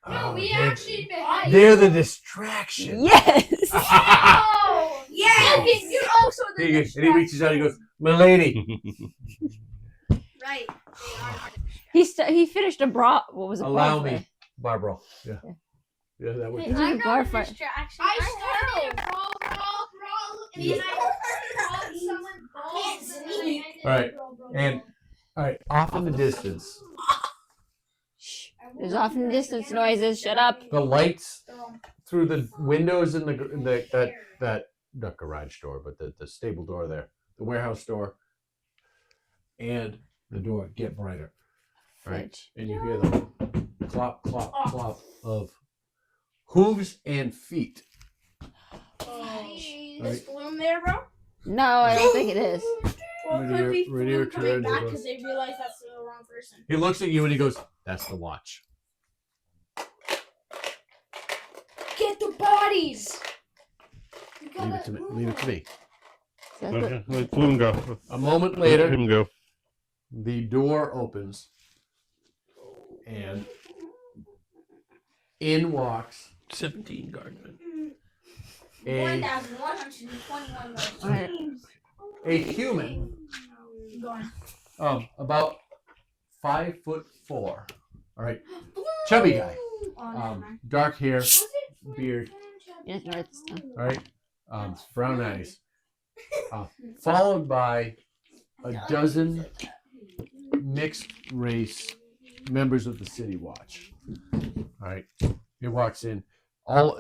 S2: Oh,
S6: we
S2: they're-
S6: actually behaved.
S2: They're the distraction.
S3: Yes.
S6: Oh, yeah. You're also the
S2: And he reaches out. He goes, "Milady."
S6: right.
S3: He finished a what was it?
S2: Allow
S3: bar
S2: me,
S3: fight.
S2: Barbara. Yeah, yeah, that would.
S3: Hey,
S7: I
S3: a
S7: got
S3: bar
S7: a
S3: fight.
S7: distraction.
S6: I started a brawl, and then I called someone balls, and then I ended
S2: All right,
S6: brawl.
S2: and all right, off in the distance,
S3: There's off in the distance noises. Shut up.
S2: the lights through the windows in that not garage door, but the stable door there, the warehouse door, and the door get brighter. All right, and you hear the clop, clop, clop of hooves and feet.
S6: Is Bloom there, bro?
S3: No, I don't think it is.
S6: Well, it could be
S2: Rainier
S6: Bloom coming
S2: turns
S6: back
S2: and
S6: because they realize that's the wrong person.
S2: He looks at you and he goes, "That's the watch."
S6: Get the bodies.
S2: Leave it to me. Leave it to me.
S3: That's
S5: Okay, let Bloom go.
S2: A moment
S5: Let
S2: later,
S5: him go.
S2: the door opens, and in walks
S5: 17 guardsmen.
S2: a
S7: 1,121 votes.
S2: a human, about 5'4". All right, chubby guy, dark hair, beard.
S3: You didn't write this down.
S2: All right, brown eyes, followed by a dozen mixed race members of the City Watch. All right, he walks in. All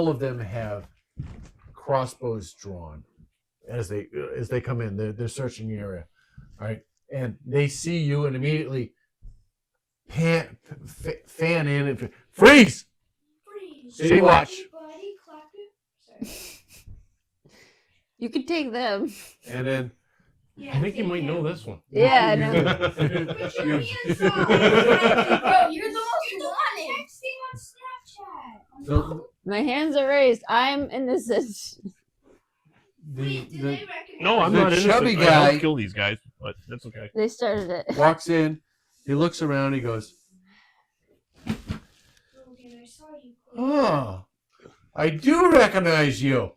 S2: of them have crossbows drawn as they come in. They're searching the area. All right, and they see you and immediately fan in and freeze. City Watch.
S6: Everybody clap it. Sorry.
S3: You could take them.
S2: And then
S5: I think you might know this one.
S3: Yeah, I know.
S6: Put your hands up.
S7: Bro, you're the most
S6: You're the one
S7: wanted.
S6: texting on Snapchat.
S2: the
S3: My hands are raised. I'm innocent.
S6: Wait, do
S2: the
S6: they recognize
S5: No, I'm
S2: The
S5: not innocent.
S2: chubby
S5: I
S2: guy-
S5: helped kill these guys, but that's okay.
S3: They started it.
S2: walks in. He looks around. He goes,
S6: Logan, I saw you.
S2: "Oh, I do recognize you.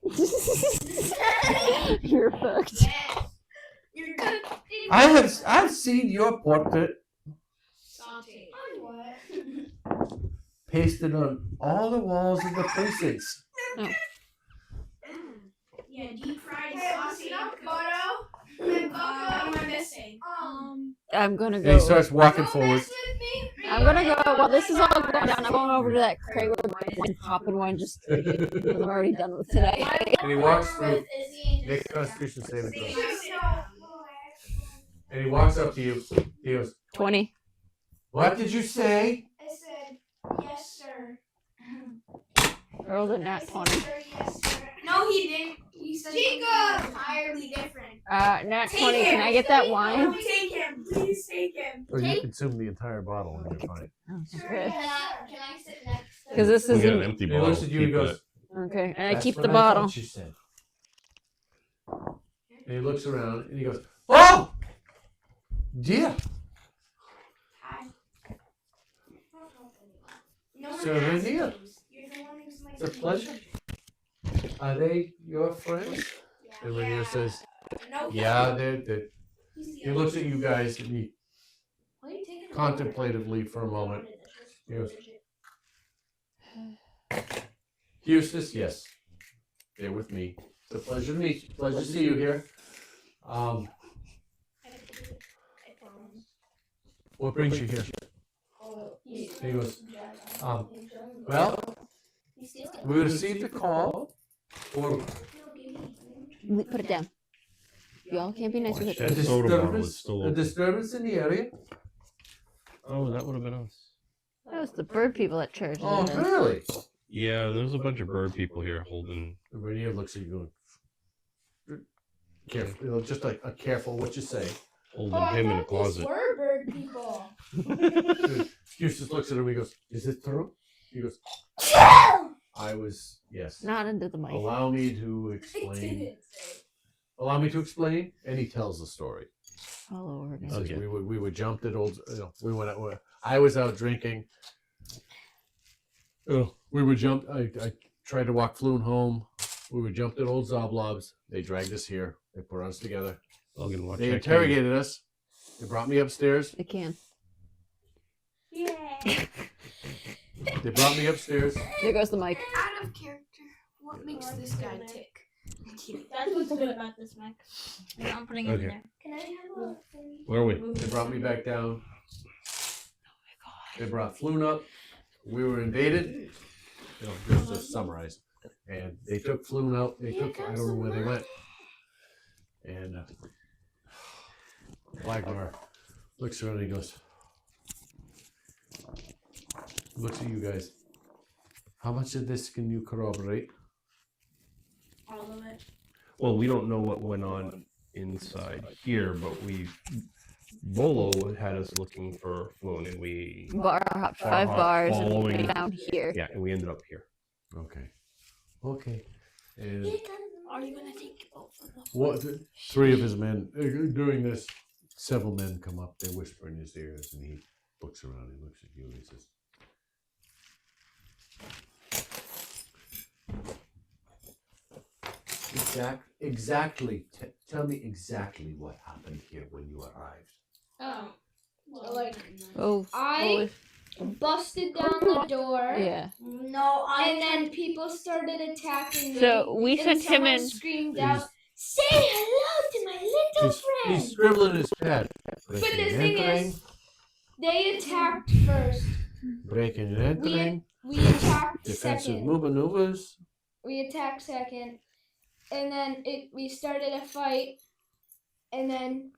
S3: You're fucked.
S6: Yes. You're good.
S2: I've seen your portrait
S6: Saute. What?
S2: pasted on all the walls of the precincts."
S6: Yeah, deep fried sausage. Photo.
S3: I'm gonna
S2: And he
S3: go.
S2: starts walking forward.
S3: I'm gonna go. While this is all going down, I'm going over to that crate with one, popping one, just because I'm already done with today.
S2: And he walks through. Make a Constitution saving throw. And he walks up to you. He goes,
S3: 20.
S2: "What did you say?"
S6: I said, yes, sir.
S3: I rolled a nat 20.
S6: Yes, sir. No, he didn't. He said something entirely different.
S3: Nat 20. Can I get that wine?
S6: Take him. Please take him.
S2: Or you consume the entire bottle and you're fine.
S3: Oh,
S6: Sir,
S3: okay.
S6: can I sit next to
S3: Because this
S5: We got an
S3: isn't.
S5: empty
S2: And he
S5: bottle.
S2: looks at you and
S5: Keep
S2: goes,
S5: that.
S3: Okay, and I
S2: "That's
S3: keep
S2: what
S3: the
S2: I
S3: bottle.
S2: thought you said." And he looks around and he goes, "Oh, dear,
S6: No one
S2: Sir,
S6: asked
S2: here.
S6: names. You're the one who's like
S2: it's a pleasure. Are they your friends?" And Rainier says,
S6: No.
S2: "Yeah, they're." He looks at you guys and he
S6: Why are you taking
S2: contemplatively for a moment. He goes, "Eustace, yes, they're with me. It's a pleasure to meet you. Pleasure to see you here. What brings you here?" He goes, "Well, we received a call for
S3: Put it down. Y'all can't be nice with it.
S2: a
S5: That soda bottle is
S2: disturbance,
S5: still
S2: a
S5: open.
S2: disturbance in the area."
S5: Oh, that would have been us.
S3: That was the bird people at church.
S2: "Oh,
S3: isn't it?
S2: really?"
S5: Yeah, there's a bunch of bird people here holding.
S2: And Rainier looks at you going, "Careful, you know, just like a careful what you say."
S5: Holding him in a closet.
S6: Were bird people.
S2: Eustace looks at him and he goes, "Is it true?" He goes, "I was, yes.
S3: Not into the mic.
S2: Allow me to explain. Allow me to explain." And he tells the story.
S3: All over
S2: He
S3: again.
S2: says,
S5: Okay.
S2: we were jumped at old, we went out, I was out drinking. We were jumped, I tried to walk Floon home. We were jumped at old Zoblobs. They dragged us here. They put us together.
S5: Logan, watch
S2: They
S5: that
S2: interrogated us. They brought me upstairs.
S3: It can.
S2: They brought me upstairs.
S3: There goes the mic.
S6: Out of character. What makes this guy tick?
S7: That's what's good about this mic. I'm putting it
S5: Okay.
S7: in there.
S6: Can I have a
S5: Where are we?
S2: They brought me back down. They brought Floon up. We were invaded. You know, just to summarize. And they took Floon out. They took, I don't know where they went. And Blackmar looks around and he goes, looks at you guys. "How much of this can you corroborate?"
S7: All of it.
S5: Well, we don't know what went on inside here, but Bolo had us looking for Floon, and we
S3: Bar hopped
S5: Bar
S3: 5
S5: hop
S3: bars and
S5: following-
S3: we down here.
S5: yeah, and we ended up here.
S2: Okay. Okay. And
S7: Are you gonna take both of them?
S2: what? 3 of his men, during this, several men come up. They whisper in his ears, and he looks around. He looks at you, and he says, Exactly. Tell me exactly what happened here when you arrived."
S7: Oh. So like
S3: Oh,
S7: I busted down the door.
S3: yeah.
S6: No,
S7: And then people started attacking me.
S3: So we
S7: and
S3: sent him
S7: someone
S3: in.
S7: screamed out, "Say hello to my little
S2: He's
S7: friend!"
S2: scribbling his pad.
S7: But the thing is, they attacked first.
S2: breaking and entering,
S7: We attacked
S2: defensive
S7: second.
S2: maneuvers.
S7: We attacked second. And then we started a fight. And then,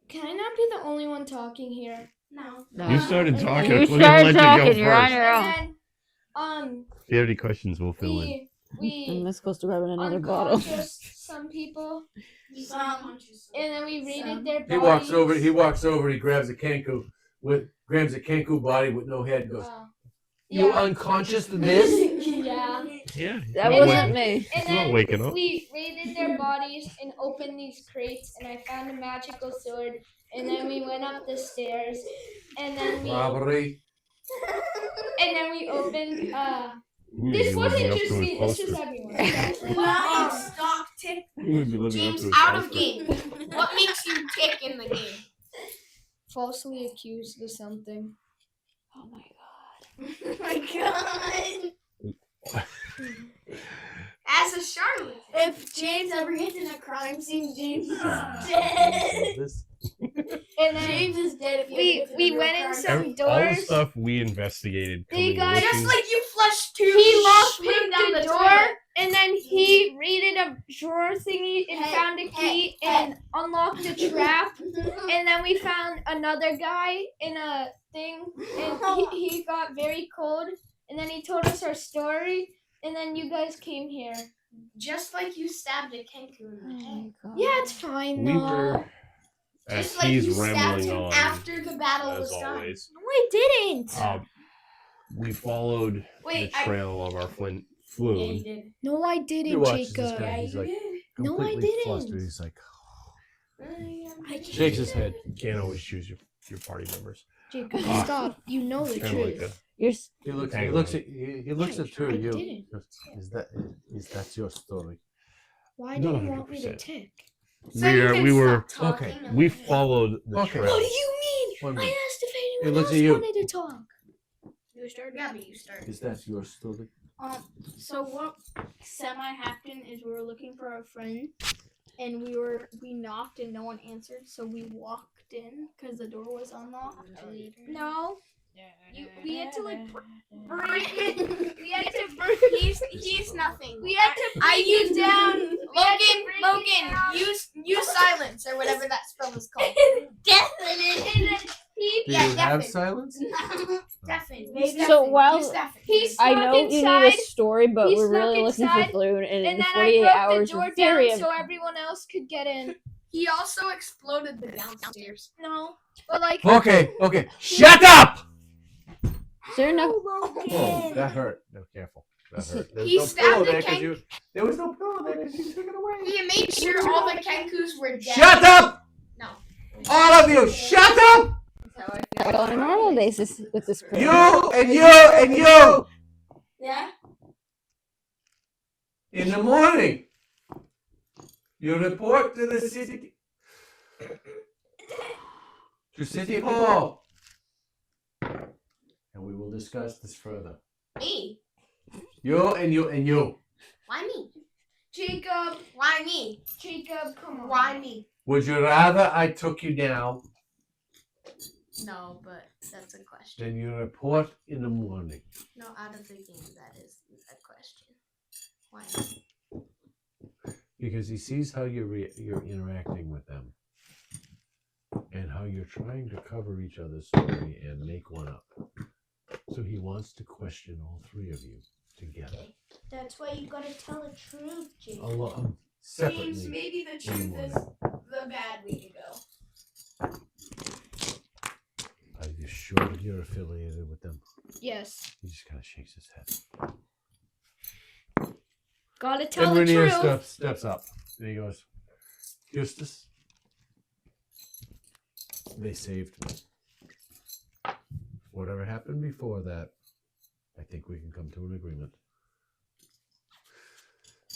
S7: can I not be the only one talking here?
S6: no.
S3: No.
S5: You started talking.
S3: You
S5: We're gonna
S3: started
S5: let you
S3: talking.
S5: go
S3: You're on
S5: first.
S3: your own.
S7: And then,
S5: If you have any questions, we'll fill in.
S3: I'm
S7: we
S3: just supposed to grab another bottle.
S7: unconscious some people. And then we raided their bodies.
S2: He walks over. He walks over. He grabs a Kenku grabs a Kenku body with no head. And goes, "You
S7: yeah.
S2: unconscious to this?"
S7: Yeah.
S5: Yeah.
S3: That
S7: And
S3: wasn't
S7: then-
S3: me.
S7: And
S5: He's not
S7: then
S5: waking up.
S7: we raided their bodies and opened these crates, and I found a magical sword. And then we went up the stairs, and then
S2: Robbery.
S7: we opened.
S5: He
S7: This
S5: would be living
S7: wasn't
S5: up
S7: just
S5: to his
S7: me. This was
S5: poster.
S7: everyone.
S6: Lion stock tick.
S5: He would be living up
S6: James
S5: to his
S6: out of
S5: poster.
S6: game. What makes you tick in the game?
S7: Falsely accused of something.
S3: Oh my god.
S6: Oh my god. As a charlatan. If James ever hits in a crime scene, James is dead.
S2: This.
S4: And then
S6: James is dead if you
S4: we went in some
S5: All the
S4: doors.
S5: stuff we investigated.
S4: They
S5: coming
S4: got-
S5: looking-
S6: Just like you flushed two.
S4: He locked
S6: swim down
S4: the door,
S6: toilet.
S4: and then he raided a drawer thingy and
S6: Hey,
S4: found a key
S6: hey,
S4: and unlocked the trap. And then we found another guy in a thing, and he got very cold. And then he told us our story, and then you guys came here.
S6: Just like you stabbed a Kenku in the head.
S4: Yeah, it's fine.
S5: We
S4: though.
S5: were, as
S6: Just like
S5: he's
S6: you stabbed
S5: rambling
S6: him
S5: on,
S6: after the battle
S5: as
S6: was done.
S5: always.
S4: No, I didn't.
S5: We followed
S6: Wait,
S5: the trail of our flume.
S6: did.
S4: No, I
S2: He
S4: didn't,
S2: watches this
S4: Jacob.
S2: guy. He's like
S4: No, I
S2: completely
S4: didn't.
S2: flustered. He's like,
S4: I
S2: shakes his head.
S5: You can't always choose your party members.
S4: Jacob,
S5: Ah.
S4: stop. You know the
S5: It's kind of like
S4: truth.
S3: You're s-
S2: He looks. He
S5: Hang
S2: looks
S5: on.
S2: at. He looks at two
S4: I
S2: of you.
S4: didn't.
S2: Is that your story?
S4: Why
S5: Not
S4: do you want me to
S5: 100%.
S4: tick?
S5: We were
S2: Okay.
S5: we followed the
S2: Okay.
S5: trail.
S4: What do you mean?
S2: One
S4: I
S2: minute.
S4: asked if
S2: He
S4: anyone
S2: looks
S4: else
S2: at you.
S4: wanted to talk.
S6: You started. Yeah, but you started.
S2: Is that your story?
S7: So what semi happened is we were looking for a friend, and we knocked and no one answered, so we walked in because the door was unlocked.
S4: No. We had to like break it. We had to
S6: He's nothing.
S4: We had to
S6: I
S4: break
S6: use
S4: it
S6: down.
S4: We had to break it
S6: Logan,
S4: down.
S6: use silence or whatever that spell is called.
S4: Definitely. And then he
S2: Do
S6: Yeah,
S2: you have
S6: definitely.
S2: silence?
S6: Definitely.
S3: So while
S4: he
S3: I
S4: snuck
S3: know you
S4: inside,
S3: need a story, but
S4: he
S3: we're
S4: snuck
S3: really looking
S4: inside,
S3: for food, and
S4: and
S3: in
S4: then I
S3: 48
S4: broke
S3: hours,
S4: the door
S3: in theory,
S4: down so everyone else could get in.
S6: He also exploded the downstairs.
S4: No, but like
S2: Okay. Okay. Shut up.
S3: is there enough?
S2: Oh, that hurt. No, careful. That hurt. There's
S6: He
S2: no
S6: stabbed
S2: pillow
S6: the
S2: there 'cause
S6: king.
S2: you. There was no pillow there because you took it away.
S6: He made sure all the Kenkus were dead.
S2: Shut up!
S6: No.
S2: All of you, shut up!
S3: Like on a normal basis with this crew.
S2: You and you and you.
S6: Yeah.
S2: In the morning, you report to the city, to City Hall, and we will discuss this further.
S6: Me?
S2: You and you and you.
S6: Why me?
S4: Jacob,
S6: Why me?
S4: Jacob, come on.
S6: Why me?
S2: Would you rather I took you down
S6: No, but that's a question.
S2: than you report in the morning?
S6: No, out of the game, that is a question. Why?
S2: Because he sees how you're interacting with them, and how you're trying to cover each other's story and make one up. So he wants to question all three of you together,
S4: That's why you gotta tell the truth, Jacob.
S2: alone,
S6: James,
S2: separately.
S6: maybe the
S2: in the
S6: truth
S2: morning.
S6: is the bad way to go.
S2: Are you sure you're affiliated with them?
S4: Yes.
S2: He just kind of shakes his head.
S4: Gotta tell
S2: And
S4: the
S2: Rainier
S4: truth.
S2: steps up, and he goes, Eustace, they saved me. Whatever happened before that, I think we can come to an agreement.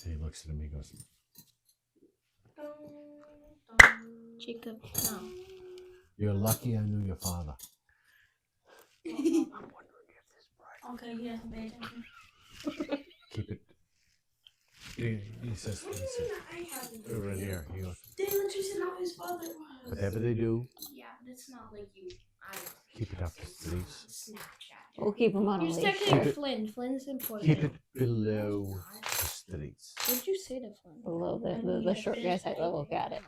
S2: And he looks at him, he goes,
S4: Jacob, no.
S2: you're lucky I knew your father. I'm wondering if this bride.
S7: Okay, he doesn't pay attention.
S2: Keep it. He says, Rainier, he goes,
S8: They literally said how his father was.
S2: whatever they do,
S6: Yeah, but it's not like you. I don't
S2: keep it up, please.
S6: Snapchat.
S3: We'll keep him on a
S4: You're
S3: leash.
S4: second
S2: Keep it-
S4: Flynn. Flynn's important.
S2: Keep it below the streets.
S4: What'd you say to Flynn?
S3: Below the short guy's height level. Got it.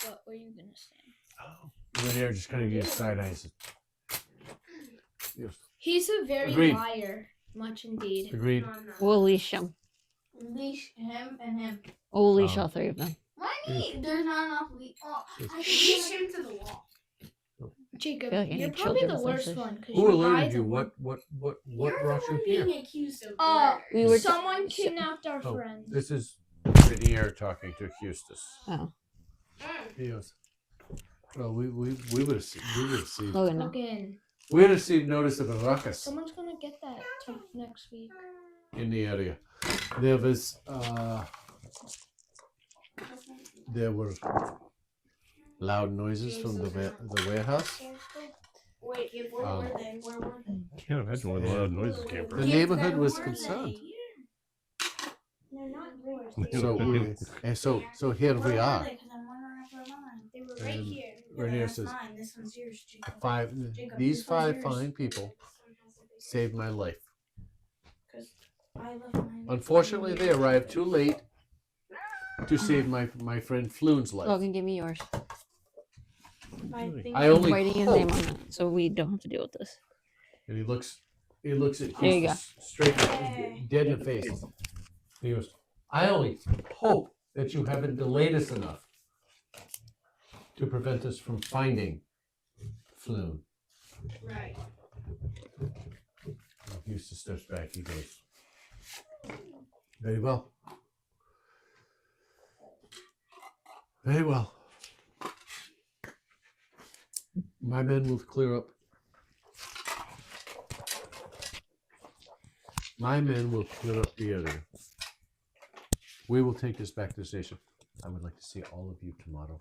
S4: What were you gonna say?
S2: Oh. Rainier just kind of gives side eyes. Yes.
S4: He's a very
S2: Agreed.
S4: liar. Much indeed.
S2: Agreed.
S6: No, no.
S3: We'll leash him.
S7: Leash him and him.
S3: We'll leash
S2: Um,
S3: all three of them.
S6: Why me?
S7: There's not enough leash.
S6: Oh, I
S2: It's-
S6: can leash him to the wall.
S4: Jacob,
S3: feel like I
S4: you're
S3: need
S4: probably the
S3: children's
S4: worst
S3: leashes.
S4: one because
S2: Who
S4: you
S2: alerted
S4: hide
S2: you?
S4: them.
S2: What
S6: You're
S2: brought
S6: the
S2: you
S6: one
S2: here?
S6: being accused of
S4: Oh,
S6: murder.
S3: We were
S4: someone kidnapped our
S2: Oh,
S4: friend.
S2: this is Rainier talking to Eustace.
S3: Oh,
S2: He goes, well, we would have seen
S3: Logan, no.
S4: Logan,
S2: we would have seen notice of a ruckus
S4: someone's gonna get that next week.
S2: in the area. There was there were loud noises from the warehouse.
S6: Wait, where
S2: Um,
S6: were they? Where were they?
S5: Can't imagine where the loud noises came
S2: The
S5: from.
S2: neighborhood was
S6: Where were
S2: concerned.
S4: They're not yours.
S2: So here we are.
S6: They were right
S2: And-
S6: here.
S2: Rainier
S8: that's
S2: says,
S8: mine. This one's yours, Jacob. Jacob,
S2: these
S8: this one's
S2: 5
S8: yours.
S2: fine people saved my life.
S8: I left mine.
S2: Unfortunately, they arrived too late to save my friend Floon's life.
S3: Logan, give me yours.
S7: I think
S2: I only
S3: Writing his name
S2: hope.
S3: on it, so we don't have to deal with this.
S2: And he looks at
S3: There you
S2: Eustace straight, dead in the face. He goes, I only hope that you haven't delayed us enough to prevent us from finding Floon.
S6: Right.
S2: Eustace steps back. He goes, very well. Very well. My men will clear up. My men will clear up the area. We will take this back to the station. I would like to see all of you tomorrow.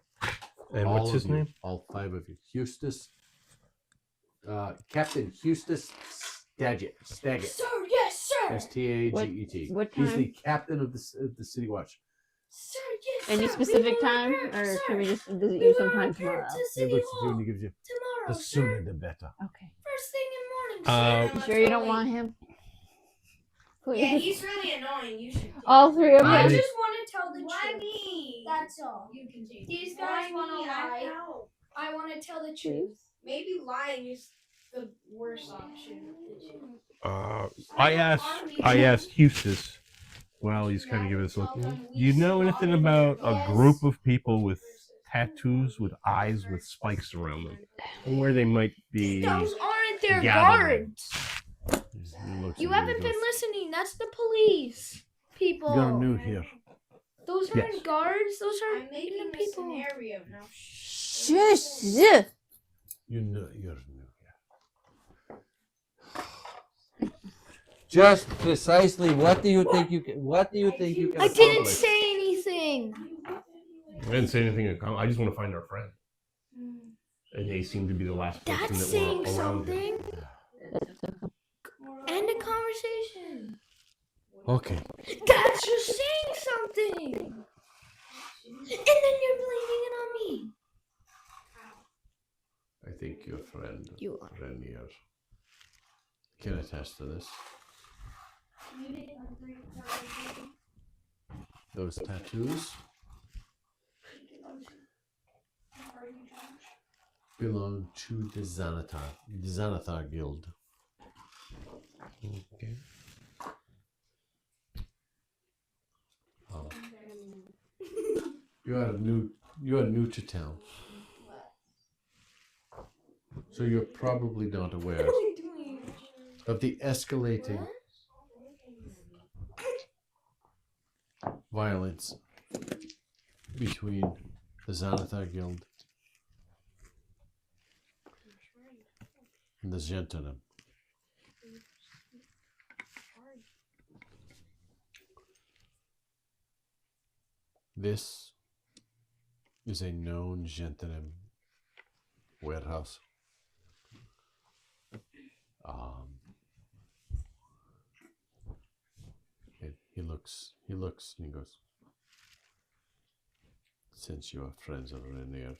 S5: And
S2: All
S5: what's his
S2: of you,
S5: name?
S2: All 5 of you. Eustace. Captain Eustace Staggett.
S8: Sir, yes, sir.
S2: Staget.
S3: What
S2: He's
S3: time?
S2: the captain of the City Watch.
S8: Sir, yes,
S3: Any
S8: sir.
S3: specific
S8: We will
S3: time,
S8: repair,
S3: or
S8: sir.
S3: can we just visit
S8: We
S3: you
S8: will
S3: sometime
S8: repair
S3: tomorrow?
S8: to
S2: He
S8: City
S2: looks at you
S8: Hall
S2: and he gives you
S8: tomorrow,
S2: the
S8: sir.
S2: sooner the better.
S3: Okay.
S8: First thing in morning,
S5: Uh,
S8: sir.
S3: You sure you don't want him? Please.
S6: Yeah, he's really annoying. You should.
S3: All 3 of
S4: I
S3: you.
S4: just want to tell the
S6: Why
S4: truth.
S6: me?
S4: That's all.
S6: You can take
S4: These
S6: it.
S4: guys
S6: Why
S4: wanna
S6: me? I
S4: lie.
S6: help.
S4: I want to tell the truth.
S6: Maybe lying is the worst option.
S5: I asked Eustace. Well, he's kind of giving us a look. Do you know anything about a group of people with tattoos with eyes with spikes around them, and where they might be?
S4: Those aren't their
S5: gathering.
S4: guards.
S2: He looks
S4: You
S2: at
S4: haven't been listening. That's the police people.
S2: You're new here.
S4: Those aren't
S5: Yes.
S4: guards. Those are
S6: I'm making
S4: random
S6: a
S4: people.
S6: scenario now.
S3: Shush.
S2: You're new here. Just precisely what do you think you can? What do you think you can?
S4: I didn't
S2: accomplish?
S4: say anything.
S5: I didn't say anything. I just want to find our friend. And they seem to be the last person
S4: That's
S5: that
S4: saying
S5: were around him.
S4: something. End a conversation.
S2: Okay.
S4: That's just saying something. And then you're blaming it on me.
S2: I think your friend
S3: You are.
S2: Renier can attest to this. Those tattoos belong to the Xanathar Guild.
S5: Okay.
S2: You are new to town, so you're probably not aware of the escalating violence between the Xanathar Guild and the Gentanim. This is a known Gentanim warehouse. He looks, and he goes, since you are friends of Rainier,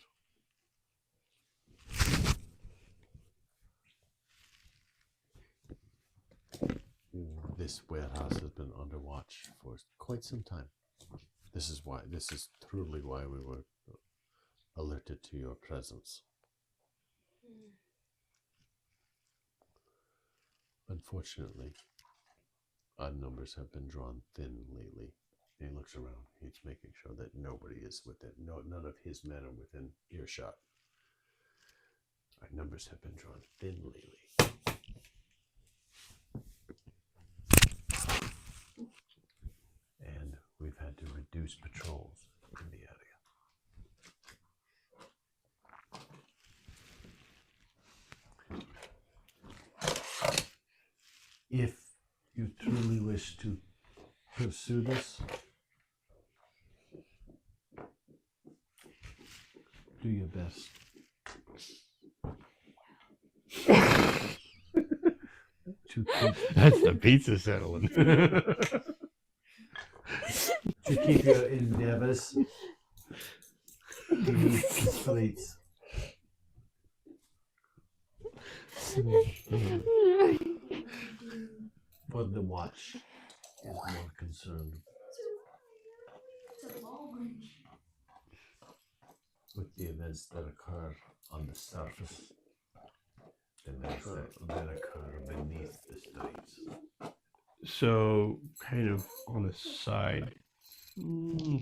S2: this warehouse has been under watch for quite some time. This is truly why we were alerted to your presence. Unfortunately, our numbers have been drawn thin lately. And he looks around. He's making sure that nobody is within, none of his men are within earshot. Our numbers have been drawn thin lately. And we've had to reduce patrols in the area. If you truly wish to pursue this, do your best. To keep,
S5: That's the pizza settling.
S2: to keep your endeavors beneath the streets But the watch is more concerned with the events that occur on the surface than those that occur beneath the streets.
S5: So, kind of on the side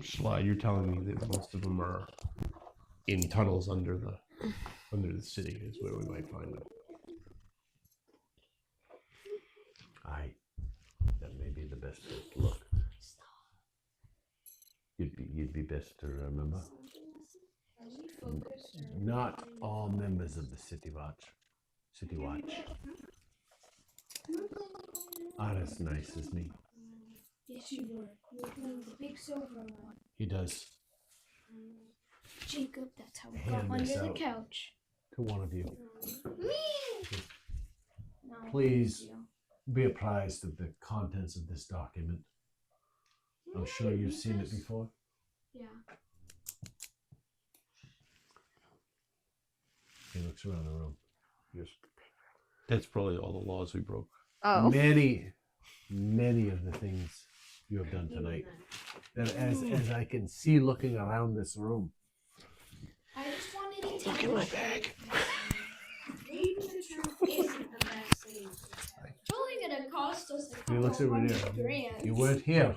S5: slide, you're telling me that most of them are in tunnels under the city is where we might find them.
S2: Aye, that may be the best place to look. You'd be best to remember. Not all members of the City Watch are as nice as me.
S4: Yes, you were. You were playing the big silver one.
S2: He does.
S4: Jacob, that's how we
S2: Hand
S4: got
S2: this
S4: under the
S2: out.
S4: couch.
S2: To one of you.
S4: No,
S2: Please
S4: thank you.
S2: be apprised of the contents of this document. I'm sure you've seen it before.
S4: Yeah.
S2: He looks around the room.
S5: Yes. That's probably all the laws we broke.
S3: Oh.
S2: Many of the things you have done tonight. That as I can see looking around this room.
S4: I just wanted to tell you.
S6: Maybe the truth isn't the best thing.
S4: It's only gonna cost us a
S2: He looks
S4: couple
S2: over there.
S4: $100 grand.
S2: You weren't here.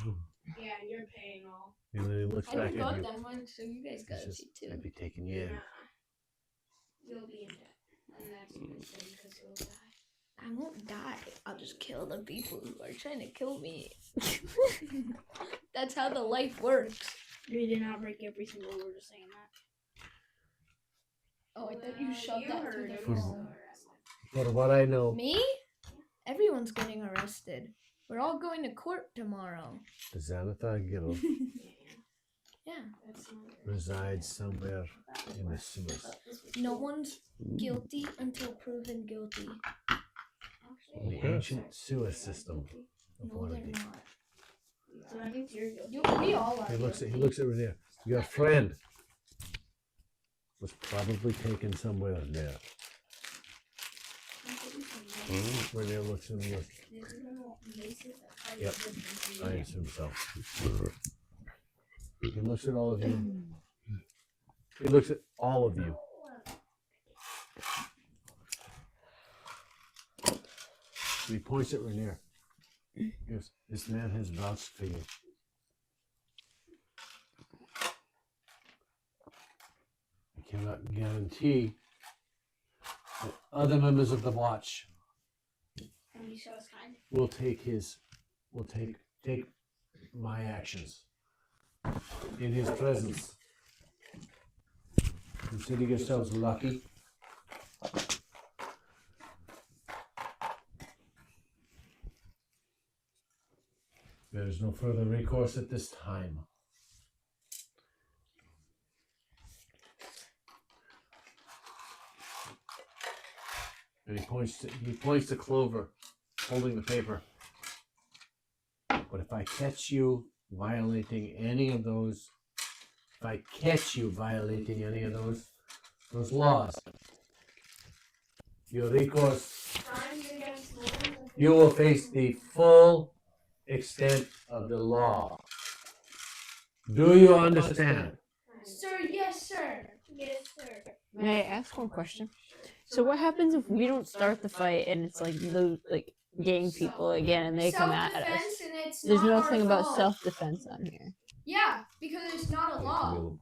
S6: Yeah, you're paying all.
S2: And then he looks
S4: I
S2: back
S4: don't got
S2: at you.
S4: that much, so you guys
S2: He
S4: gotta
S2: says,
S4: see too.
S2: I'd be taking you in.
S6: You'll be in debt. And that's a good thing because you'll die.
S4: I won't die. I'll just kill the people who are trying to kill me. That's how the life works.
S7: We did not break every single word of saying that.
S4: Oh, I thought you shoved that through the
S2: For-
S4: phone.
S2: For what I know,
S4: Me? Everyone's getting arrested. We're all going to court tomorrow.
S2: the Xanathar Guild
S4: Yeah.
S6: That's not
S2: resides somewhere in the sewers.
S4: No one's guilty until proven guilty.
S2: In the ancient sewer system of
S4: No, they're
S2: Waterdeep.
S4: not.
S6: So that means you're guilty.
S4: We all are.
S2: He looks at Renier. Your friend was probably taken somewhere there. Renier looks and looks. Yep, I assume so. He looks at all of you. He looks at all of you. He points at Renier. He goes, this man has vouched for you. I cannot guarantee that other members of the watch
S6: And you show us kind.
S2: will take my actions in his presence. Consider yourselves lucky. There is no further recourse at this time. And he points to Clover, holding the paper. But if I catch you violating any of those, those laws, your recourse,
S6: Crimes against laws.
S2: you will face the full extent of the law. Do you understand?
S4: Sir, yes, sir.
S6: Yes, sir.
S3: May I ask one question? So what happens if we don't start the fight and it's like those gang people again and they come at us?
S4: Self-defense, and it's
S3: There's
S4: not
S3: nothing
S4: our
S3: about
S4: fault.
S3: self-defense on here.
S4: Yeah, because it's not a law.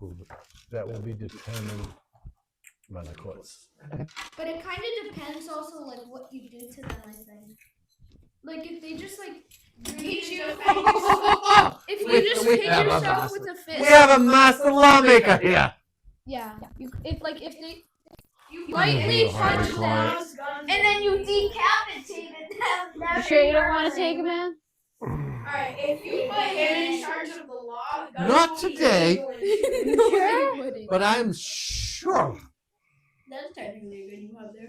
S2: That will be determined by the courts.
S4: But it kind of depends also, like, what you do to them, I think. Like, if they just, like, beat you, if you just hit yourself with a fist.
S2: We have a master lawmaker here.
S4: Yeah. If they
S6: You
S4: lightly
S2: You're hard
S4: punch
S2: to
S4: them,
S6: guns
S4: and then you decapitated them.
S3: You sure you don't want to take a man?
S6: Alright, if you put him in charge of the law, guns
S2: Not
S6: will be
S2: today.
S6: illegal.
S3: Sure.
S2: But I'm sure
S6: That's technically a good you have there.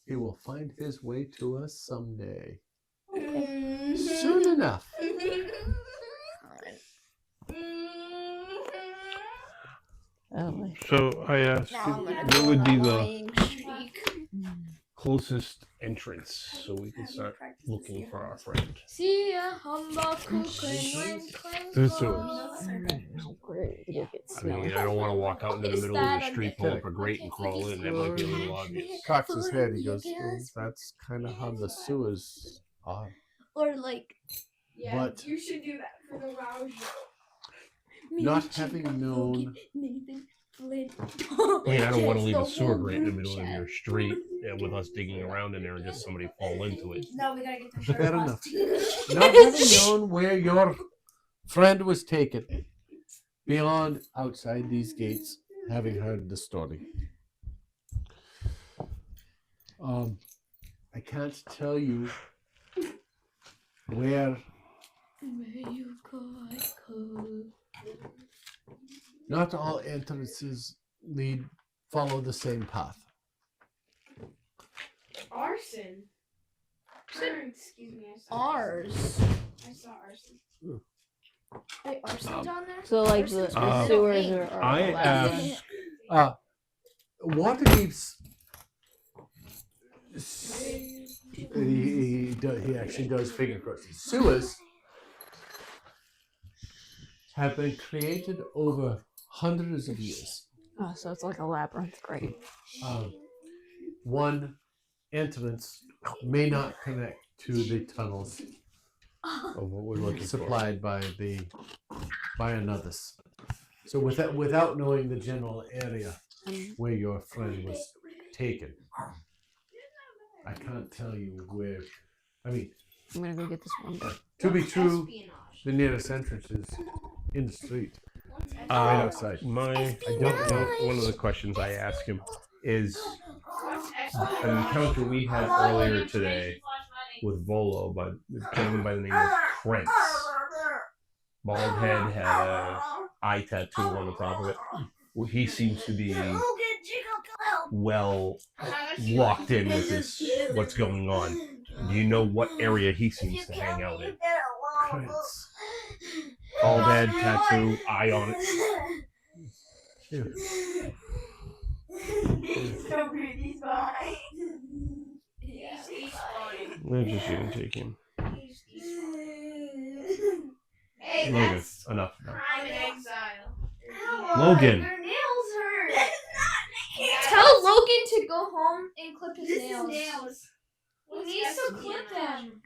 S2: he will find his way to us someday. Soon enough.
S3: Oh my.
S5: So I asked,
S4: Now I'm gonna
S5: what
S4: go
S5: would
S4: on
S5: be
S4: a
S5: the
S4: lying streak.
S5: closest entrance so we can start looking for our friend.
S4: See ya, humbug cooking
S5: Through sewers. I mean, I don't want to walk out into the
S4: Is
S5: middle of
S4: that
S5: the
S4: a-
S5: street, pull up a grate, and crawl in. That might be a little obvious.
S2: Cocks his head. He goes, well, that's kind of how the sewers are.
S4: Or like,
S6: Yeah,
S2: But-
S6: you should do that for the WoW show.
S2: Not having known.
S5: I mean, I don't want to leave a sewer grate in the middle of your street with us digging around in there and just somebody fall into it.
S6: No, we gotta get the
S2: Fair enough. Not having known where your friend was taken, beyond outside these gates, having heard the story. I can't tell you where. Not all entrances follow the same path.
S6: Arson. Excuse me. I saw
S4: ours.
S6: I saw arson.
S4: Wait, arson's on there?
S3: So like the sewers are
S5: I
S3: allowed.
S5: asked-
S2: Waterdeep's. He actually does finger crossings. Sewers have been created over hundreds of years.
S3: Oh, so it's like a labyrinth. Great.
S2: One entrance may not connect to the tunnels
S5: Of what we're looking for.
S2: supplied by another's. So without knowing the general area where your friend was taken, I can't tell you where. I mean,
S3: I'm gonna go get this one.
S2: to be true,
S6: Espionage.
S2: the nearest entrance is in the street, right outside.
S5: One of the questions I ask him is
S6: What's
S5: an encounter we had earlier today with Volo, by the gentleman by the name of Prince. Bald head, had a eye tattoo on the top of it. Well, he seems to be well locked in with this, what's going on. Do you know what area he seems to hang out in?
S2: Prince.
S5: Bald head, tattoo, eye on it.
S6: So good, he's fine. He's fine.
S5: We're just gonna take him.
S6: Hey,
S5: Logan,
S6: that's
S5: enough.
S6: crime in exile.
S5: Logan.
S6: Your nails hurt.
S4: Tell Logan to go home and clip his
S6: This is
S4: nails.
S6: nails.
S4: He needs to clip them.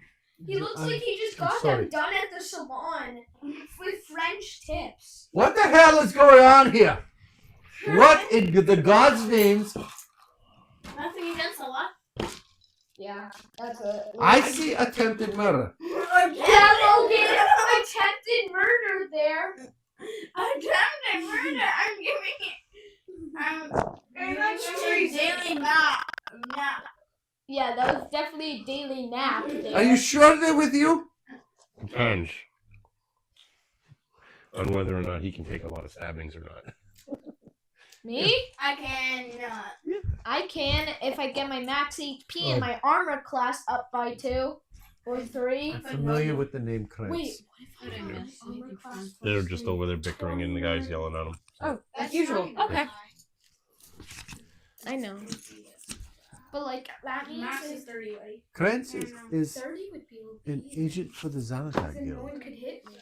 S4: He looks
S2: I'm-
S4: like he just
S2: I'm
S4: got
S2: sorry.
S4: them done at the salon with French tips.
S2: What the hell is going on here? What in the God's names?
S7: Nothing against the law.
S4: Yeah, that's it.
S2: I see attempted murder.
S4: Yeah, Logan, attempted murder there.
S6: Attempted murder. I'm giving it.
S7: Daily nap.
S4: Yeah, that was definitely a daily nap there.
S2: Are you sure they're with you?
S5: Depends on whether or not he can take a lot of stabbings or not.
S4: Me?
S6: I cannot.
S4: I can if I get my max HP and my armor class up by 2 or 3.
S2: I'm familiar with the name Krantz.
S4: Wait,
S5: They're just over there bickering and the guy's yelling at them.
S3: Oh,
S6: That's
S3: as usual.
S6: not
S3: Okay.
S4: I know. But like that means
S6: Max
S4: if
S6: is 30, buddy.
S2: Krantz is
S4: 30 would be
S2: an agent for the Xanatar
S4: then no
S2: Guild.
S4: one could hit me.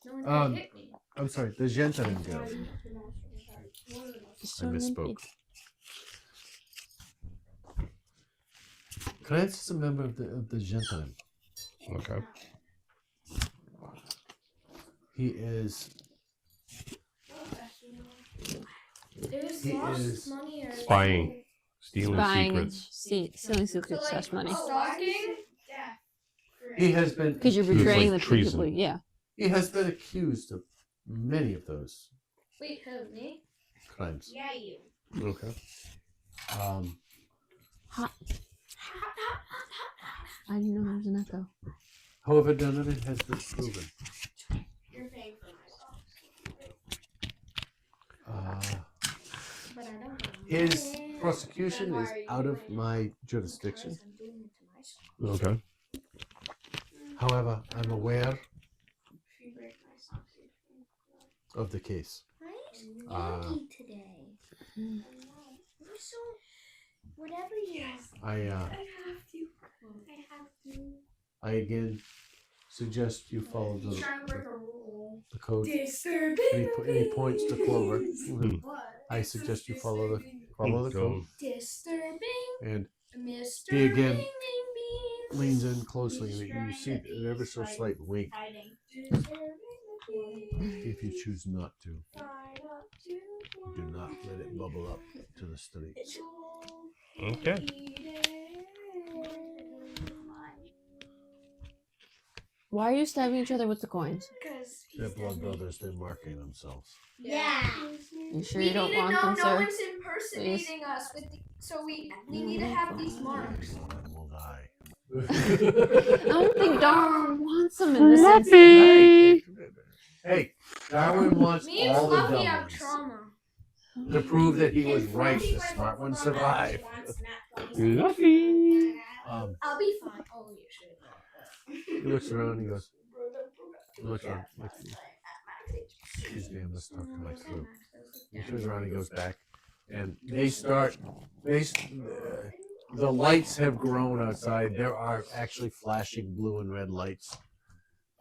S4: No one
S2: Um,
S4: could hit me.
S2: I'm sorry, the Gentleman Guild. I misspoke. Krantz is a member of the Gentleman.
S5: Okay.
S2: He is.
S4: There's
S2: He
S4: lost
S2: is
S4: money or
S5: Spying. Stealing
S3: Buying
S5: secrets.
S3: stealing secrets, that's money.
S4: stalking.
S6: Yeah.
S2: He has been.
S3: Because you're
S5: It's
S3: betraying
S5: like
S3: the
S5: treason.
S3: people. Yeah.
S2: He has been accused of many of those
S4: Wait, who, me?
S2: crimes.
S6: Yeah, you.
S5: Okay.
S3: I didn't know there was an echo.
S2: However, none of it has been proven.
S6: You're paying for my
S4: But I don't.
S2: His prosecution is out of my jurisdiction.
S5: Okay.
S2: However, I'm aware
S6: If you break my socks,
S2: of the case.
S8: Right?
S2: Uh,
S8: today. Whatever you
S2: I
S8: have to.
S2: I again suggest you follow
S6: He's trying to break a rule.
S2: the code.
S8: Disturbing.
S2: And he points to Clover.
S6: What?
S2: I suggest you follow the code
S8: Disturbing.
S2: and
S8: Mr.
S2: he again
S8: Bing, Bing, Bing.
S2: leans in closely and you see an ever so slight wink
S7: Hiding.
S2: if you choose not to.
S8: Right up to
S2: Do not let it bubble up to the streets.
S5: Okay.
S3: Why are you stabbing each other with the coins?
S8: Because
S2: They're blood brothers, they're marking themselves.
S8: yeah.
S3: You sure
S4: We
S3: you don't
S4: need to
S3: want
S4: know
S3: them,
S4: no
S3: sir?
S4: one's impersonating us. So we need to have these marks.
S2: One will die.
S3: I don't think Darwin wants them in this instance.
S2: Hey, Darwin wants
S4: Me and
S2: all the
S4: Fluffy
S2: dumb
S4: have
S2: ones
S4: trauma.
S2: to prove that he was right. The smart ones survive.
S5: Fluffy.
S8: I'll be fine. Oh, you should.
S2: He looks around and he goes, he looks around. She's damn, let's talk to my crew. He turns around and he goes back. And they start, the lights have grown outside. There are actually flashing blue and red lights.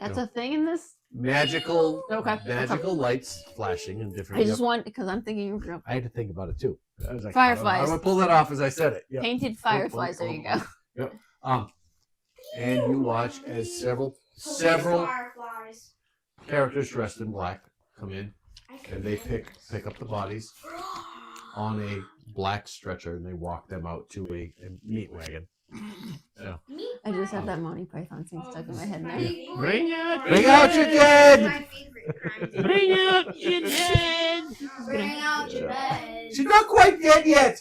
S3: That's a thing in this?
S2: Magical,
S3: Okay.
S2: magical lights flashing in different.
S3: I just want, because I'm thinking you were
S2: I had to think about it too. I was like,
S3: Fireflies.
S2: I'm gonna pull that off as I said it. Yep.
S3: painted fireflies. There you go.
S2: And you watch as several
S6: Fireflies.
S2: characters dressed in black come in, and they pick up the bodies on a black stretcher, and they walk them out to a meat wagon.
S3: I just had that Monty Python thing stuck in my head now.
S2: Bring out your dead!
S6: My favorite crime.
S5: Bring out your dead.
S6: Bring out your bed.
S2: She's not quite dead yet.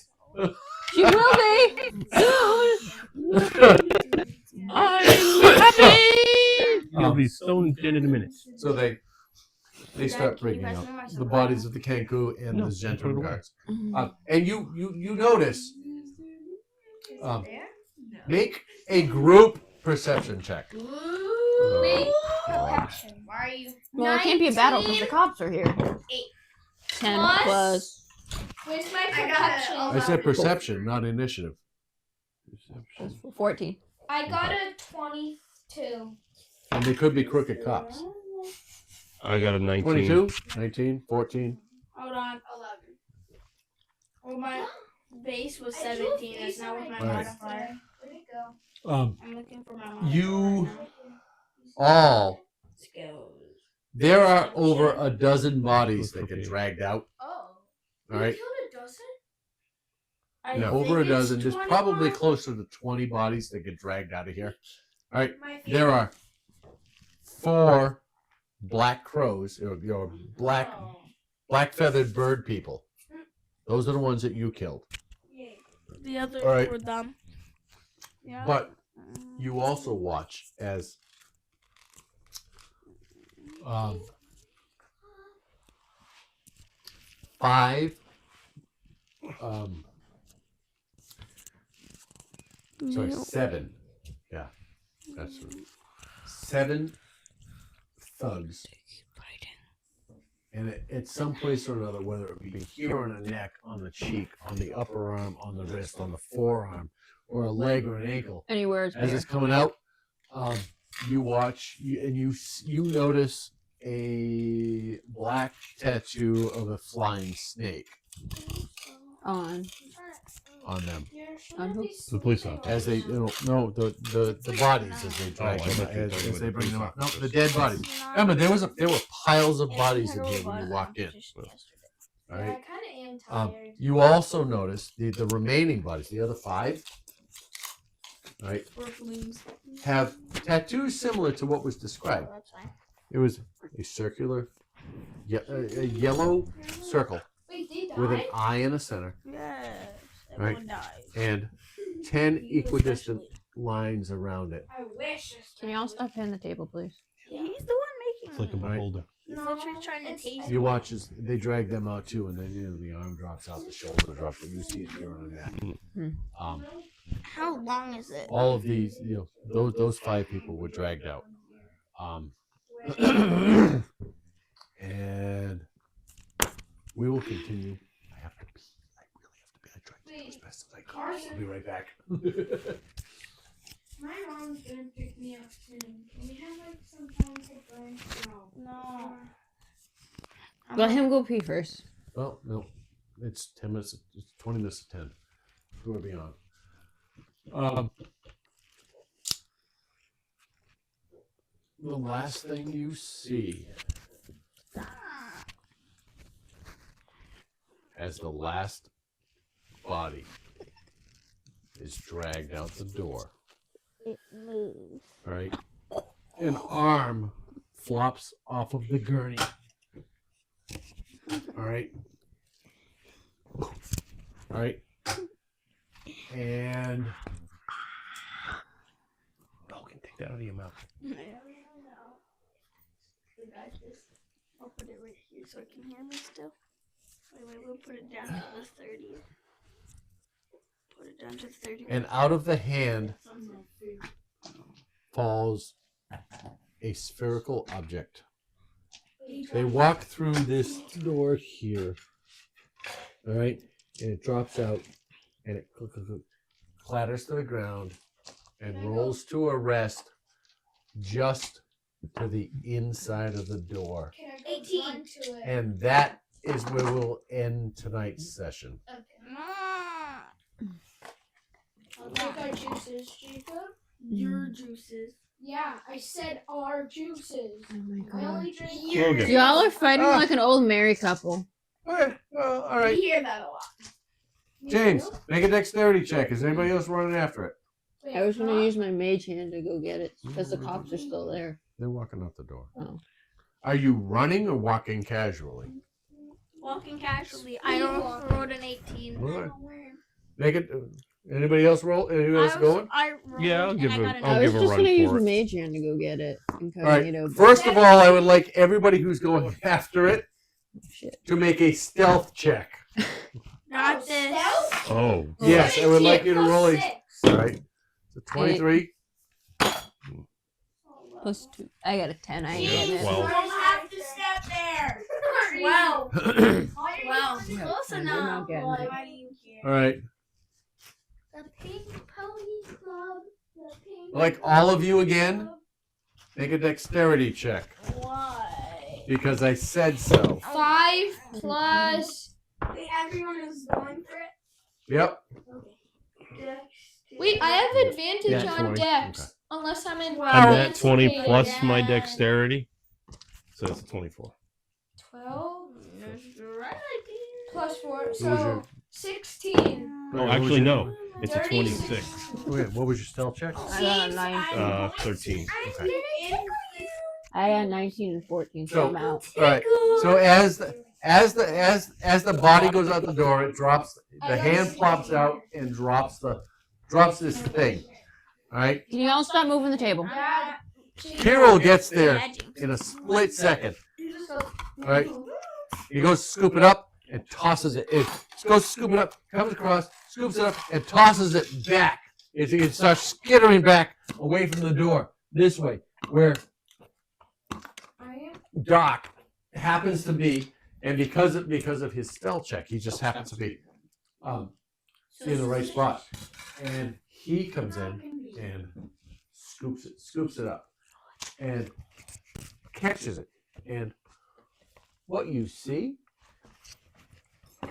S3: She will be soon.
S5: I'm happy. You'll be stone dead in a minute.
S2: So they start bringing out the bodies of the Kanku and
S5: No,
S2: the gentleman
S5: put it away.
S2: guards. And you notice. Make a group perception check.
S4: Wait.
S6: Protection. Why are you?
S3: Well, it can't be a battle because the cops are here. 10 plus.
S4: Where's my
S6: I got it.
S4: protection?
S2: I said perception, not initiative.
S3: 14.
S4: I got a 22.
S2: And they could be crooked cops.
S5: I got a 19.
S2: 22, 19, 14.
S7: Hold on.
S6: 11.
S7: Well, my base was
S6: I drew a
S7: 17.
S6: face
S7: That's not with my
S6: on
S2: my
S7: modifier.
S6: Where'd it go?
S7: I'm looking for my modifier.
S2: You
S7: right now.
S2: all,
S8: Skills.
S2: there are over a dozen bodies that get dragged out.
S6: Oh.
S2: All right,
S6: You killed a dozen?
S7: I
S2: yeah,
S7: think
S2: over a
S7: it's
S2: dozen. There's
S7: 21.
S2: probably closer to 20 bodies that get dragged out of here. All right,
S6: My favorite.
S2: there are 4 black crows or black feathered bird people. Those are the ones that you killed.
S7: The others
S2: All right.
S7: were dumb. Yeah.
S2: But you also watch as 5 7. Yeah, that's right. 7 thugs. And at some place or another, whether it be here on the neck, on the cheek, on the upper arm, on the wrist, on the forearm, or a leg or an ankle,
S3: Anywhere is
S2: as
S3: better.
S2: it's coming out, you watch and you notice a black tattoo of a flying snake
S3: On.
S2: on them.
S3: On who?
S5: The police officer.
S2: As they, the bodies as they drag
S5: I
S2: them,
S5: thought you were talking
S2: as they
S5: about
S2: bring
S5: the
S2: them out. No,
S5: police
S2: the dead bodies. Emma, there were piles of bodies in here when you walked in. All
S6: Yeah,
S2: right.
S6: I kind of am tired.
S2: You also notice the remaining bodies, the other 5, right, have tattoos similar to what was described.
S6: That's fine.
S2: It was a circular, a yellow circle
S6: Wait, they died?
S2: with an eye in the center,
S7: Yes.
S2: Right.
S7: Everyone dies.
S2: and 10 equidistant lines around it.
S6: I wish.
S3: Can y'all stop hitting the table, please?
S7: He's the one making
S5: It's like a
S7: them.
S5: beholder.
S7: He's literally trying to
S6: it's-
S7: taste
S2: You watch as they drag them out too, and then the arm drops out, the shoulder drops, and you see it here on the neck.
S7: How long is it?
S2: All of these, those 5 people were dragged out. And we will continue. I have to pee. I really have to pee. I tried to as best as I can. I'll be right back.
S6: My mom's gonna pick me up soon. Can we have like some time to burn?
S7: No.
S3: Let him go pee first.
S2: Well, no. It's 10 minutes. It's 20 minutes to 10. Who are beyond? The last thing you see as the last body is dragged out the door.
S3: It moves.
S2: All right. An arm flops off of the gurney. All right. All right. And
S5: Logan, take that out of your mouth.
S7: I'll put it right here so I can hear me still. Wait, we'll put it down to the 30. Put it down to 30.
S2: and out of the hand falls a spherical object. They walk through this door here. All right, and it drops out, and it clatters to the ground, and rolls to a rest just to the inside of the door.
S6: Can I go
S7: 18.
S6: run to it?
S2: And that is where we'll end tonight's session.
S6: I'll take our juices, Jacob.
S7: Your juices.
S6: Yeah, I said our juices.
S3: Oh my
S6: I
S3: god.
S6: only drink
S5: Logan.
S3: Y'all are fighting like an old married couple.
S2: Okay, well, all
S6: We
S2: right.
S6: hear that a lot. Me
S2: James,
S6: too.
S2: make a dexterity check. Is anybody else running after it?
S6: Wait,
S3: I was gonna
S6: huh?
S3: use my mage hand to go get it because the cops are still there.
S2: They're walking out the door.
S3: Oh.
S2: Are you running or walking casually?
S7: Walking casually. I rolled an 18.
S2: All right. Make it. Anybody else roll? Anybody else going?
S7: I rolled
S5: Yeah, I'll
S7: and
S5: give
S7: I
S5: it-
S7: got an
S5: I'll
S3: I was
S5: give a
S3: just
S5: run
S3: gonna use
S5: for
S3: the
S5: it.
S3: mage hand to go get it.
S2: All right.
S3: Incognito. but-
S2: First of all, I would like everybody who's going after it
S3: Shit.
S2: to make a stealth check.
S7: Not this.
S6: Stealth?
S5: Oh.
S2: Yes, I would like you to
S6: Plus
S2: roll a.
S6: 6.
S2: All right. So 23.
S3: Plus 2. I got a 10. I ain't
S5: Yeah,
S3: getting it.
S5: 12.
S6: Don't have to step there.
S7: 12.
S6: Well,
S3: Yeah,
S7: Close
S3: and
S7: enough.
S3: we're not getting it.
S7: Why do you care?
S2: All right.
S6: the Pink Pony Club. The Pink
S2: Like all of you again, make a dexterity check
S7: Why?
S2: because I said so.
S4: 5 plus.
S6: Wait, everyone is going for it?
S2: Yep.
S4: Wait, I have advantage
S2: Yeah,
S4: on
S5: 20.
S4: Dex
S2: Okay.
S4: unless I'm in.
S5: I'm at 20
S4: anticipated.
S5: plus my dexterity. So it's 24.
S4: 12 plus 4,
S2: What was
S4: so
S2: your-
S4: 16.
S5: Oh, actually, no. It's a 26.
S2: Okay, what was your stealth check?
S3: I got a 19.
S5: 13.
S2: Okay.
S3: I got 19 and 14, so I'm out.
S2: All right. So as the body goes out the door, it drops. The hand plops out and drops this thing. All right.
S3: Can you all stop moving the table?
S2: Carol gets there in a split second. All right. He goes to scoop it up and tosses it. It goes to scoop it up, comes across, scoops it up, and tosses it back. It starts skittering back away from the door this way, where Doc happens to be, and because of his spell check, he just happens to be in the right spot, and he comes in and scoops it up, and catches it, and what you see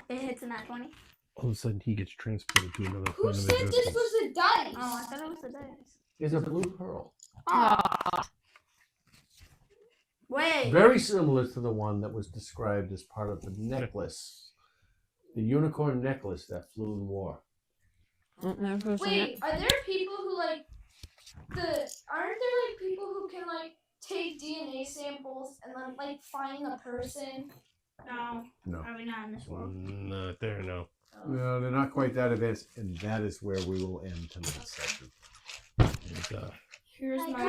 S7: It hits a nat 20.
S5: All of a sudden, he gets transported to another
S4: Who
S5: plane of
S4: said this
S5: existence.
S4: was a dice?
S7: Oh, I thought it was a dice.
S2: is a blue pearl,
S7: Wait.
S2: very similar to the one that was described as part of the necklace, the unicorn necklace that flew in war.
S3: Never supposed to
S4: Wait, are there people who like aren't there like people who can like take DNA samples and then like find the person?
S7: No.
S2: No.
S7: Probably not in this world.
S5: Not there, no.
S2: No, they're not quite that advanced, and that is where we will end tonight's session.
S5: And,
S7: Here's
S6: Can
S7: my.